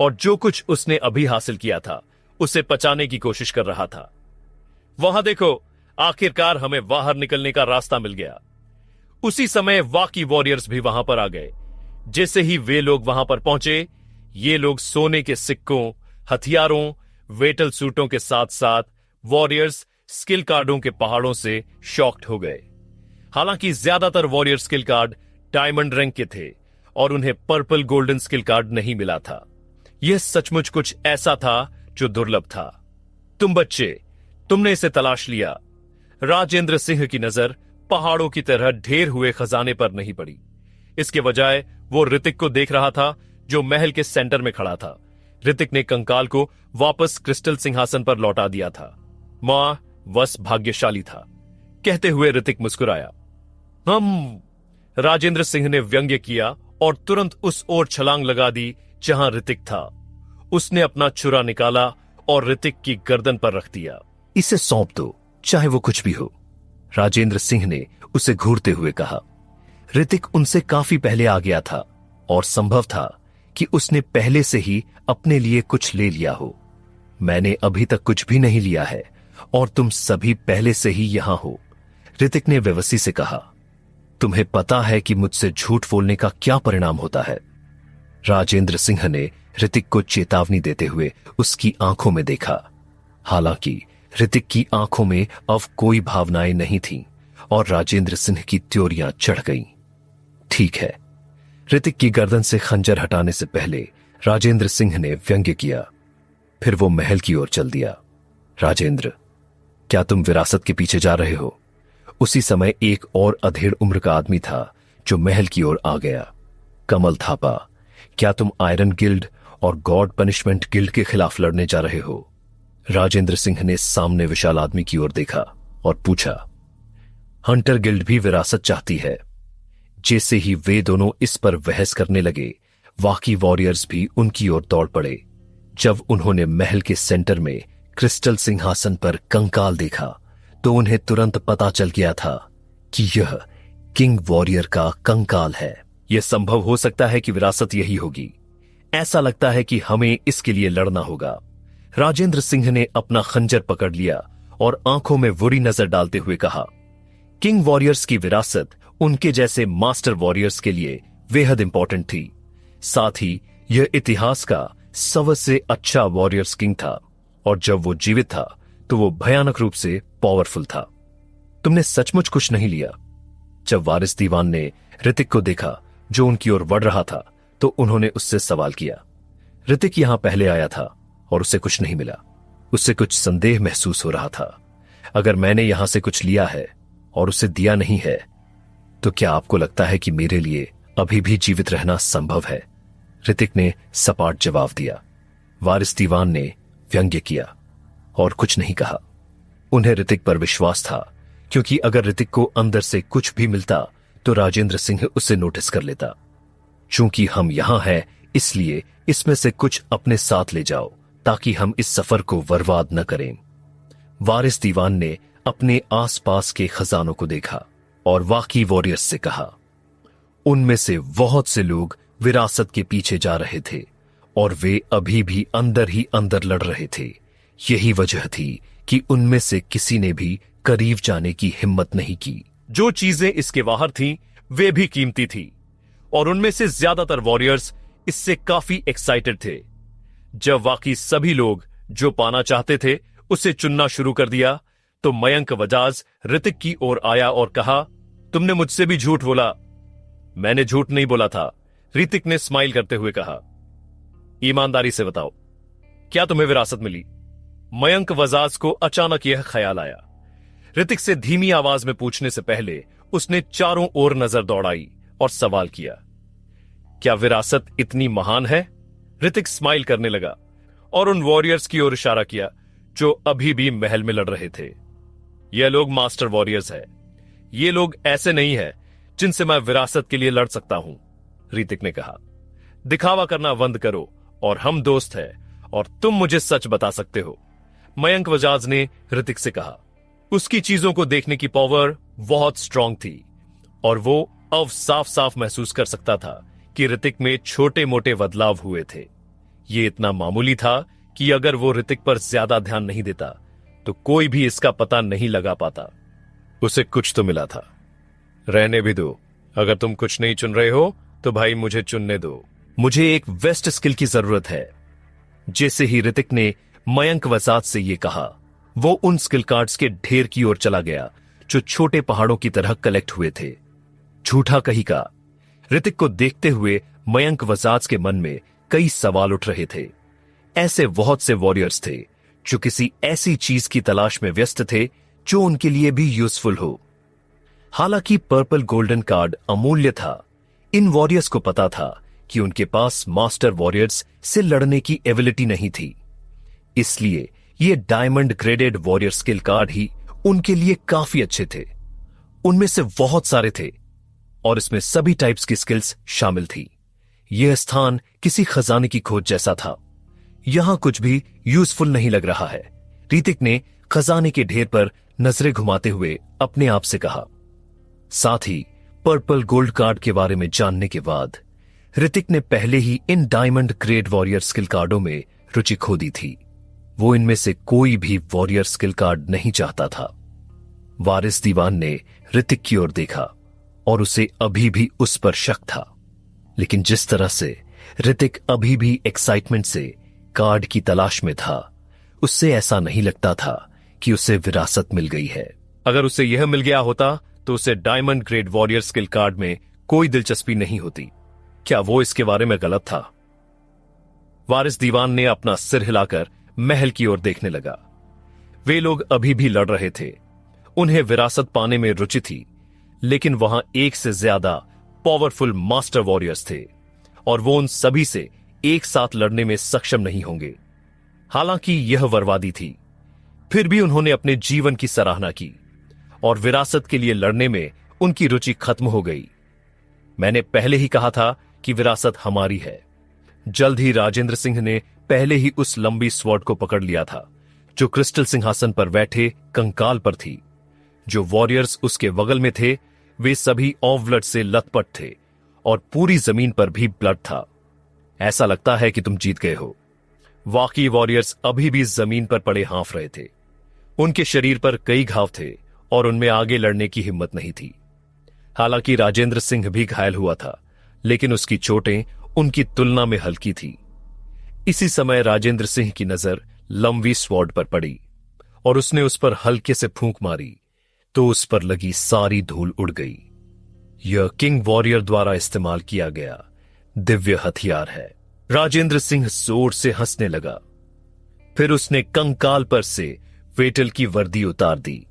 और जो कुछ उसने अभी हासिल किया था उसे पचाने की कोशिश कर रहा था। वहां देखो, आखिरकार हमें बाहर निकलने का रास्ता मिल गया। उसी समय वाकी वॉरियर्स भी वहां पर आ गए। जैसे ही वे लोग वहां पर पहुंचे, ये लोग सोने के सिक्कों, हथियारों, वेटल सूटों के साथ साथ वॉरियर्स स्किल कार्डों के पहाड़ों से शॉक्ड हो गए। हालांकि ज्यादातर warrior skill card diamond rank के थे और उन्हें पर्पल गोल्डन स्किल कार्ड नहीं मिला था। यह सचमुच कुछ ऐसा था जो दुर्लभ था। तुम बच्चे, तुमने इसे तलाश लिया। राजेंद्र सिंह की नजर पहाड़ों की तरह ढेर हुए खजाने पर नहीं पड़ी। इसके बजाय वो ऋतिक को देख रहा था जो महल के सेंटर में खड़ा था। ऋतिक ने कंकाल को वापस क्रिस्टल सिंहासन पर लौटा दिया था। मां बस भाग्यशाली था। कहते हुए ऋतिक मुस्कुराया। राजेंद्र सिंह ने व्यंग्य किया और तुरंत उस ओर छलांग लगा दी जहां ऋतिक था। उसने अपना छुरा निकाला और ऋतिक की गर्दन पर रख दिया। इसे सौंप दो, चाहे वो कुछ भी हो, राजेंद्र सिंह ने उसे घूरते हुए कहा। ऋतिक उनसे काफी पहले आ गया था और संभव था कि उसने पहले से ही अपने लिए कुछ ले लिया हो। मैंने अभी तक कुछ भी नहीं लिया है और तुम सभी पहले से ही यहां हो, ऋतिक ने व्यवसी से कहा। तुम्हें पता है कि मुझसे झूठ बोलने का क्या परिणाम होता है? राजेंद्र सिंह ने ऋतिक को चेतावनी देते हुए उसकी आंखों में देखा। हालांकि ऋतिक की आंखों में अब कोई भावनाएं नहीं थीं और राजेंद्र सिंह की त्योरियां चढ़ गईं। ठीक है, ऋतिक की गर्दन से खंजर हटाने से पहले राजेंद्र सिंह ने व्यंग्य किया। फिर वो महल की ओर चल दिया। राजेंद्र, क्या तुम विरासत के पीछे जा रहे हो? उसी समय एक और अधेड़ उम्र का आदमी था जो महल की ओर आ गया। कमल थापा, क्या तुम आयरन गिल्ड और गॉड पनिशमेंट गिल्ड के खिलाफ लड़ने जा रहे हो? राजेंद्र सिंह ने सामने विशाल आदमी की ओर देखा और पूछा। हंटर गिल्ड भी विरासत चाहती है। जैसे ही वे दोनों इस पर बहस करने लगे, वाकी वॉरियर्स भी उनकी ओर दौड़ पड़े। जब उन्होंने महल के सेंटर में क्रिस्टल सिंहासन पर कंकाल देखा तो उन्हें तुरंत पता चल गया था कि यह किंग वॉरियर का कंकाल है। यह संभव हो सकता है कि विरासत यही होगी। ऐसा लगता है कि हमें इसके लिए लड़ना होगा। राजेंद्र सिंह ने अपना खंजर पकड़ लिया और आंखों में बुरी नजर डालते हुए कहा, किंग वॉरियर्स की विरासत उनके जैसे मास्टर वॉरियर्स के लिए बेहद इंपॉर्टेंट थी। साथ ही यह इतिहास का सबसे अच्छा वॉरियर्स किंग था, और जब वो जीवित था तो वो भयानक रूप से पावरफुल था। तुमने सचमुच कुछ नहीं लिया? जब वारिस दीवान ने ऋतिक को देखा जो उनकी ओर बढ़ रहा था, तो उन्होंने उससे सवाल किया। ऋतिक यहां पहले आया था और उसे कुछ नहीं मिला। उससे कुछ संदेह महसूस हो रहा था। अगर मैंने यहां से कुछ लिया है और उसे दिया नहीं है, तो क्या आपको लगता है कि मेरे लिए अभी भी जीवित रहना संभव है? ऋतिक ने सपाट जवाब दिया। वारिस दीवान ने व्यंग्य किया और कुछ नहीं कहा। उन्हें ऋतिक पर विश्वास था, क्योंकि अगर ऋतिक को अंदर से कुछ भी मिलता तो राजेंद्र सिंह उसे नोटिस कर लेता। चूंकि हम यहां हैं, इसलिए इसमें से कुछ अपने साथ ले जाओ ताकि हम इस सफर को बर्बाद न करें। वारिस दीवान ने अपने आसपास के खजानों को देखा और बाकी वॉरियर्स से कहा। उनमें से बहुत से लोग विरासत के पीछे जा रहे थे और वे अभी भी अंदर ही अंदर लड़ रहे थे। यही वजह थी कि उनमें से किसी ने भी करीब जाने की हिम्मत नहीं की। जो चीजें इसके बाहर थीं, वे भी कीमती थी, और उनमें से ज्यादातर वॉरियर्स इससे काफी एक्साइटेड थे। जब बाकी सभी लोग जो पाना चाहते थे उसे चुनना शुरू कर दिया, तो मयंक वजाज ऋतिक की ओर आया और कहा, तुमने मुझसे भी झूठ बोला। मैंने झूठ नहीं बोला था, ऋतिक ने स्माइल करते हुए कहा। ईमानदारी से बताओ, क्या तुम्हें विरासत मिली? मयंक वजाज को अचानक यह ख्याल आया। ऋतिक से धीमी आवाज में पूछने से पहले उसने चारों ओर नजर दौड़ाई और सवाल किया, क्या विरासत इतनी महान है? ऋतिक स्माइल करने लगा और उन वॉरियर्स की ओर इशारा किया जो अभी भी महल में लड़ रहे थे। ये लोग मास्टर वॉरियर्स हैं। ये लोग ऐसे नहीं हैं जिनसे मैं विरासत के लिए लड़ सकता हूं, ऋतिक ने कहा। दिखावा करना बंद करो और हम दोस्त हैं, और तुम मुझे सच बता सकते हो, मयंक वजाज ने ऋतिक से कहा। उसकी चीजों को देखने की पावर बहुत स्ट्रांग थी, और वो अब साफ साफ महसूस कर सकता था कि ऋतिक में छोटे मोटे बदलाव हुए थे। ये इतना मामूली था कि अगर वो ऋतिक पर ज्यादा ध्यान नहीं देता तो कोई भी इसका पता नहीं लगा पाता। उसे कुछ तो मिला था। रहने भी दो, अगर तुम कुछ नहीं चुन रहे हो तो भाई मुझे चुनने दो। मुझे एक वेस्ट स्किल की जरूरत है। जैसे ही ऋतिक ने मयंक वजाज से यह कहा, वो उन स्किल कार्ड्स के ढेर की ओर चला गया जो छोटे पहाड़ों की तरह कलेक्ट हुए थे। झूठा कहीं का। ऋतिक को देखते हुए मयंक वजाज के मन में कई सवाल उठ रहे थे। ऐसे बहुत से वॉरियर्स थे जो किसी ऐसी चीज की तलाश में व्यस्त थे जो उनके लिए भी यूजफुल हो। हालांकि पर्पल गोल्डन कार्ड अमूल्य था, इन वॉरियर्स को पता था कि उनके पास मास्टर वॉरियर्स से लड़ने की एबिलिटी नहीं थी। इसलिए ये diamond graded warrior skill card ही उनके लिए काफी अच्छे थे। उनमें से बहुत सारे थे और इसमें सभी टाइप्स की स्किल्स शामिल थी। यह स्थान किसी खजाने की खोज जैसा था। यहां कुछ भी यूजफुल नहीं लग रहा है, ऋतिक ने खजाने के ढेर पर नजरें घुमाते हुए अपने आप से कहा। साथ ही पर्पल गोल्ड कार्ड के बारे में जानने के बाद ऋतिक ने पहले ही इन डायमंड ग्रेड वॉरियर स्किल कार्डों में रुचि खो दी थी। वो इनमें से कोई भी वॉरियर स्किल कार्ड नहीं चाहता था। वारिस दीवान ने ऋतिक की ओर देखा और उसे अभी भी उस पर शक था, लेकिन जिस तरह से ऋतिक अभी भी एक्साइटमेंट से कार्ड की तलाश में था, उससे ऐसा नहीं लगता था कि उसे विरासत मिल गई है। अगर उसे यह मिल गया होता तो उसे diamond grade warrior skill card में कोई दिलचस्पी नहीं होती। क्या वो इसके बारे में गलत था? वारिस दीवान ने अपना सिर हिलाकर महल की ओर देखने लगा। वे लोग अभी भी लड़ रहे थे। उन्हें विरासत पाने में रुचि थी, लेकिन वहां एक से ज्यादा पावरफुल मास्टर वॉरियर्स थे और वो उन सभी से एक साथ लड़ने में सक्षम नहीं होंगे। हालांकि यह बर्बादी थी, फिर भी उन्होंने अपने जीवन की सराहना की और विरासत के लिए लड़ने में उनकी रुचि खत्म हो गई। मैंने पहले ही कहा था कि विरासत हमारी है। जल्द ही राजेंद्र सिंह ने पहले ही उस लंबी स्वॉर्ड को पकड़ लिया था जो क्रिस्टल सिंहासन पर बैठे कंकाल पर थी। जो वॉरियर्स उसके बगल में थे वे सभी ऑफ ब्लड से लथपथ थे और पूरी जमीन पर भी ब्लड था। ऐसा लगता है कि तुम जीत गए हो। वाकी वॉरियर्स अभी भी जमीन पर पड़े हाँफ रहे थे। उनके शरीर पर कई घाव थे और उनमें आगे लड़ने की हिम्मत नहीं थी। हालांकि राजेंद्र सिंह भी घायल हुआ था, लेकिन उसकी चोटें उनकी तुलना में हल्की थी। इसी समय राजेंद्र सिंह की नजर लंबी स्वॉर्ड पर पड़ी और उसने उस पर हल्के से फूंक मारी तो उस पर लगी सारी धूल उड़ गई। यह किंग वॉरियर द्वारा इस्तेमाल किया गया दिव्य हथियार है। राजेंद्र सिंह जोर से हंसने लगा। फिर उसने कंकाल पर से वेटल की वर्दी उतार दी।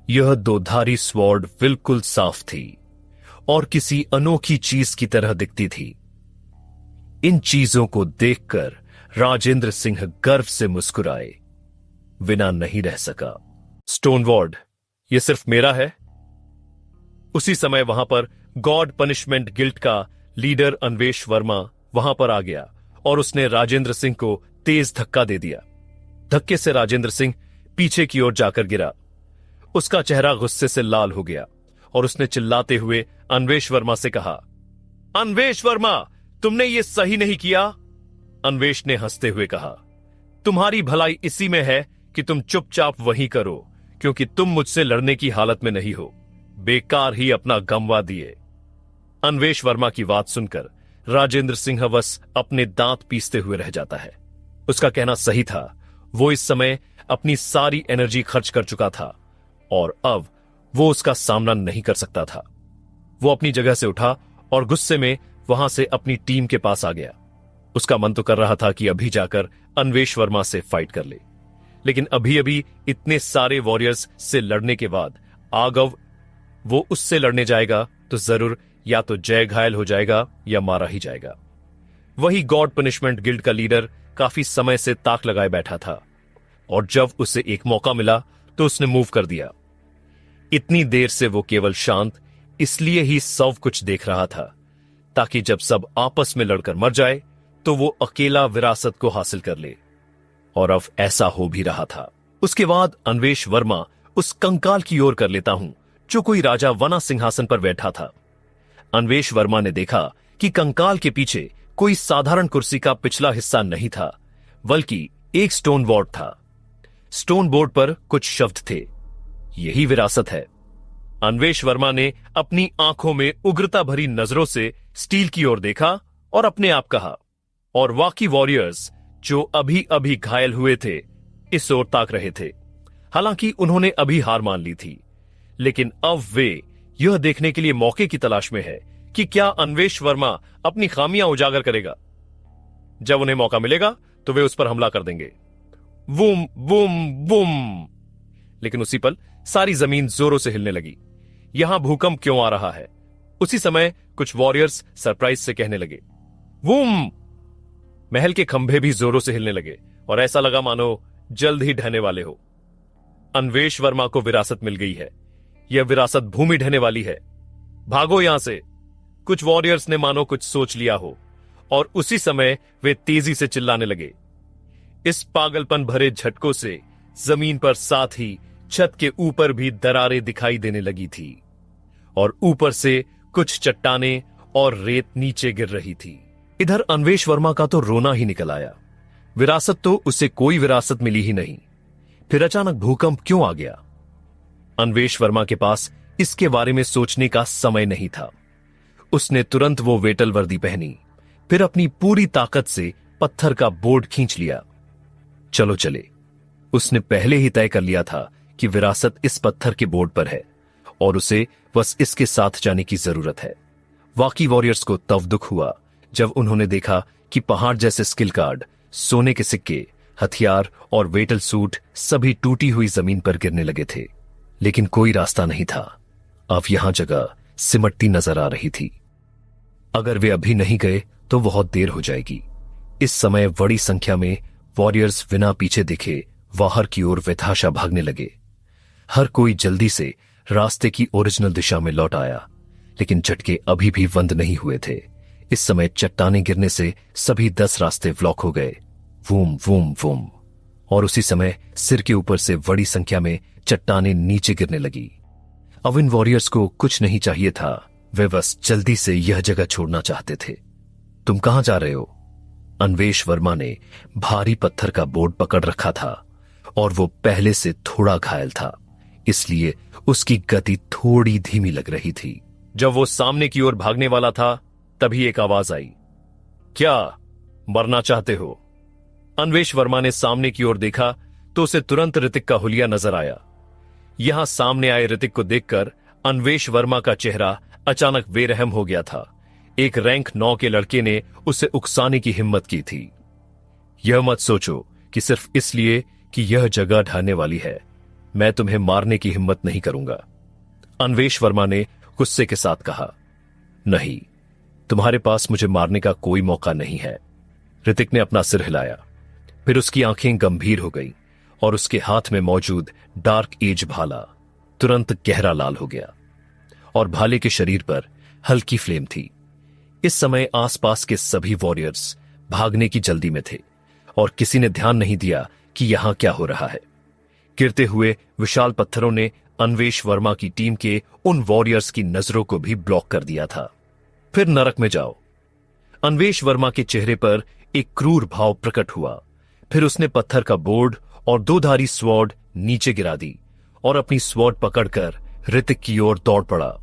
यह दोधारी स्वॉर्ड बिल्कुल साफ थी और किसी अनोखी चीज की तरह दिखती थी। इन चीजों को देखकर राजेंद्र सिंह गर्व से मुस्कुराए बिना नहीं रह सका। स्टोनवॉर्ड, यह सिर्फ मेरा है। उसी समय वहां पर गॉड पनिशमेंट गिल्ड का लीडर अन्वेष वर्मा वहां पर आ गया और उसने राजेंद्र सिंह को तेज धक्का दे दिया। धक्के से राजेंद्र सिंह पीछे की ओर जाकर गिरा। उसका चेहरा गुस्से से लाल हो गया और उसने चिल्लाते हुए अन्वेष वर्मा से कहा, अन्वेष वर्मा, तुमने ये सही नहीं किया। अन्वेष ने हंसते हुए कहा, तुम्हारी भलाई इसी में है कि तुम चुपचाप वहीं करो, क्योंकि तुम मुझसे लड़ने की हालत में नहीं हो। बेकार ही अपना गमवा दिए। अन्वेष वर्मा की बात सुनकर राजेंद्र सिंह बस अपने दांत पीसते हुए रह जाता है। उसका कहना सही था। वो इस समय अपनी सारी एनर्जी खर्च कर चुका था और अब वो उसका सामना नहीं कर सकता था। वो अपनी जगह से उठा और गुस्से में वहां से अपनी टीम के पास आ गया। उसका मन तो कर रहा था कि अभी जाकर अन्वेष वर्मा से फाइट कर ले, लेकिन अभी अभी इतने सारे वॉरियर्स से लड़ने के बाद आगव वो उससे लड़ने जाएगा तो जरूर या तो जय घायल हो जाएगा या मारा ही जाएगा। वही गॉड पनिशमेंट गिल्ड का लीडर काफी समय से ताक लगाए बैठा था और जब उसे एक मौका मिला तो उसने मूव कर दिया। इतनी देर से वो केवल शांत इसलिए ही सब कुछ देख रहा था ताकि जब सब आपस में लड़कर मर जाए तो वो अकेला विरासत को हासिल कर ले, और अब ऐसा हो भी रहा था। उसके बाद अन्वेष वर्मा उस कंकाल की ओर कर लेता हूं जो कोई राजा वना सिंहासन पर बैठा था। अन्वेष वर्मा ने देखा कि कंकाल के पीछे कोई साधारण कुर्सी का पिछला हिस्सा नहीं था, बल्कि एक स्टोन बोर्ड था। स्टोन बोर्ड पर कुछ शब्द थे, यही विरासत है। अन्वेष वर्मा ने अपनी आंखों में उग्रता भरी नजरों से स्टील की ओर देखा और अपने आप कहा, और वाकी वॉरियर्स जो अभी अभी घायल हुए थे इस ओर ताक रहे थे। हालांकि उन्होंने अभी हार मान ली थी, लेकिन अब वे यह देखने के लिए मौके की तलाश में है कि क्या अन्वेष वर्मा अपनी खामियां उजागर करेगा। जब उन्हें मौका मिलेगा तो वे उस पर हमला कर देंगे। वूम वूम वूम। लेकिन उसी पल सारी जमीन जोरों से हिलने लगी। यहां भूकंप क्यों आ रहा है? उसी समय कुछ वॉरियर्स सरप्राइज से कहने लगे, वूम। महल के खंभे भी जोरों से हिलने लगे और ऐसा लगा मानो जल्द ही ढहने वाले हो। अन्वेष वर्मा को विरासत मिल गई है। यह विरासत भूमि ढहने वाली है। भागो यहां से। कुछ वॉरियर्स ने मानो कुछ सोच लिया हो और उसी समय वे तेजी से चिल्लाने लगे। इस पागलपन भरे झटकों से जमीन पर साथ ही छत के ऊपर भी दरारें दिखाई देने लगी थी और ऊपर से कुछ चट्टानें और रेत नीचे गिर रही थी। इधर अन्वेष वर्मा का तो रोना ही निकल आया। विरासत तो उसे कोई विरासत मिली ही नहीं, फिर अचानक भूकंप क्यों आ गया? अन्वेष वर्मा के पास इसके बारे में सोचने का समय नहीं था। उसने तुरंत वो वेटल वर्दी पहनी, फिर अपनी पूरी ताकत से पत्थर का बोर्ड खींच लिया। चलो चले। उसने पहले ही तय कर लिया था कि विरासत इस पत्थर के बोर्ड पर है और उसे बस इसके साथ जाने की जरूरत है। वाकी वॉरियर्स को तब दुख हुआ जब उन्होंने देखा कि पहाड़ जैसे स्किल कार्ड, सोने के सिक्के, हथियार और वेटल सूट सभी टूटी हुई जमीन पर गिरने लगे थे, लेकिन कोई रास्ता नहीं था। अब यहां जगह सिमटती नजर आ रही थी। अगर वे अभी नहीं गए तो बहुत देर हो जाएगी। इस समय बड़ी संख्या में वॉरियर्स बिना पीछे दिखे बाहर की ओर बेतहाशा भागने लगे। हर कोई जल्दी से रास्ते की ओरिजिनल दिशा में लौट आया, लेकिन झटके अभी भी बंद नहीं हुए थे। इस समय चट्टाने गिरने से सभी 10 रास्ते ब्लॉक हो गए। वूम वूम वूम। और उसी समय सिर के ऊपर से बड़ी संख्या में चट्टाने नीचे गिरने लगी। अब इन वॉरियर्स को कुछ नहीं चाहिए था, वे बस जल्दी से यह जगह छोड़ना चाहते थे। तुम कहां जा रहे हो? अन्वेष वर्मा ने भारी पत्थर का बोर्ड पकड़ रखा था और वो पहले से थोड़ा घायल था, इसलिए उसकी गति थोड़ी धीमी लग रही थी। जब वो सामने की ओर भागने वाला था तभी एक आवाज आई, क्या मरना चाहते हो? अन्वेष वर्मा ने सामने की ओर देखा तो उसे तुरंत ऋतिक का हुलिया नजर आया। यहां सामने आए ऋतिक को देखकर अन्वेष वर्मा का चेहरा अचानक बेरहम हो गया था। एक रैंक 9 के लड़के ने उसे उकसाने की हिम्मत की थी। यह मत सोचो कि सिर्फ इसलिए कि यह जगह ढहने वाली है मैं तुम्हें मारने की हिम्मत नहीं करूंगा, अन्वेष वर्मा ने गुस्से के साथ कहा। नहीं, तुम्हारे पास मुझे मारने का कोई मौका नहीं है। ऋतिक ने अपना सिर हिलाया, फिर उसकी आंखें गंभीर हो गई और उसके हाथ में मौजूद डार्क एज भाला तुरंत गहरा लाल हो गया और भाले के शरीर पर हल्की फ्लेम थी। इस समय आसपास के सभी वॉरियर्स भागने की जल्दी में थे और किसी ने ध्यान नहीं दिया कि यहां क्या हो रहा है। गिरते हुए विशाल पत्थरों ने अन्वेष वर्मा की टीम के उन वॉरियर्स की नजरों को भी ब्लॉक कर दिया था। फिर नरक में जाओ। अन्वेष वर्मा के चेहरे पर एक क्रूर भाव प्रकट हुआ। फिर उसने पत्थर का बोर्ड और 2-धारी स्वॉर्ड नीचे गिरा दी और अपनी स्वॉर्ड पकड़कर ऋतिक की ओर दौड़ पड़ा।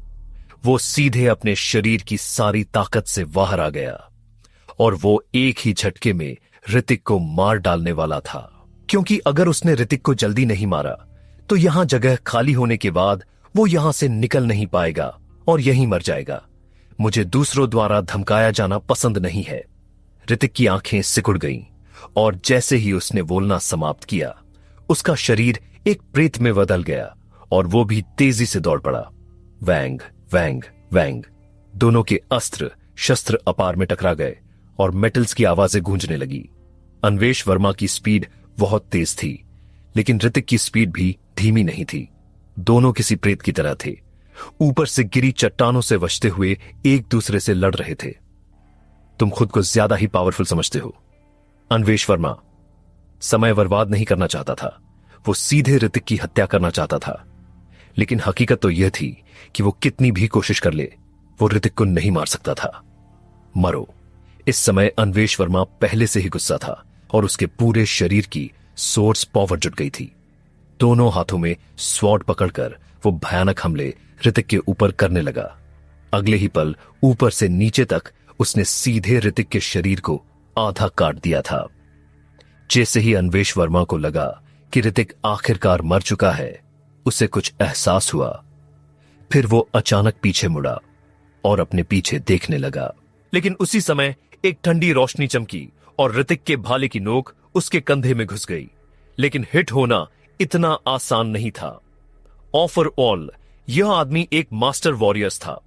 वो सीधे अपने शरीर की सारी ताकत से बाहर आ गया और वो एक ही झटके में ऋतिक को मार डालने वाला था, क्योंकि अगर उसने ऋतिक को जल्दी नहीं मारा तो यहां जगह खाली होने के बाद वो यहां से निकल नहीं पाएगा और यहीं मर जाएगा। मुझे दूसरों द्वारा धमकाया जाना पसंद नहीं है। ऋतिक की आंखें सिकुड़ गईं और जैसे ही उसने बोलना समाप्त किया उसका शरीर एक प्रेत में बदल गया और वो भी तेजी से दौड़ पड़ा। वैंग वैंग वैंग दोनों के अस्त्र शस्त्र अपार में टकरा गए और मेटल्स की आवाजें गूंजने लगी। अन्वेष वर्मा की स्पीड बहुत तेज थी, लेकिन ऋतिक की स्पीड भी धीमी नहीं थी। दोनों किसी प्रेत की तरह थे, ऊपर से गिरी चट्टानों से बचते हुए एक दूसरे से लड़ रहे थे। तुम खुद को ज्यादा ही पावरफुल समझते हो। अन्वेष वर्मा समय बर्बाद नहीं करना चाहता था, वो सीधे ऋतिक की हत्या करना चाहता था। लेकिन हकीकत तो यह थी कि वो कितनी भी कोशिश कर ले वो ऋतिक को नहीं मार सकता था। मरो। इस समय अन्वेष वर्मा पहले से ही गुस्सा था और उसके पूरे शरीर की सोर्स पावर जुट गई थी। दोनों हाथों में स्वॉर्ड पकड़कर वो भयानक हमले ऋतिक के ऊपर करने लगा। अगले ही पल ऊपर से नीचे तक उसने सीधे ऋतिक के शरीर को आधा काट दिया था। जैसे ही अन्वेष वर्मा को लगा कि ऋतिक आखिरकार मर चुका है, उसे कुछ एहसास हुआ। फिर वो अचानक पीछे मुड़ा और अपने पीछे देखने लगा। लेकिन उसी समय एक ठंडी रोशनी चमकी और ऋतिक के भाले की नोक उसके कंधे में घुस गई। लेकिन हिट होना इतना आसान नहीं था। ऑफर ऑल यह आदमी एक मास्टर वॉरियर्स था,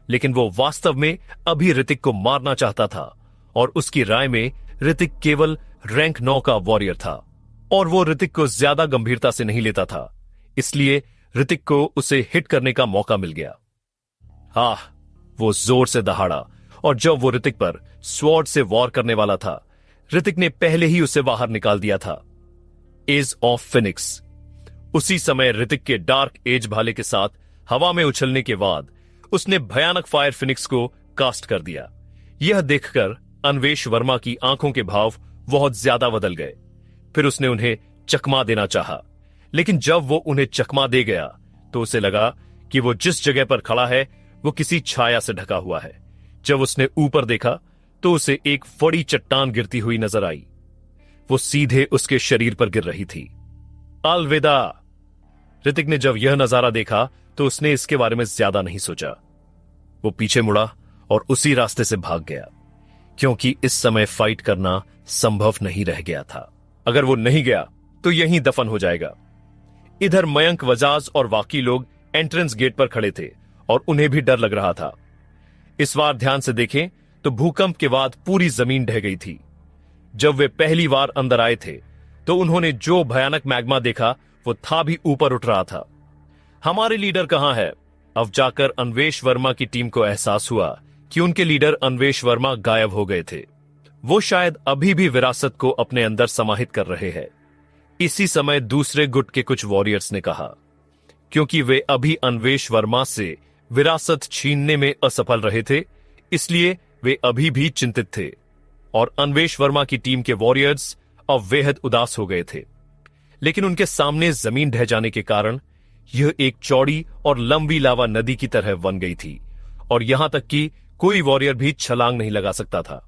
लेकिन वो वास्तव में अभी ऋतिक को मारना चाहता था और उसकी राय में ऋतिक केवल रैंक 9 का वॉरियर था और वो ऋतिक को ज्यादा गंभीरता से नहीं लेता था, इसलिए ऋतिक को उसे हिट करने का मौका मिल गया। वो जोर से दहाड़ा और जब वो ऋतिक पर स्वॉर्ड से वॉर करने वाला था, ऋतिक ने पहले ही उसे बाहर निकाल दिया था। Age of Phoenix. उसी समय ऋतिक के डार्क एज भाले के साथ हवा में उछलने के बाद उसने भयानक फायर फिनिक्स को कास्ट कर दिया। यह देखकर अन्वेष वर्मा की आंखों के भाव बहुत ज्यादा बदल गए। फिर उसने उन्हें चकमा देना चाहा, लेकिन जब वो उन्हें चकमा दे गया तो उसे लगा कि वो जिस जगह पर खड़ा है वो किसी छाया से ढका हुआ है। जब उसने ऊपर देखा तो उसे एक बड़ी चट्टान गिरती हुई नजर आई। वो सीधे उसके शरीर पर गिर रही थी। अलविदा। ऋतिक ने जब यह नजारा देखा तो उसने इसके बारे में ज्यादा नहीं सोचा। वो पीछे मुड़ा और उसी रास्ते से भाग गया, क्योंकि इस समय फाइट करना संभव नहीं रह गया था। अगर वो नहीं गया तो यहीं दफन हो जाएगा। इधर मयंक, वजाज और बाकी लोग एंट्रेंस गेट पर खड़े थे और उन्हें भी डर लग रहा था। इस बार ध्यान से देखें तो भूकंप के बाद पूरी जमीन ढह गई थी। जब वे पहली बार अंदर आए थे तो उन्होंने जो भयानक मैग्मा देखा वो था भी ऊपर उठ रहा था। हमारे लीडर कहां है? अब जाकर अन्वेष वर्मा की टीम को एहसास हुआ कि उनके लीडर अन्वेष वर्मा गायब हो गए थे। वो शायद अभी भी विरासत को अपने अंदर समाहित कर रहे हैं। इसी समय दूसरे गुट के कुछ वॉरियर्स ने कहा, क्योंकि वे अभी अन्वेष वर्मा से विरासत छीनने में असफल रहे थे, इसलिए वे अभी भी चिंतित थे और अन्वेष वर्मा की टीम के वॉरियर्स अब बेहद उदास हो गए थे। लेकिन उनके सामने जमीन ढह जाने के कारण यह एक चौड़ी और लंबी लावा नदी की तरह बन गई थी और यहां तक कि कोई वॉरियर भी छलांग नहीं लगा सकता था।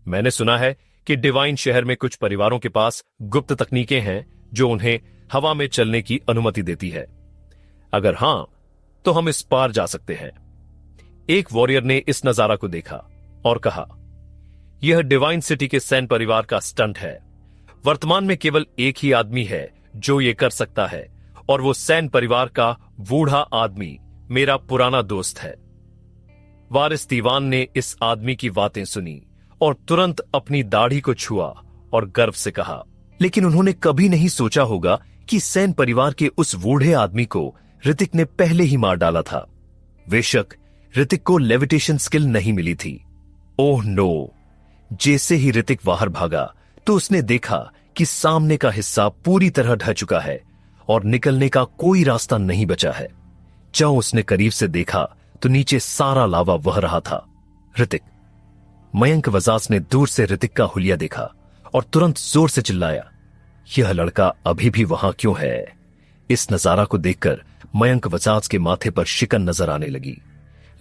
मैंने सुना है कि डिवाइन शहर में कुछ परिवारों के पास गुप्त तकनीकें हैं जो उन्हें हवा में चलने की अनुमति देती है। अगर हां, तो हम इस पार जा सकते हैं। एक वॉरियर ने इस नजारा को देखा और कहा, यह डिवाइन सिटी के सैन परिवार का स्टंट है। वर्तमान में केवल एक ही आदमी है जो यह कर सकता है और वो सैन परिवार का बूढ़ा आदमी मेरा पुराना दोस्त है। वारिस दीवान ने इस आदमी की बातें सुनी और तुरंत अपनी दाढ़ी को छुआ और गर्व से कहा, लेकिन उन्होंने कभी नहीं सोचा होगा कि सैन परिवार के उस बूढ़े आदमी को ऋतिक ने पहले ही मार डाला था। बेशक ऋतिक को लेविटेशन स्किल नहीं मिली थी। Oh no! जैसे ही ऋतिक बाहर भागा तो उसने देखा कि सामने का हिस्सा पूरी तरह ढह चुका है और निकलने का कोई रास्ता नहीं बचा है। जब उसने करीब से देखा तो नीचे सारा लावा बह रहा था। ऋतिक! मयंक वजाज ने दूर से ऋतिक का हुलिया देखा और तुरंत जोर से चिल्लाया, यह लड़का अभी भी वहां क्यों है? इस नजारा को देखकर मयंक वजाज के माथे पर शिकन नजर आने लगी।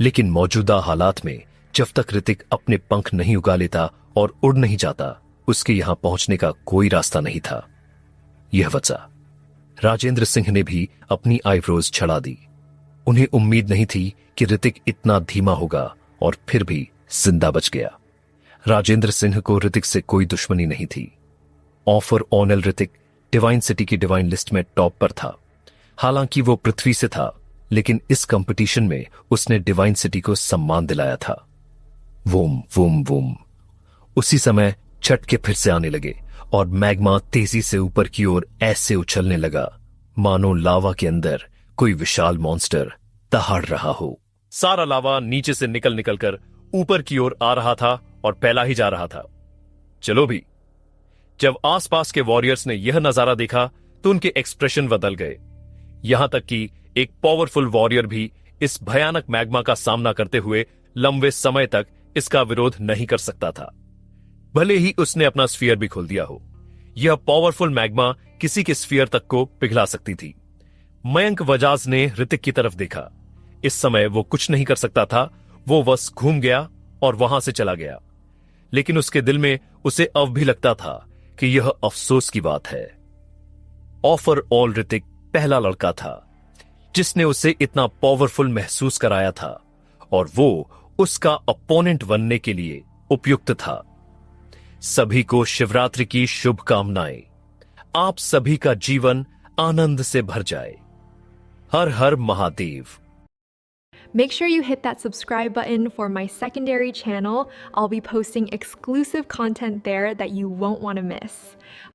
लेकिन मौजूदा हालात में जब तक ऋतिक अपने पंख नहीं उगा लेता और उड़ नहीं जाता, उसके यहां पहुंचने का कोई रास्ता नहीं था। यह वजह राजेंद्र सिंह ने भी अपनी आईब्रोज छड़ा दी। उन्हें उम्मीद नहीं थी कि ऋतिक इतना धीमा होगा और फिर भी जिंदा बच गया। राजेंद्र सिंह को ऋतिक से कोई दुश्मनी नहीं थी। ऑफर ऑनल ऋतिक डिवाइन सिटी की डिवाइन लिस्ट में टॉप पर था। हालांकि वो पृथ्वी से था, लेकिन इस कंपटीशन में उसने डिवाइन सिटी को सम्मान दिलाया था। वूम वूम वूम। उसी समय झटके फिर से आने लगे और मैग्मा तेजी से ऊपर की ओर ऐसे उछलने लगा मानो लावा के अंदर कोई विशाल मॉन्स्टर दहाड़ रहा हो। सारा लावा नीचे से निकल निकलकर ऊपर की ओर आ रहा था और फैला ही जा रहा था। चलो भी। जब आसपास के वॉरियर्स ने यह नजारा देखा तो उनके एक्सप्रेशन बदल गए। यहां तक कि एक पावरफुल वॉरियर भी इस भयानक मैग्मा का सामना करते हुए लंबे समय तक इसका विरोध नहीं कर सकता था, भले ही उसने अपना स्फीयर भी खोल दिया हो। यह पावरफुल मैग्मा किसी के स्फीयर तक को पिघला सकती थी। मयंक वजाज ने ऋतिक की तरफ देखा। इस समय वो कुछ नहीं कर सकता था। वो बस घूम गया और वहां से चला गया। लेकिन उसके दिल में उसे अब भी लगता था कि यह अफसोस की बात है। ऑफर ऑल ऋतिक पहला लड़का था जिसने उसे इतना पावरफुल महसूस कराया था और वो उसका अपोनेंट बनने के लिए उपयुक्त था। सभी को शिवरात्रि की शुभकामनाएं। आप सभी का जीवन आनंद से भर जाए। हर हर Mahadev. Make sure you hit that subscribe button for my secondary channel. I'll be posting exclusive content there that you won't want to miss.